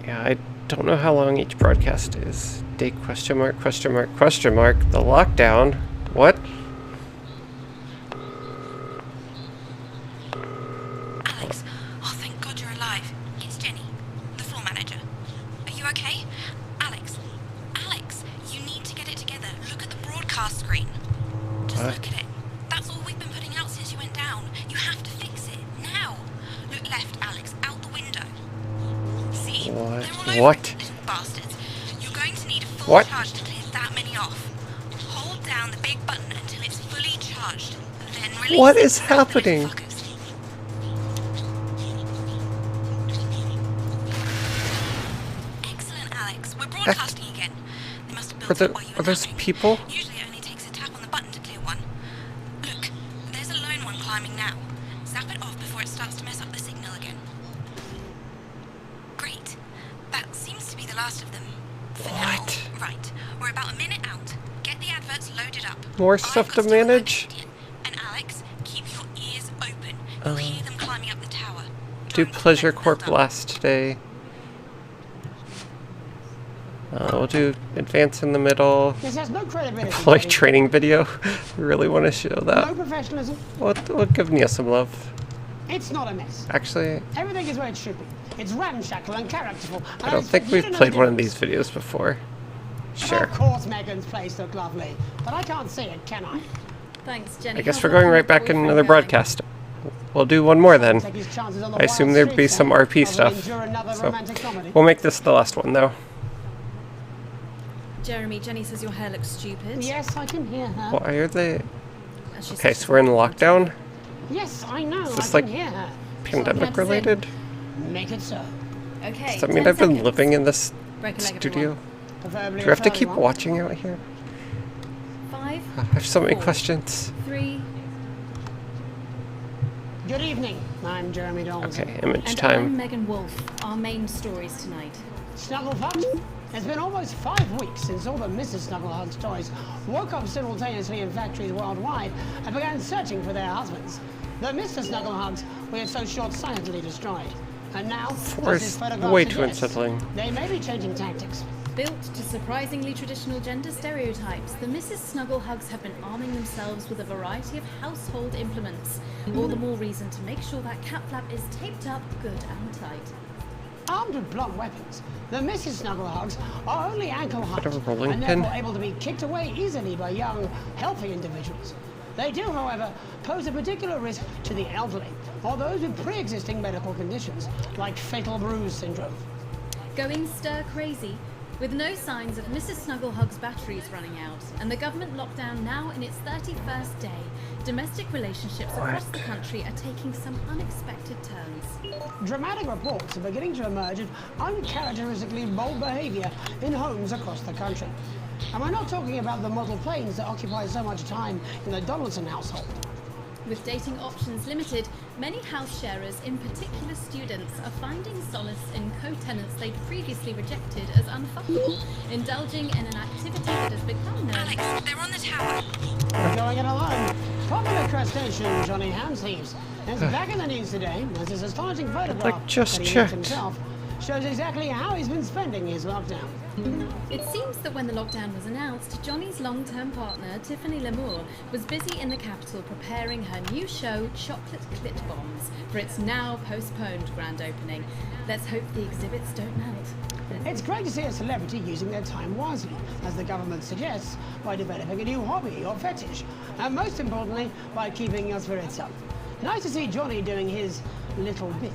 Yeah, I don't know how long each broadcast is. Date question mark, question mark, question mark. The lockdown. What? Alex, oh thank God you're alive. It's Jenny, the floor manager. Are you okay? Alex, you need to get it together. Look at the broadcast screen. Just look at it. That's all we've been putting out since you went down. You have to fix it, now. Look left, Alex, out the window. See? What? They're all over it, little bastards. You're going to need a full charge to clear that many off. Hold down the big button until it's fully charged. Then release What it is to help the happening? fuckers. Excellent, Alex. We're broadcasting again. They must have built it while you were those napping. people? Usually it only takes a tap on the button to clear one. Look, there's a lone one climbing now. Zap it off before it starts to mess up the signal again. Great. That seems to be the last of them. For now. Right. We're about a minute out. Get the adverts loaded up. More stuff to manage? And Alex, keep your ears open. You'll hear them climbing up the tower. Do Pleasure Corp last today. We'll do Advance in the middle. This has no credibility. Employee training video. I really want to show No that. professionalism. We'll give Nia some love. It's not a mess. Actually, Everything is where it should be. It's ramshackle and characterful. I don't think we've played one of these videos before. Sure. Of course Megan's place looked lovely, but I can't see it, can I? Thanks, Jenny. I guess we're going right back in another broadcast. We'll do one more then. Take his chances on the I assume wild there'd be streets, some then, RP rather stuff. than endure another So romantic comedy. we'll make this the last one though. Jeremy, Jenny says your hair looks stupid. Yes, I can hear her. Why are they? And she Okay, says so we're in lockdown. Yes, I know. Is this I like can hear her. pandemic related? Make it so. Okay. Does that mean 10 I've been seconds. living in this Break a leg, studio? Preferably Do we have to a keep furry one. watching out here? 5, I have so many 4, questions. 3. Good evening. I'm Jeremy Donaldson. Okay, image And time. I'm Megan Wolf. Our main stories tonight. Snugglepups? It's been almost 5 weeks since all the Mrs. Snugglehug's toys woke up simultaneously in factories worldwide and began searching for their husbands. The Mr. Snugglehugs we had so short-sightedly destroyed. And now, Four as this is photograph way too suggests, unsettling. they may be changing tactics. Built to surprisingly traditional gender stereotypes, the Mrs. Snugglehugs have been arming themselves with a variety of household implements. All the more reason to make sure that cat flap is taped up good and tight. Armed with blunt weapons, the Mrs. Snugglehugs are only ankle-height Bit of a rolling and pin. therefore able to be kicked away easily by young, healthy individuals. They do, however, pose a particular risk to the elderly or those with pre-existing medical conditions like fatal bruise syndrome. Going stir crazy, with no signs of Mrs. Snugglehug's batteries running out, and the government lockdown now in its 31st day, domestic relationships across the country are taking some unexpected turns. Dramatic reports are beginning to emerge of uncharacteristically bold behavior in homes across the country. And we're not talking about the model planes that occupy so much time in the Donaldson household. With dating options limited, many house sharers, in particular students, are finding solace in co-tenants they'd previously rejected as unfuckable, indulging in an activity that has become known. Alex, they're on the tower. We're going it alone. Popular crustacean Johnny Hamsleeves is back in the news today as his astonishing photograph Like, just that he checked. took himself shows exactly how he's been spending his lockdown. It seems that when the lockdown was announced, Johnny's long-term partner, Tiffany Lamour, was busy in the capital preparing her new show, Chocolate Clit Bombs, for its now postponed grand opening. Let's hope the exhibits don't melt. It's great to see a celebrity using their time wisely, as the government suggests, by developing a new hobby or fetish, and most importantly, by keeping your spirits up. Nice to see Johnny doing his little bit.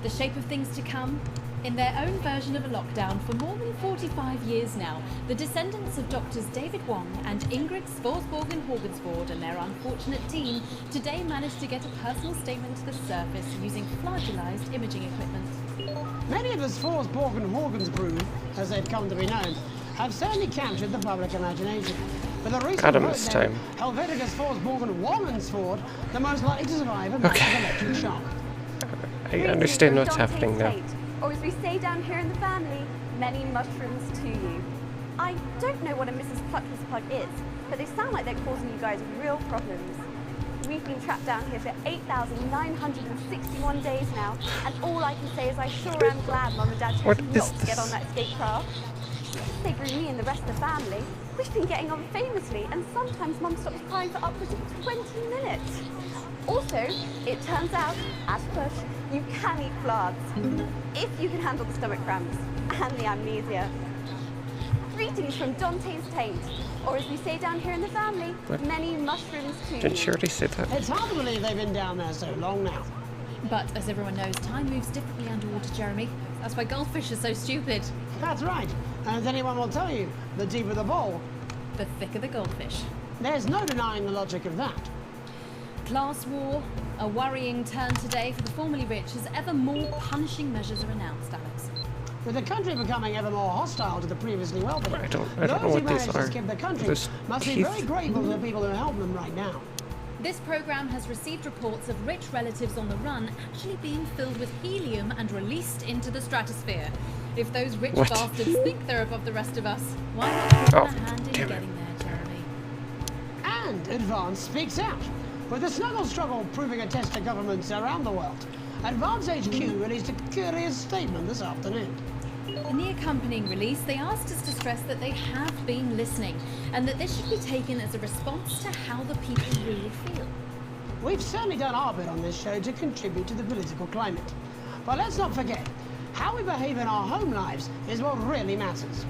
The shape of things to come, In their own version of a lockdown for more than 45 years now, the descendants of Doctors David Wong and Ingrid Svorsborgen-Horgensvoord and their unfortunate team today managed to get a personal statement to the surface using flagellized imaging equipment. Many of the Svorsborgen-Horgensvoord, as they've come to be known, have certainly captured the public imagination. With a recent Got him vote this now, time. Helvetica Svorsborgen-Wongensvoord, the most likely to survive a massive electric shock. I understand what's happening now. Or as we say down here in the family, many mushrooms to you. I don't know what a Mrs. Pluckless Plug is, but they sound like they're causing you guys real problems. We've been trapped down here for 8,961 days now, and all I can say is I sure am glad Mum and Dad chose not to get on that escape craft. They grew me and the rest of the family. We've been getting on famously, and sometimes Mum stops crying for upwards of 20 minutes. Also, it turns out, at push, you can eat flards, if you can handle the stomach cramps and the amnesia. Greetings from Dante's Taint, or as we say down here in the family, What? many mushrooms too. Didn't she already say that? It's hard to believe they've been down there so long now. But as everyone knows, time moves differently underwater, Jeremy. That's why goldfish are so stupid. That's right. And as anyone will tell you, the deeper the bowl, the thicker the goldfish. There's no denying the logic of that. Class war, a worrying turn today for the formerly rich as ever more punishing measures are announced, Alex. With the country becoming ever more hostile to the previously wealthy, I don't those know who what these managed to are. skip the country Those must be teeth. very grateful to the people who help them right now. This program has received reports of rich relatives on the run actually being filled with helium and released into the stratosphere. If those rich What? bastards think they're above the rest of us, why not give them Oh, a hand in damn it. getting there, Jeremy? And Advance speaks out, with the snuggle struggle proving a test to governments around the world. Advance HQ released a curious statement this afternoon. In the accompanying release, they asked us to stress that they have been listening, and that this should be taken as a response to how the people really feel. We've certainly done our bit on this show to contribute to the political climate. But let's not forget, how we behave in our home lives is what really matters.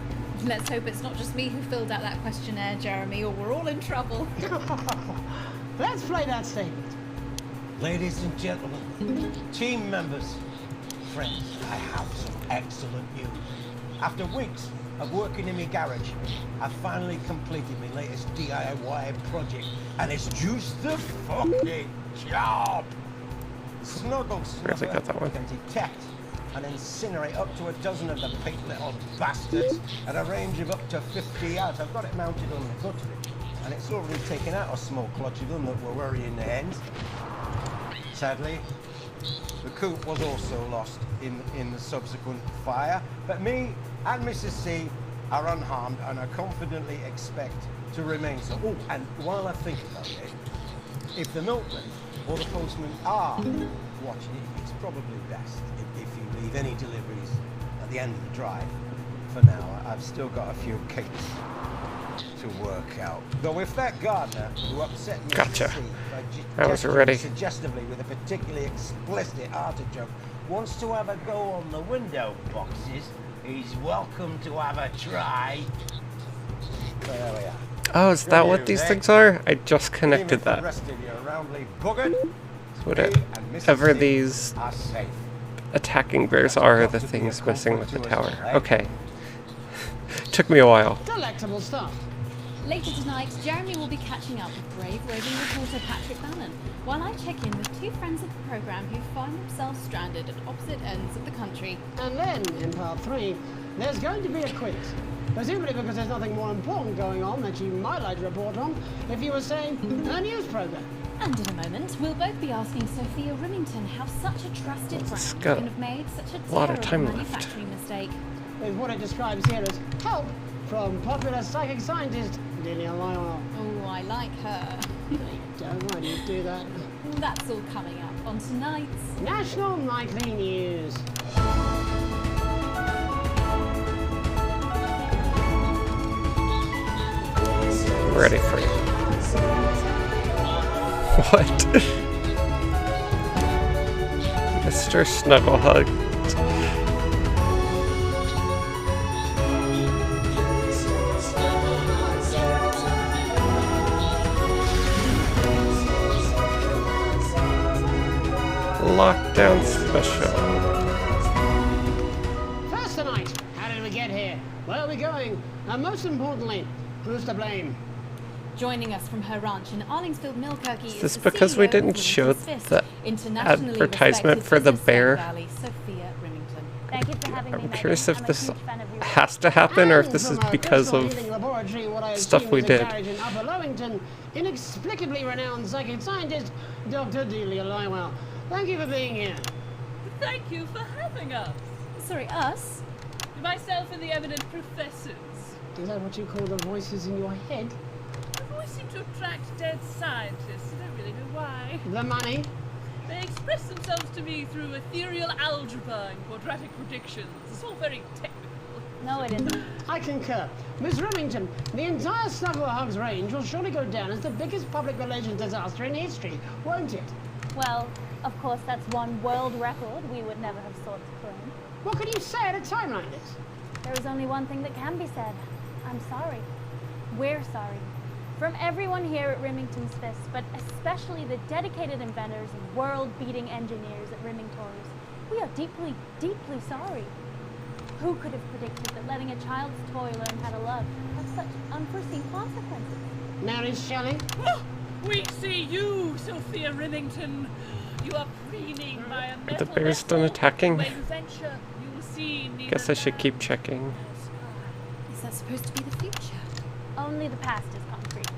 Let's hope it's not just me who filled out that questionnaire, Jeremy, or we're all in trouble. Let's play that statement. Ladies and gentlemen, team members, friends, I have some excellent news. After weeks of working in my garage, I've finally completed my latest DIY project, and it's just the fucking job. Snuggle Really got that one. can detect and incinerate up to a dozen of the pink little bastards at a range of up to 50 yards. I've got it mounted on the gut of it, and it's already taken out a small clutch of them that were worrying the hens. Sadly, the coop was also lost in the subsequent fire, but me and Mrs. C are unharmed and I confidently expect to remain so. Oh, and while I think about it, if the milkman or the postman are watching it, it's probably best if you leave any deliveries at the end of the drive. For now, I've still got a few cakes to work out. Though if that gardener who upset me Gotcha. by I was ready. suggestively with a particularly explicit artichoke wants to have a go on the window boxes, he's welcome to have a try. So there we are. Oh, is that what these things are? I just Leave connected it to the that. rest of you roundly buggered. Whatever these Are safe. attacking bears are the things messing with the tower. Okay. Took me a while. Delectable stuff. Later tonight, Jeremy will be catching up with brave roving reporter Patrick Bannon, while I check in with two friends of the programme who find themselves stranded at opposite ends of the country. And then, in part 3, there's going to be a quiz. Presumably because there's nothing more important going on that you might like to report on if you were, say, a news programme. And in a moment, we'll both be asking Sophia Rimington how such a trusted brand got can have made such a a lot of terrible time left. manufacturing mistake. With what it describes here as help from popular psychic scientist Delia Lionel. Oh, I like her. Don't mind you do that. That's all coming up on tonight's National Nightly News. I'm ready for you. What? Mr. Snugglehug. Lockdown special. going? And most importantly, who's to blame? Joining us from her ranch in Arlingsfield, Milkirky Is is this the because we CEO didn't of show Women's the Fist, internationally advertisement respected for the business bear? Valley, Sophia Remington. Thank you for having me, I'm Megan. curious if I'm a this huge fan of your work. has to happen or if And this is from a because crystal of healing laboratory, what I stuff assume we is a did. garage in Upper Lowington, inexplicably renowned psychic scientist, Dr. Delia Lywell. Thank you for being here. Thank you for having us. Sorry, us? Myself and the eminent professors. Is that what you call the voices in your head? I've always seemed to attract dead scientists. I don't really know why. The money? They express themselves to me through ethereal algebra and quadratic predictions. It's all very technical. No, it isn't. I concur. Miss Remington, the entire Snugglehugs range will surely go down as the biggest public relations disaster in history, won't it? Well, of course, that's one world record we would never have sought to claim. What can you say at a time like this? There is only one thing that can be said. I'm sorry. We're sorry. From everyone here at Remington's Fist, but especially the dedicated inventors and world-beating engineers at Remingtons, we are deeply, deeply sorry. Who could have predicted that letting a child's toy learn how to love have such unforeseen consequences? Mary Shelley? We see you, Sophia Remington. You are preening by a Are metal the bears vessel. done attacking? When venture, you will see neither Guess I should land keep checking. Is that supposed to be the future? Only the past is concrete.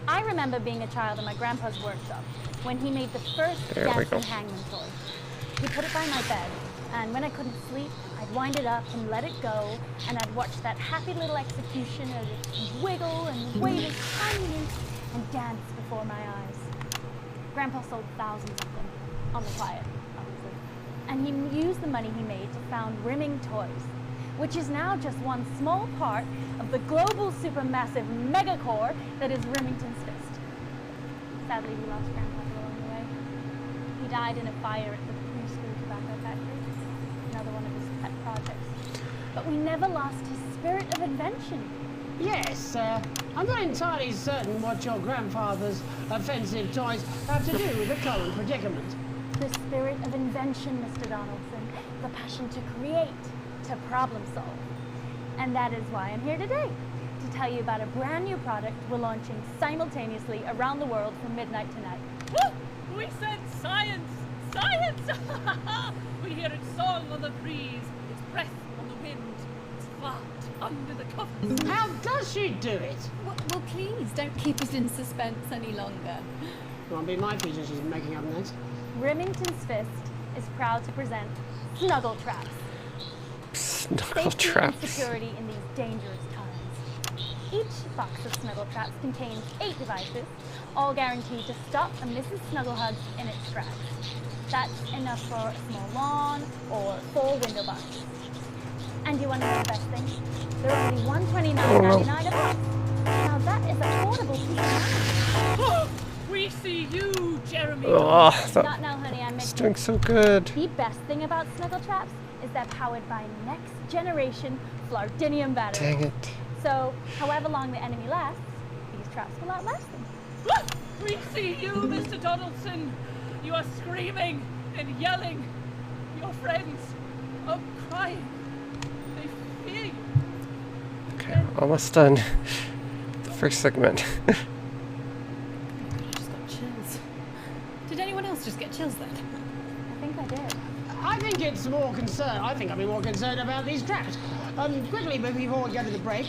I remember being a child in my grandpa's workshop when he made the first There we go. dancing hangman toy. He put it by my bed, and when I couldn't sleep, I'd wind it up and let it go, and I'd watch that happy little execution as it wiggle and wave its tiny mince and dance before my eyes. Grandpa sold thousands of them, on the quiet, obviously. And he used the money he made to found Rimming Toys, which is now just one small part of the global supermassive megacore that is Remington's Fist. Sadly, we lost Grandpa along the way. He died in a fire at the preschool tobacco factory, another one of his pet projects. But we never lost his spirit of invention. Yes, I'm not entirely certain what your grandfather's offensive toys have to do with the current predicament. The spirit of invention, Mr. Donaldson. The passion to create, to problem solve. And that is why I'm here today, to tell you about a brand new product we're launching simultaneously around the world from midnight tonight. Woo! We said science! Science! We hear its song on the breeze, its breath on the wind, its fart under the covers. How does she do it? Well, please, don't keep us in suspense any longer. Won't be my feature she's making up next. Remington's Fist is proud to present Snuggle Traps. Snuggle Safety traps. and security in these dangerous times. Each box of Snuggle Traps contains 8 devices, all guaranteed to stop a Mrs. Snugglehugs in its tracks. That's enough for a small lawn or 4 window boxes. And you want to know the best thing? They're only $129.99 a pop. Now that is a portable piece of money. We see you, Jeremy. Oh, Not now, honey, I'm it's making doing so good. The best thing about Snuggle Traps is they're powered by next generation Flardinium batteries. Dang it. So, however long the enemy lasts, these traps will outlast them. We see you, Mr. Donaldson. You are screaming and yelling. Your friends are crying. They fear you. Okay, almost done. The first segment. I just got chills. Did anyone else just get chills then? I think I did. I think it's more concerned. I think I'd be more concerned about these traps. Quickly, before we go to the break,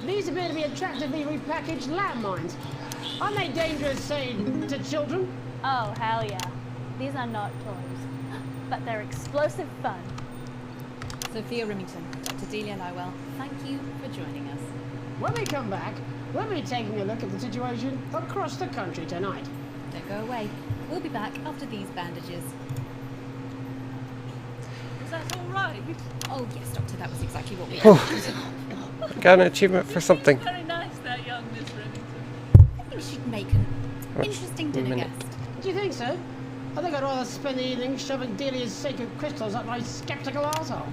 these appear to be attractively repackaged landmines. Aren't they dangerous, say, to children? Oh, hell yeah. These are not toys, but they're explosive fun. Sophia Remington, Dr. Delia Lywell, thank you for joining us. When we come back, we'll be taking a look at the situation across the country tonight. Don't go away. We'll be back after these bandages. Is that all right? Oh, yes, Doctor, that was exactly what we I got an achievement for something. Very nice, that young Miss Remington. I think we should make an interesting dinner minute. guest. Do you think so? I think I'd rather spend the evening shoving Delia's sacred crystals up my skeptical arsehole.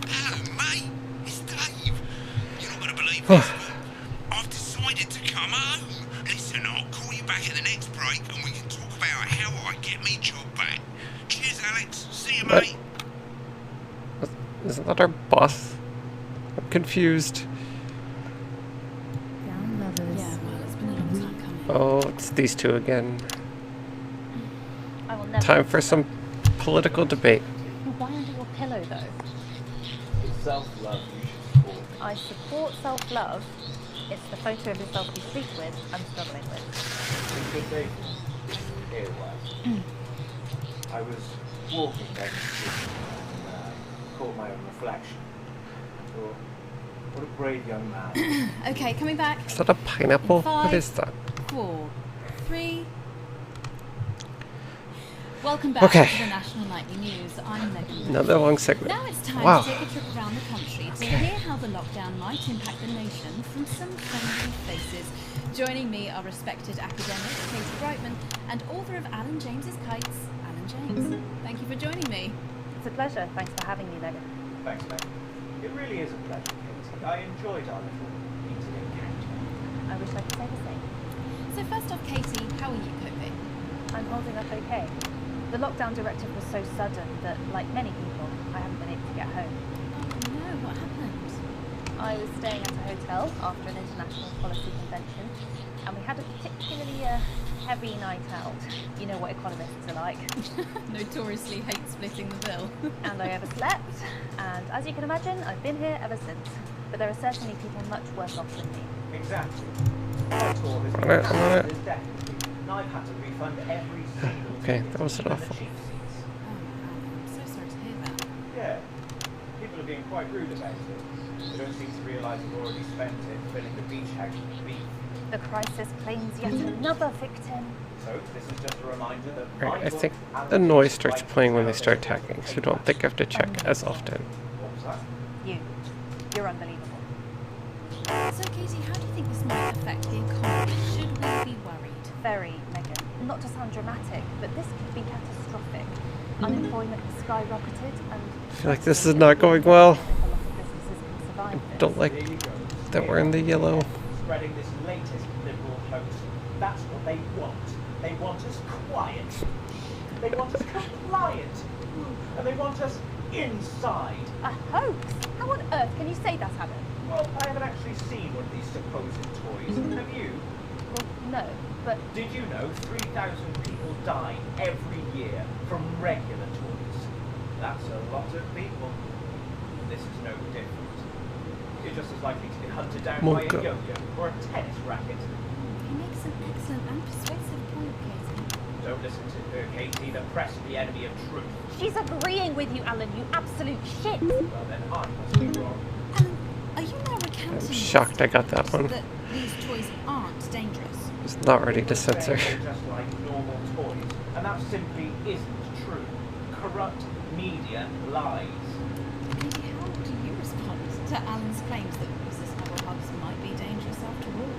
Hello, mate. It's Dave. You're not going to believe this, but I've decided to come home. Listen, I'll call you back at the next break and we can talk about how I get me job back. Cheers, Alex. See you, What? mate. Isn't that our boss? I'm confused. Down lovers. Yeah, well, it's been a long time coming. Oh, it's these two again. I will never. Time for some political debate. Why under your pillow, though? It's self-love you should support. I support self-love. It's the photo of yourself you sleep with I'm struggling with. It's a good day. Here it was. I was walking down the street and caught my own reflection. I thought, what a brave young man. Okay, coming back. Is that a pineapple? Five, What is that? 4, 3. Welcome back Okay. to the National Nightly News. I'm Megan. Another long segment. Now it's time Wow. to take a trip around the country to hear how the lockdown might impact the nation from some friendly faces. Joining me are respected academic Katie Brightman and author of Alan James's Kites, Alan James. Thank you for joining me. It's a pleasure. Thanks for having me, Megan. Thanks, mate. It really is a pleasure, Katie. I enjoyed our little meeting encounter. I wish I could say the same. So first off, Katie, how are you coping? I'm holding up okay. The lockdown directive was so sudden that, like many people, I haven't been able to get home. Oh no, what happened? I was staying at a hotel after an international policy convention, and we had a particularly heavy night out. You know what economists are like. Notoriously hate splitting the bill. And I overslept, and as you can imagine, I've been here ever since. But there are certainly people much worse off than me. Exactly. Whitehall has been cancelled indefinitely, and I've had to refund every single Okay, that was an awful. I'm so sorry to hear that. Yeah. People are being quite rude about it. They don't seem to realise they've already spent it filling the beach house with beef. The crisis claims yet another victim. So this is just a reminder that Alright, I think the noise starts playing when they start attacking, so I don't think I have to check as often. What was that? You're unbelievable. So Katie, how do you think this might affect the economy? Should we be worried? Very, Megan. Not to sound dramatic, but this could be catastrophic. Unemployment has skyrocketed and... I feel like this is not going well. A lot of businesses can survive this. Don't like that we're in the yellow. Spreading this latest liberal hoax. That's what they want. They want us quiet. They want us compliant. And they want us inside. A hoax? How on earth can you say that, Adam? Well, I haven't actually seen one of these supposed toys. Have you? Well, no, but... Did you know 3,000 people die every year from regular toys? That's a lot of people. This is no different. You're just as likely to get hunted down by a yo-yo or a tennis racket. He makes an excellent and persuasive point, Katie. Don't listen to her, Katie. The press are the enemy of truth. She's agreeing with you, Alan, you absolute shit! Well, then I must be wrong. Alan, are you now recounting I'm shocked I got that one. that these toys aren't dangerous? I was not ready to censor. They're just like normal toys, and that simply isn't true. Corrupt media lies. Katie, how do you respond to Alan's claims that resistable hugs might be dangerous after all?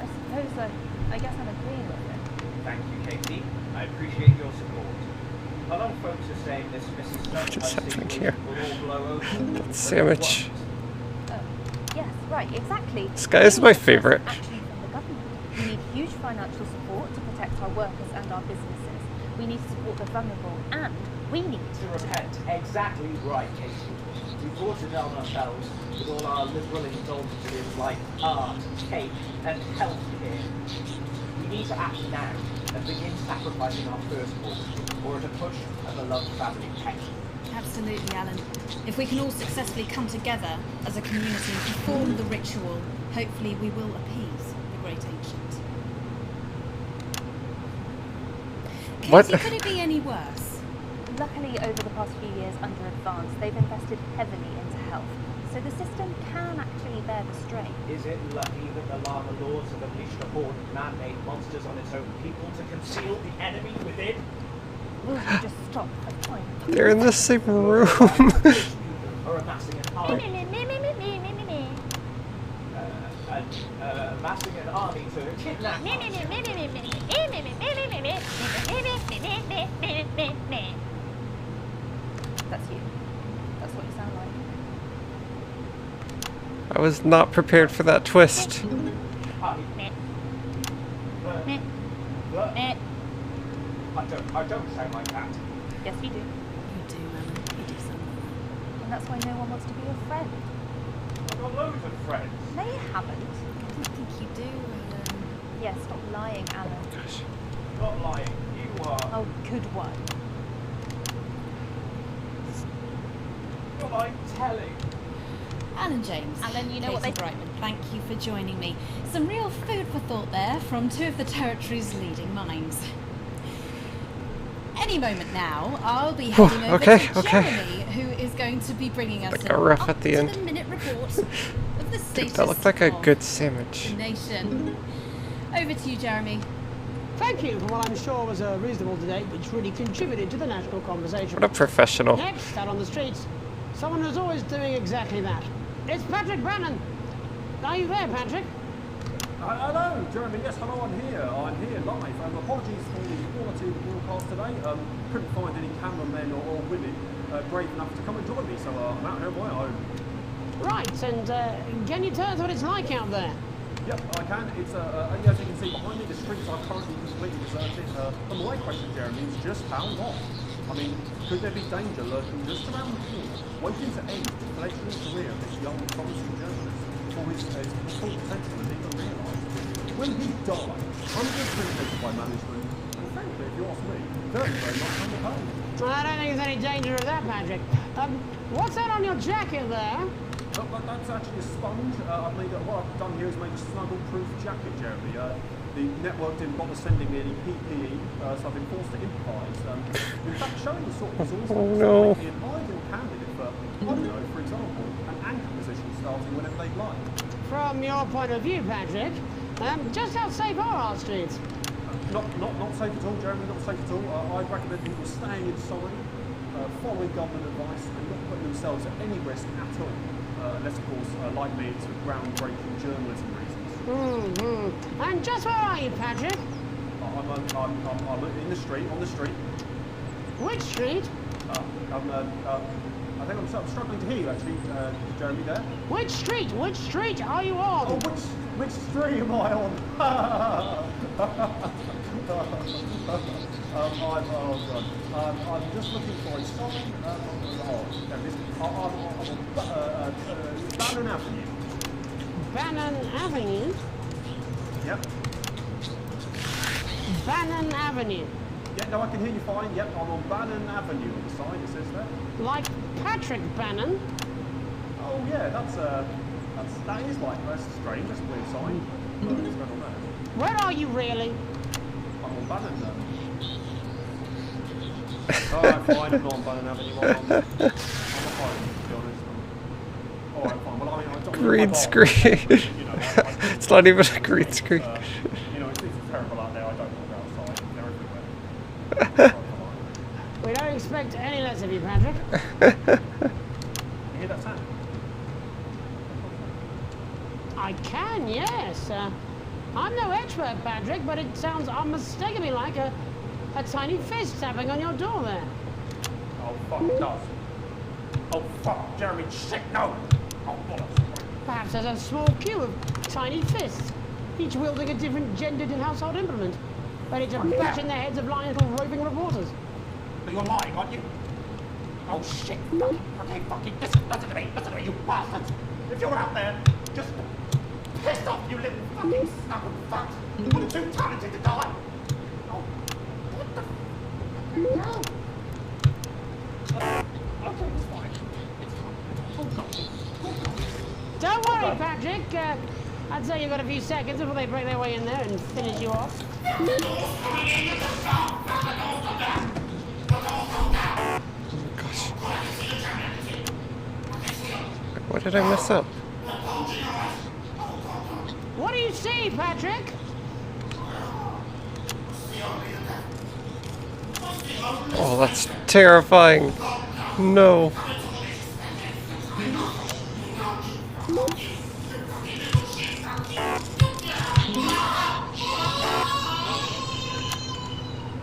I suppose I guess I'm agreeing with it. Thank you, Katie. I appreciate your support. A lot of folks are saying this Mrs. What's Stunt happening here? will all blow over. That sandwich. Yes, right, exactly. This guy is my favorite. Action from the government. We need huge financial support to protect our workers and our businesses. We need to support the vulnerable, and we need to repent. Exactly right, Katie. We brought it on ourselves with all our liberal indulgences like art, cake, and healthcare. We need to act now and begin sacrificing our firstborn in order to push a beloved family pet. Absolutely, Alan. If we can all successfully come together as a community and perform the ritual, hopefully we will appease the great ancient. What? Katie, could it be any worse? Luckily, over the past few years under Advance, they've invested heavily into health, so the system can actually bear the strain. Is it lucky that the Llama Lords have unleashed a horde of man-made monsters on its own people to conceal the enemy within? Will you just stop for time? They're in the same room. Are amassing an army. Amassing an army to kidnap That's you. That's what you sound like. I was not prepared for that twist. I don't sound like that. Yes, you do. You do, Alan. You do sound like that. And that's why no one wants to be your friend. I'm were good friends. They haven't. I don't think you do, Alan. Yeah, stop lying, Alan. Not lying. You are. Oh, good one. What am I telling? Alan James. Alan, you know what Katie they... Brightman, thank you for joining me. Some real food for thought there from two of the territory's leading minds. Any moment now, I'll be heading over to Jeremy, who is going to be bringing us Like a rough at the end. up-to-the-minute report of the status That looked like a of good sandwich. the nation. Over to you, Jeremy. Thank you for what I'm sure was a reasonable debate which really contributed to the national conversation. What a professional. Next, out on the streets, someone who's always doing exactly that. It's Patrick Brannan. Are you there, Patrick? Hello, Jeremy. Yes, hello, I'm here live. Apologies for the quality of the broadcast today. Couldn't find any cameramen or women brave enough to come and join me, so I'm out here on my own. Right, and can you tell us what it's like out there? Yep, I can. It's as you can see behind me, the streets are currently completely deserted. And my question, Jeremy, is just how long? I mean, could there be danger lurking just around the corner, waiting to end the fledgling career of this young, promising journalist before his full potential is even realised? Will he die, underappreciated by management, and frankly, if you ask me, very, very much underpaid? Well, I don't think there's any danger of that, Patrick. What's that on your jacket there? That's actually a sponge. What I've done here is make a snuggle-proof jacket, Jeremy. The network didn't bother sending me any PPE, so I've been forced to improvise. In fact, showing the sort of resources might be an ideal candidate for, I don't know, for example, an anchor position starting whenever they'd like. From your point of view, Patrick, just how safe are our streets? Not safe at all, Jeremy, not safe at all. I'd recommend people staying inside, following government advice, and not putting themselves at any risk at all. Unless, of course, like me, it's for groundbreaking journalism reasons. And just where are you, Patrick? I'm in the street, on the street. Which street? I think I'm struggling to hear you, actually, Jeremy, there. Which street? Which street are you on? Oh, which street am I on? I'm just looking for a sign. Bannon Avenue. Bannon Avenue? Yep. Bannon Avenue. Yeah, no, I can hear you fine. Yep, I'm on Bannon Avenue on the sign, it says there. Like Patrick Bannon? Oh yeah, that is like, that's strange, that's a weird sign. What's going on there? Where are you really? I'm on Bannon now. Oh, I'm fine, I'm not on Bannon Avenue. I'm on home, to be honest. Alright, fine. Well, I mean, I don't Green screen. It's not even a green screen. It's terrible out there. I don't walk outside. They're everywhere. We don't expect any less of you, Patrick. You hear that sound? I can, yes. I'm no expert, Patrick, but it sounds unmistakably like a tiny fist tapping on your door there. Oh, fuck, it does. Oh, fuck, Jeremy, shit, no! Oh, bollocks. Perhaps there's a small queue of tiny fists, each wielding a different gendered and household implement, ready to bash in the heads of lying little roving reporters. But you're lying, aren't you? Oh, shit. Okay, fucking listen to me, you bastards. If you're out there, just piss off, you little fucking snuggle fuck. You're too talented to die. Oh, what the hell? Okay, it's fine. It's fine. Oh, God. Don't worry, Patrick. I'd say you've got a few seconds before they break their way in there and finish you off. Gosh. What did I mess up? What do you see, Patrick? Oh, that's terrifying. No.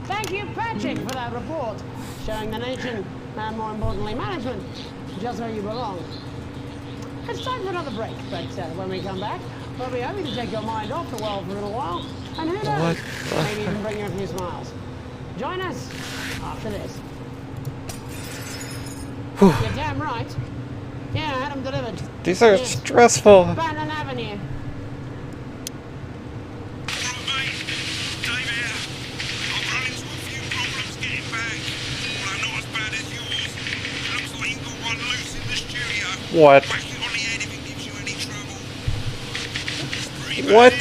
Thank you, Patrick, for that report, showing the nation, and more importantly, management, just where you belong. It's time for another break, but when we come back, we'll be hoping to take your mind off the world for a little while, and who knows, maybe even bring you a few smiles. Join us after this. You're damn right. Yeah, I had them delivered. These are stressful. Bannon Avenue. What? What?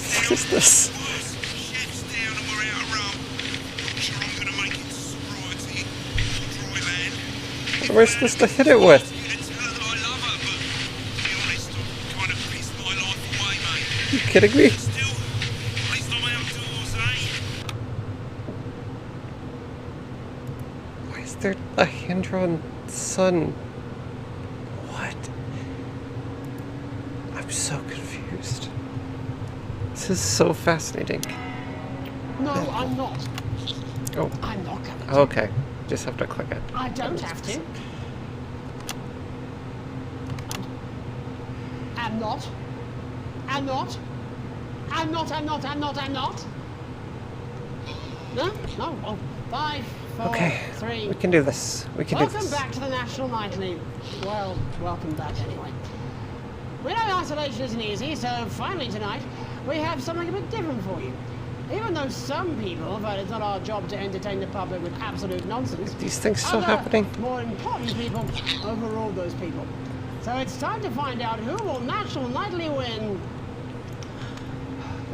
What is this? What am I supposed to hit it with? Are you kidding me? Why is there a hand-drawn sun? What? I'm so confused. This is so fascinating. No, I'm not. Oh. I'm not going to. Okay. Just have to click it. I don't have to. I'm not. I'm not. I'm not, I'm not, I'm not, I'm not. No? No. Oh, 5, 4, Okay. 3. We can do this. We can do Welcome this. back to the National Night League. Well, welcome back anyway. We know isolation isn't easy, so finally tonight, we have something a bit different for you. Even though some people felt it's not our job to entertain the public with absolute nonsense, These things still other, happening? more important people overruled those people. So it's time to find out who will National Nightly win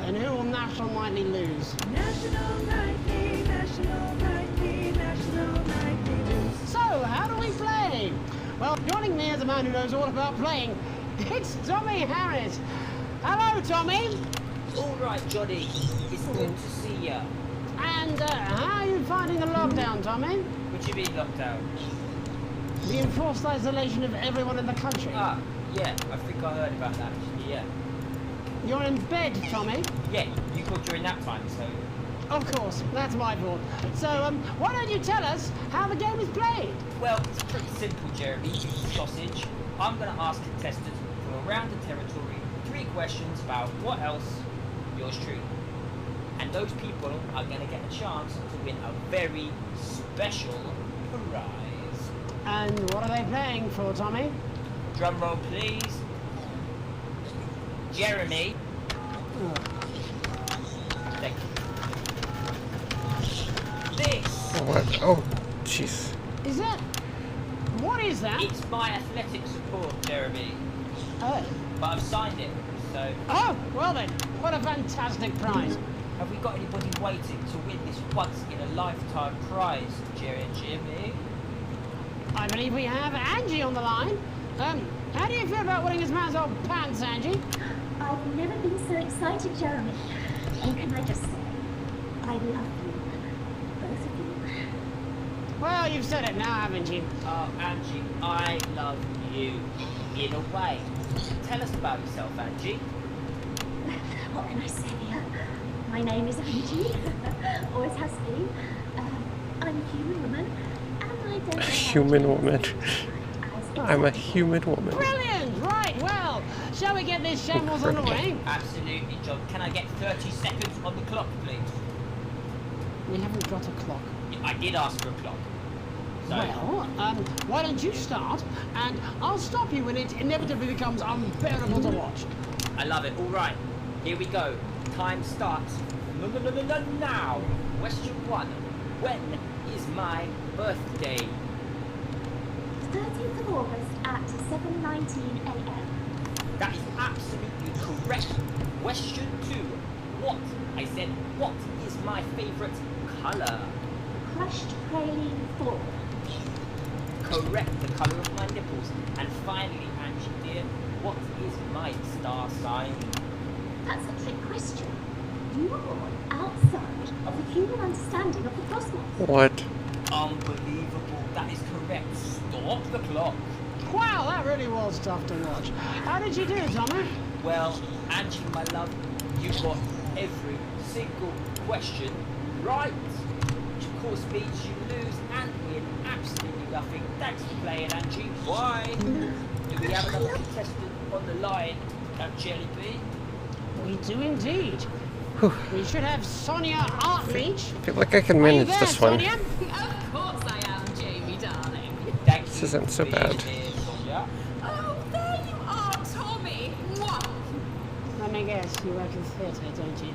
and who will National Nightly lose. National Nightly, National Nightly, National Nightly lose. So, how do we play? Well, joining me as a man who knows all about playing, it's Tommy Harris. Hello, Tommy. All right, Johnny. It's good to see ya. And how are you finding the lockdown, Tommy? What do you mean lockdown? The enforced isolation of everyone in the country. Ah, yeah. I think I heard about that. Actually, yeah. You're in bed, Tommy? Yeah, you called during nap time, so... Of course, that's my fault. So, why don't you tell us how the game is played? Well, it's pretty simple, Jeremy. You sausage. I'm going to ask contestants from around the territory 3 questions about what else yours truly. And those people are going to get a chance to win a very special prize. And what are they playing for, Tommy? Drum roll, please. Jeremy. Thank you. This. What? Oh, jeez. Is that... What is that? It's my athletic support, Jeremy. Oh. But I've signed it, so... Oh, well then. What a fantastic prize. Have we got anybody waiting to win this once-in-a-lifetime prize, Jerry and Jimmy? I believe we have Angie on the line. How do you feel about winning this man's old pants, Angie? I've never been so excited, Jeremy. And can I just say, I love you. Both of you. Well, you've said it now, haven't you? Oh, Angie, I love you. In a way. Tell us about yourself, Angie. What can I say? My name is Angie. Always has been. I'm a human woman. And I don't know Human woman. I'm a human woman. Brilliant! Right, well, shall we get this shambles on the way? Absolutely, John. Can I get 30 seconds on the clock, please? We haven't got a clock. I did ask for a clock. So, Well, why don't you start, and I'll stop you when it inevitably becomes unbearable to watch. I love it. All right, here we go. Time starts now. Question 1. When is my birthday? 13th of August at 7:19 a.m. That is absolutely correct. Question 2. What? I said, what is my favourite colour? Crushed praline 4. Correct, the colour of my nipples. And finally, Angie dear, what is my star sign? That's a trick question. You're outside of the human understanding of the cosmos. What? Unbelievable. That is correct. Stop the clock. Wow, that really was tough to watch. How did you do, Tommy? Well, Angie, my love, you got every single question right. Which of course means you lose and win absolutely nothing. Thanks for playing, Angie. Bye. Do we have another contestant on the line, Jelly Bee? We do indeed. We should have Sonia Artreach. I feel like I can manage there, this one. Sonia? Of course I am, Jamie, darling. This isn't so bad. Oh, there you are, Tommy. Mwah. Let me guess, you work in theatre, don't you?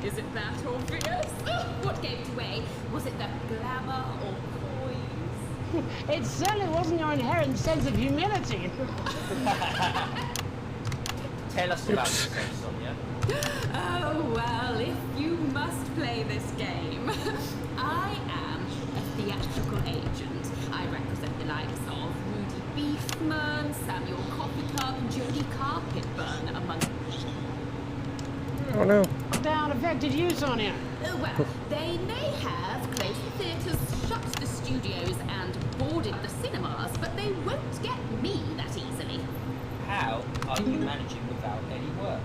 Is it that obvious? What gave it away? Was it the glamour or poise? It certainly wasn't your inherent sense of humility. Tell us about yourself, Sonia. Oh, well, if you must play this game, I am a theatrical agent. I represent the likes of Rudy Beefman, Samuel Coppercup, and Jodie Carpetburn, among... Oh no. Down affected you, Sonia. Well, they may have closed the theatres, shut the studios, and boarded the cinemas, but they won't get me that easily. How are you managing without any work?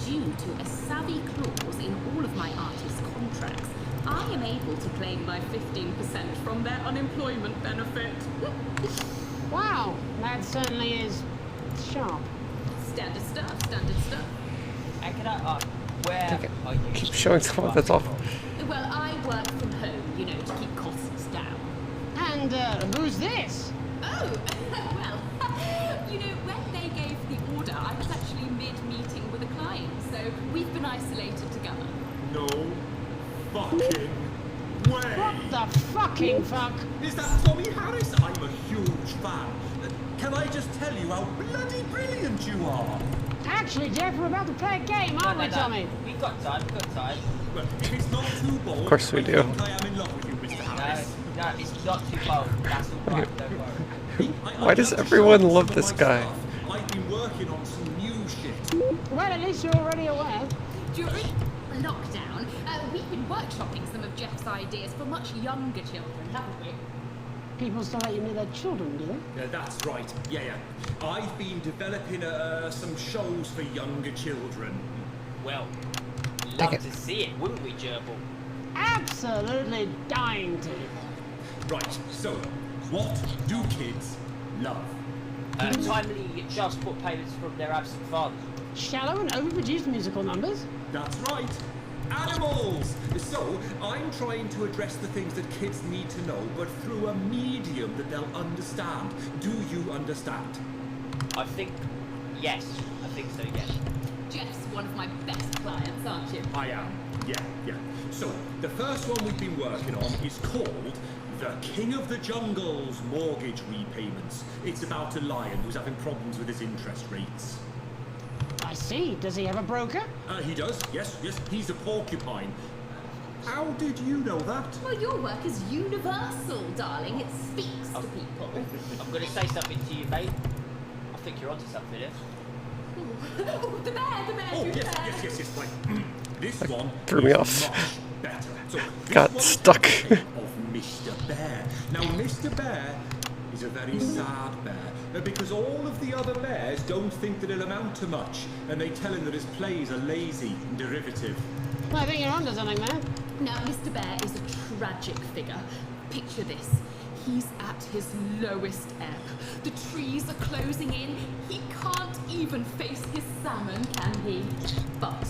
Due to a savvy clause in all of my artists' contracts, I am able to claim my 15% from their unemployment benefit. Wow, that certainly is sharp. Standard stuff, standard stuff. And can I ask, where are you? Keep showing some of this off. Well, I work from home, you know, to keep costs down. And who's this? Oh, well, you know, when they gave the order, I was actually mid-meeting with a client, so we've been isolated together. No fucking way! What the fucking fuck? Is that Tommy Harris? I'm a huge fan. Can I just tell you how bloody brilliant you are? Actually, Jeff, we're about to play a game, aren't we, Tommy? We've got time, Well, if it's not too bold, Of course we do. I am in love with you, Mr. Harris. No, it's not too bold. That's all right, don't worry. Why does everyone love this guy? I've been working on some new shit. Well, at least you're already aware. During lockdown, we've been workshopping some of Jeff's ideas for much younger children, haven't we? People still let you near their children, do they? Yeah, that's right. Yeah. I've been developing some shows for younger children. Well, love to see it, wouldn't we, Gerbil? Absolutely dying to. Right, so, what do kids love? Timely child support payments from their absent fathers. Shallow and overproduced musical numbers? That's right. Animals! So, I'm trying to address the things that kids need to know, but through a medium that they'll understand. Do you understand? I think so, yes. Jeff's one of my best clients, aren't you? I am, yeah. So, the first one we've been working on is called The King of the Jungle's Mortgage Repayments. It's about a lion who's having problems with his interest rates. I see. Does he have a broker? He does, yes. He's a porcupine. How did you know that? Well, your work is universal, darling. It speaks to people. I'm going to say something to you, mate. I think you're onto something here. Oh, the bear, Oh, the yes, bear. right. This one threw me is off. much better. So, this Got one's stuck. the tale of Mr. Bear. Now, Mr. Bear is a very sad bear because all of the other bears don't think that he'll amount to much, and they tell him that his plays are lazy and derivative. I think you're onto something there. Now, Mr. Bear is a tragic figure. Picture this. He's at his lowest ebb. The trees are closing in. He can't even face his salmon, can he? But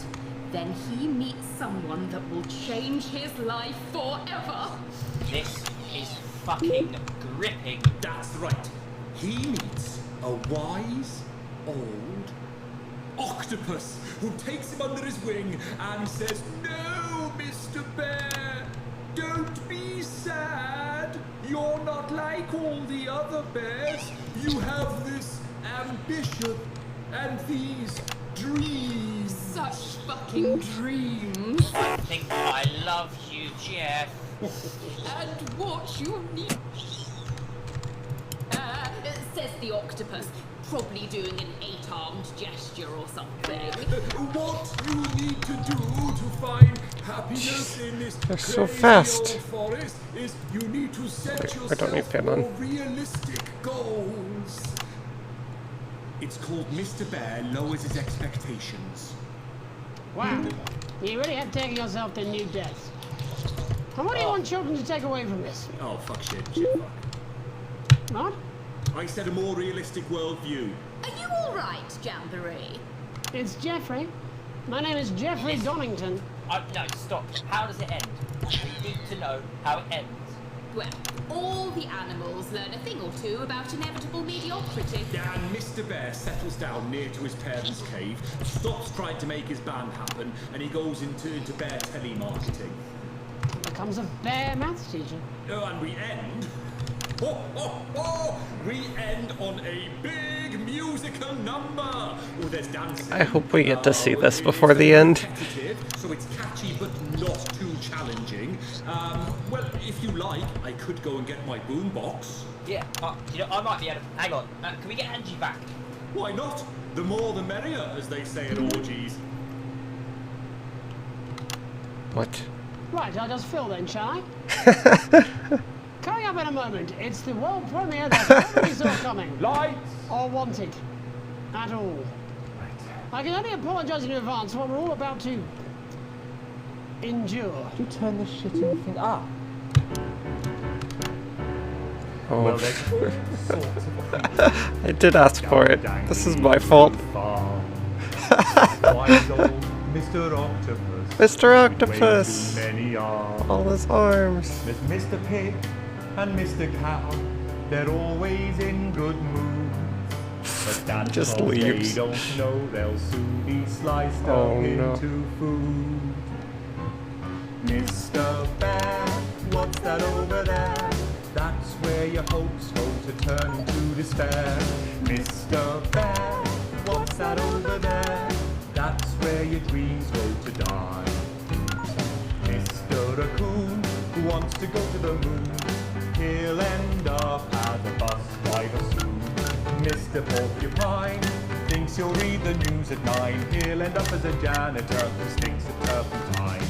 then he meets someone that will change his life forever. This is fucking gripping. That's right. He meets a wise, old octopus who takes him under his wing and says, "No, Mr. Bear, don't be sad. You're not like all the other bears. You have this ambition and these dreams." Such fucking dreams. I think I love you, Jeff. And what you need... says the octopus, probably doing an 8-armed gesture or something. What you need to do to find happiness in this They're so crazy fast. old forest is you need to set I don't need yourself pen on. more realistic goals. It's called Mr. Bear Lowers His Expectations. Wow. You really have taken yourself to new depths. And what do you want children to take away from this? Oh, fuck shit. What? I said a more realistic worldview. Are you alright, Jamboree? It's Jeffrey. My name is Jeffrey Donington. No, stop. How does it end? We need to know how it ends. Well, all the animals learn a thing or two about inevitable mediocrity. And Mr. Bear settles down near to his parents' cave, stops trying to make his band happen, and he goes into bear telemarketing. Becomes a bear maths teacher. Oh, and we end... We end on a big musical number. Oh, there's dancing. I hope we get to see this before the end. So it's catchy but not too challenging. Well, if you like, I could go and get my boombox. Yeah, you know, I might be able to... Hang on, can we get Angie back? Why not? The more the merrier, as they say at orgies. What? Right, I'll just fill then, shall I? Coming up in a moment, it's the world premiere that nobody saw coming. Lights! Or wanted. At all. Right. I can only apologise in advance for what we're all about to... endure. Did you turn the shitting thing up? Oh. Well, there's all sorts of I did ask for it. This is my fault. Wise old Mr. Octopus. Mr. Octopus! Way too many arms. All his arms. There's Mr. Pig and Mr. Cow. They're always in good mood. But that's Just 'cause leaves. they don't know they'll soon be sliced Oh, up no. into food. Mr. Bear, what's that over there? That's where your hopes go to turn into despair. Mr. Bear, what's that over there? That's where your dreams go to die. Mr. Raccoon, who wants to go to the moon, he'll end up as a bus driver soon. Mr. Porcupine thinks he'll read the news at 9. He'll end up as a janitor who stinks of turpentine.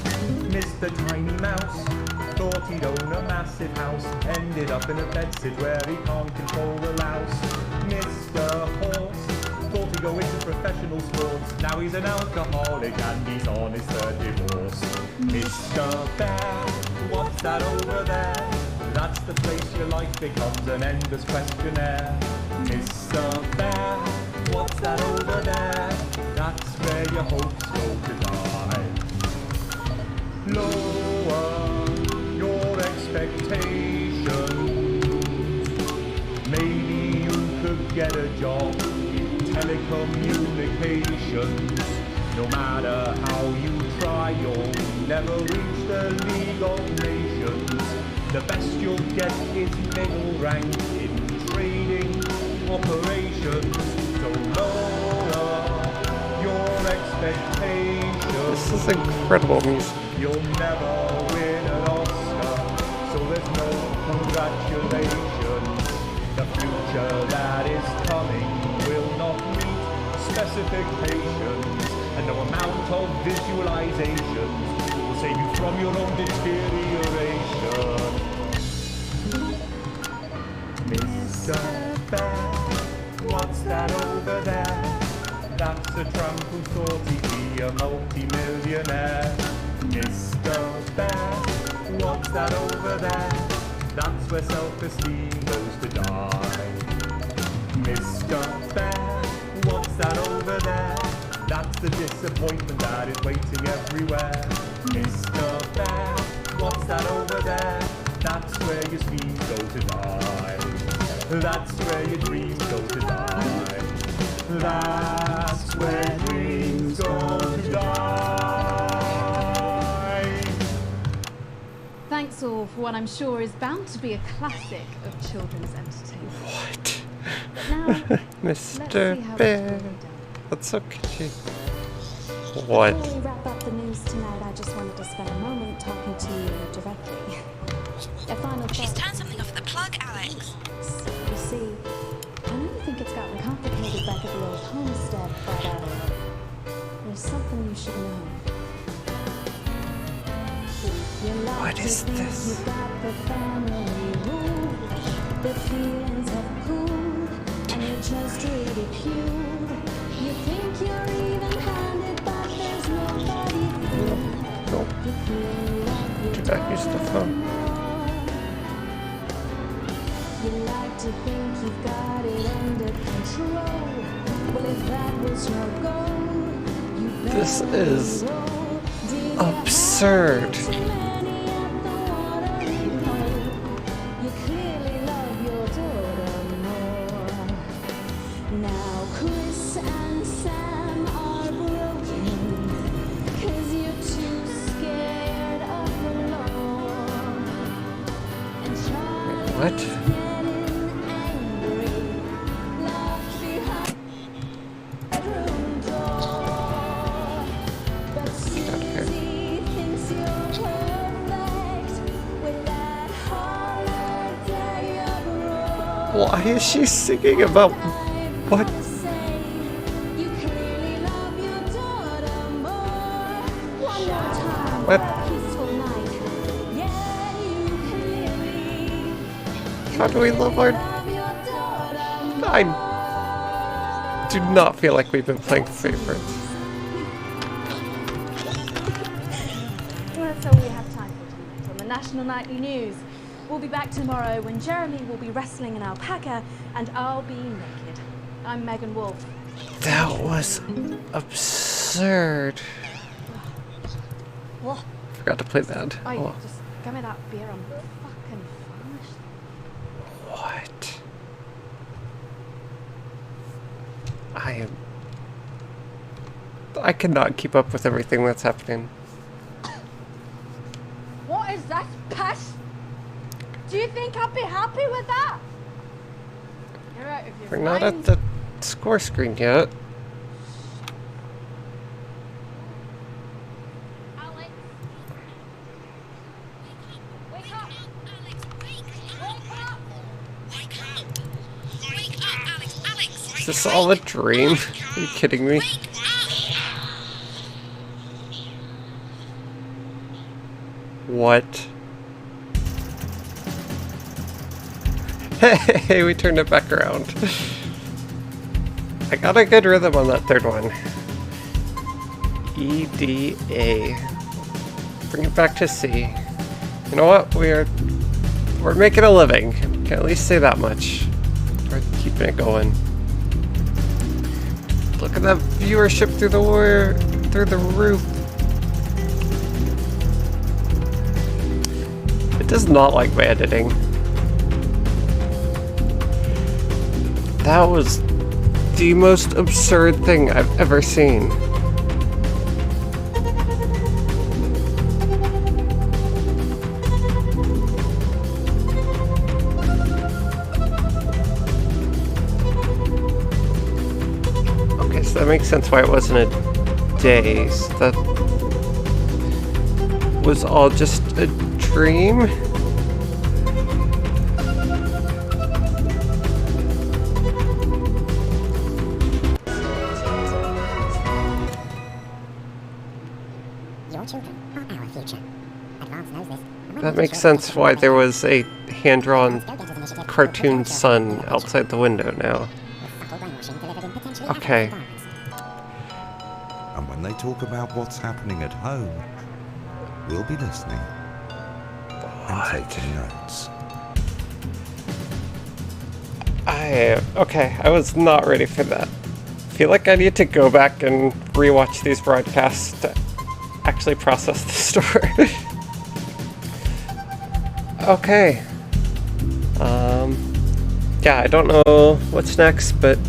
Mr. Tiny Mouse thought he'd own a massive house, ended up in a bedsit where he can't control the louse. Mr. Horse thought he'd go into professional sports, now he's an alcoholic and he's on his 3rd divorce. Mr. Bear, what's that over there? That's the place your life becomes an endless questionnaire. Mr. Bear, what's that over there? That's where your hopes go to die. Lower your expectations. Maybe you could get a job in telecommunications. No matter how you try, you'll never reach the League of Nations. The best you'll get is middle rank in trading operations. So lower your expectations. This is incredible music. You'll never win an Oscar, so there's no congratulations. The future that is coming will not meet specifications, and no amount of visualizations will save you from your own deterioration. Mr. Bear, what's that over there? That's a tramp who thought he'd be a multi-millionaire. Mr. Bear, what's that over there? That's where self-esteem goes to die. Mr. Bear, what's that over there? That's the disappointment that is waiting everywhere. Mr. Bear, what's that over there? That's where your schemes go to die. That's where your dreams go to die. That's where dreams go to die. Thanks all for what I'm sure is bound to be a classic of children's entertainment. What? But now, let's see Mr. how Bear. it's all That's so kitschy. What? Before we wrap up the news tonight, I just wanted to spend a moment talking to you directly. A final thought. She's turned something off at the plug, Alex. You see, I know you think it's gotten complicated back at the old homestead, but there's something you should know. What is this? You got the family rule, the feelings have cooled, and you're just ridiculed. You think you're even-handed, but there's nobody fooled. Nope. You feel like you Did I use the phone? You like to think you've got it under control. Well, if that was your goal, you better This is absurd. Now Chris and Sam are broken, 'cause you're too scared of the law. And Charlie's What? getting angry, locked behind the bedroom door. But Susie thinks you're perfect with that holiday abroad. Why is she singing about what? What? How do we love our... I do not feel like we've been playing favorites. Well, that's all we have time for tonight on the National Nightly News. We'll be back tomorrow when Jeremy will be wrestling an alpaca and I'll be naked. I'm Megan Wolf. That was absurd. What? Forgot to play that. Oh, Oh. just give me that beer. I'm fucking famished. What? I cannot keep up with everything that's happening. What is that piss? Do you think I'd be happy with that? You're out of your We're not at mind. the score screen yet. Is this all a dream? Are you kidding me? What? Hey, we turned it back around. I got a good rhythm on that third one. EDA. Bring it back to C. You know what? We're making a living. Can at least say that much. We're keeping it going. Look at that viewership through the roof. It does not like my editing. That was the most absurd thing I've ever seen. Okay, so that makes sense why it wasn't a daze. That was all just a dream. That makes sense why there was a hand-drawn cartoon sun outside the window now. Okay. And when they talk about what's happening at home, we'll be listening and taking notes. Okay, I was not ready for that. I feel like I need to go back and rewatch these broadcasts to actually process the story. Okay. Yeah, I don't know what's next, but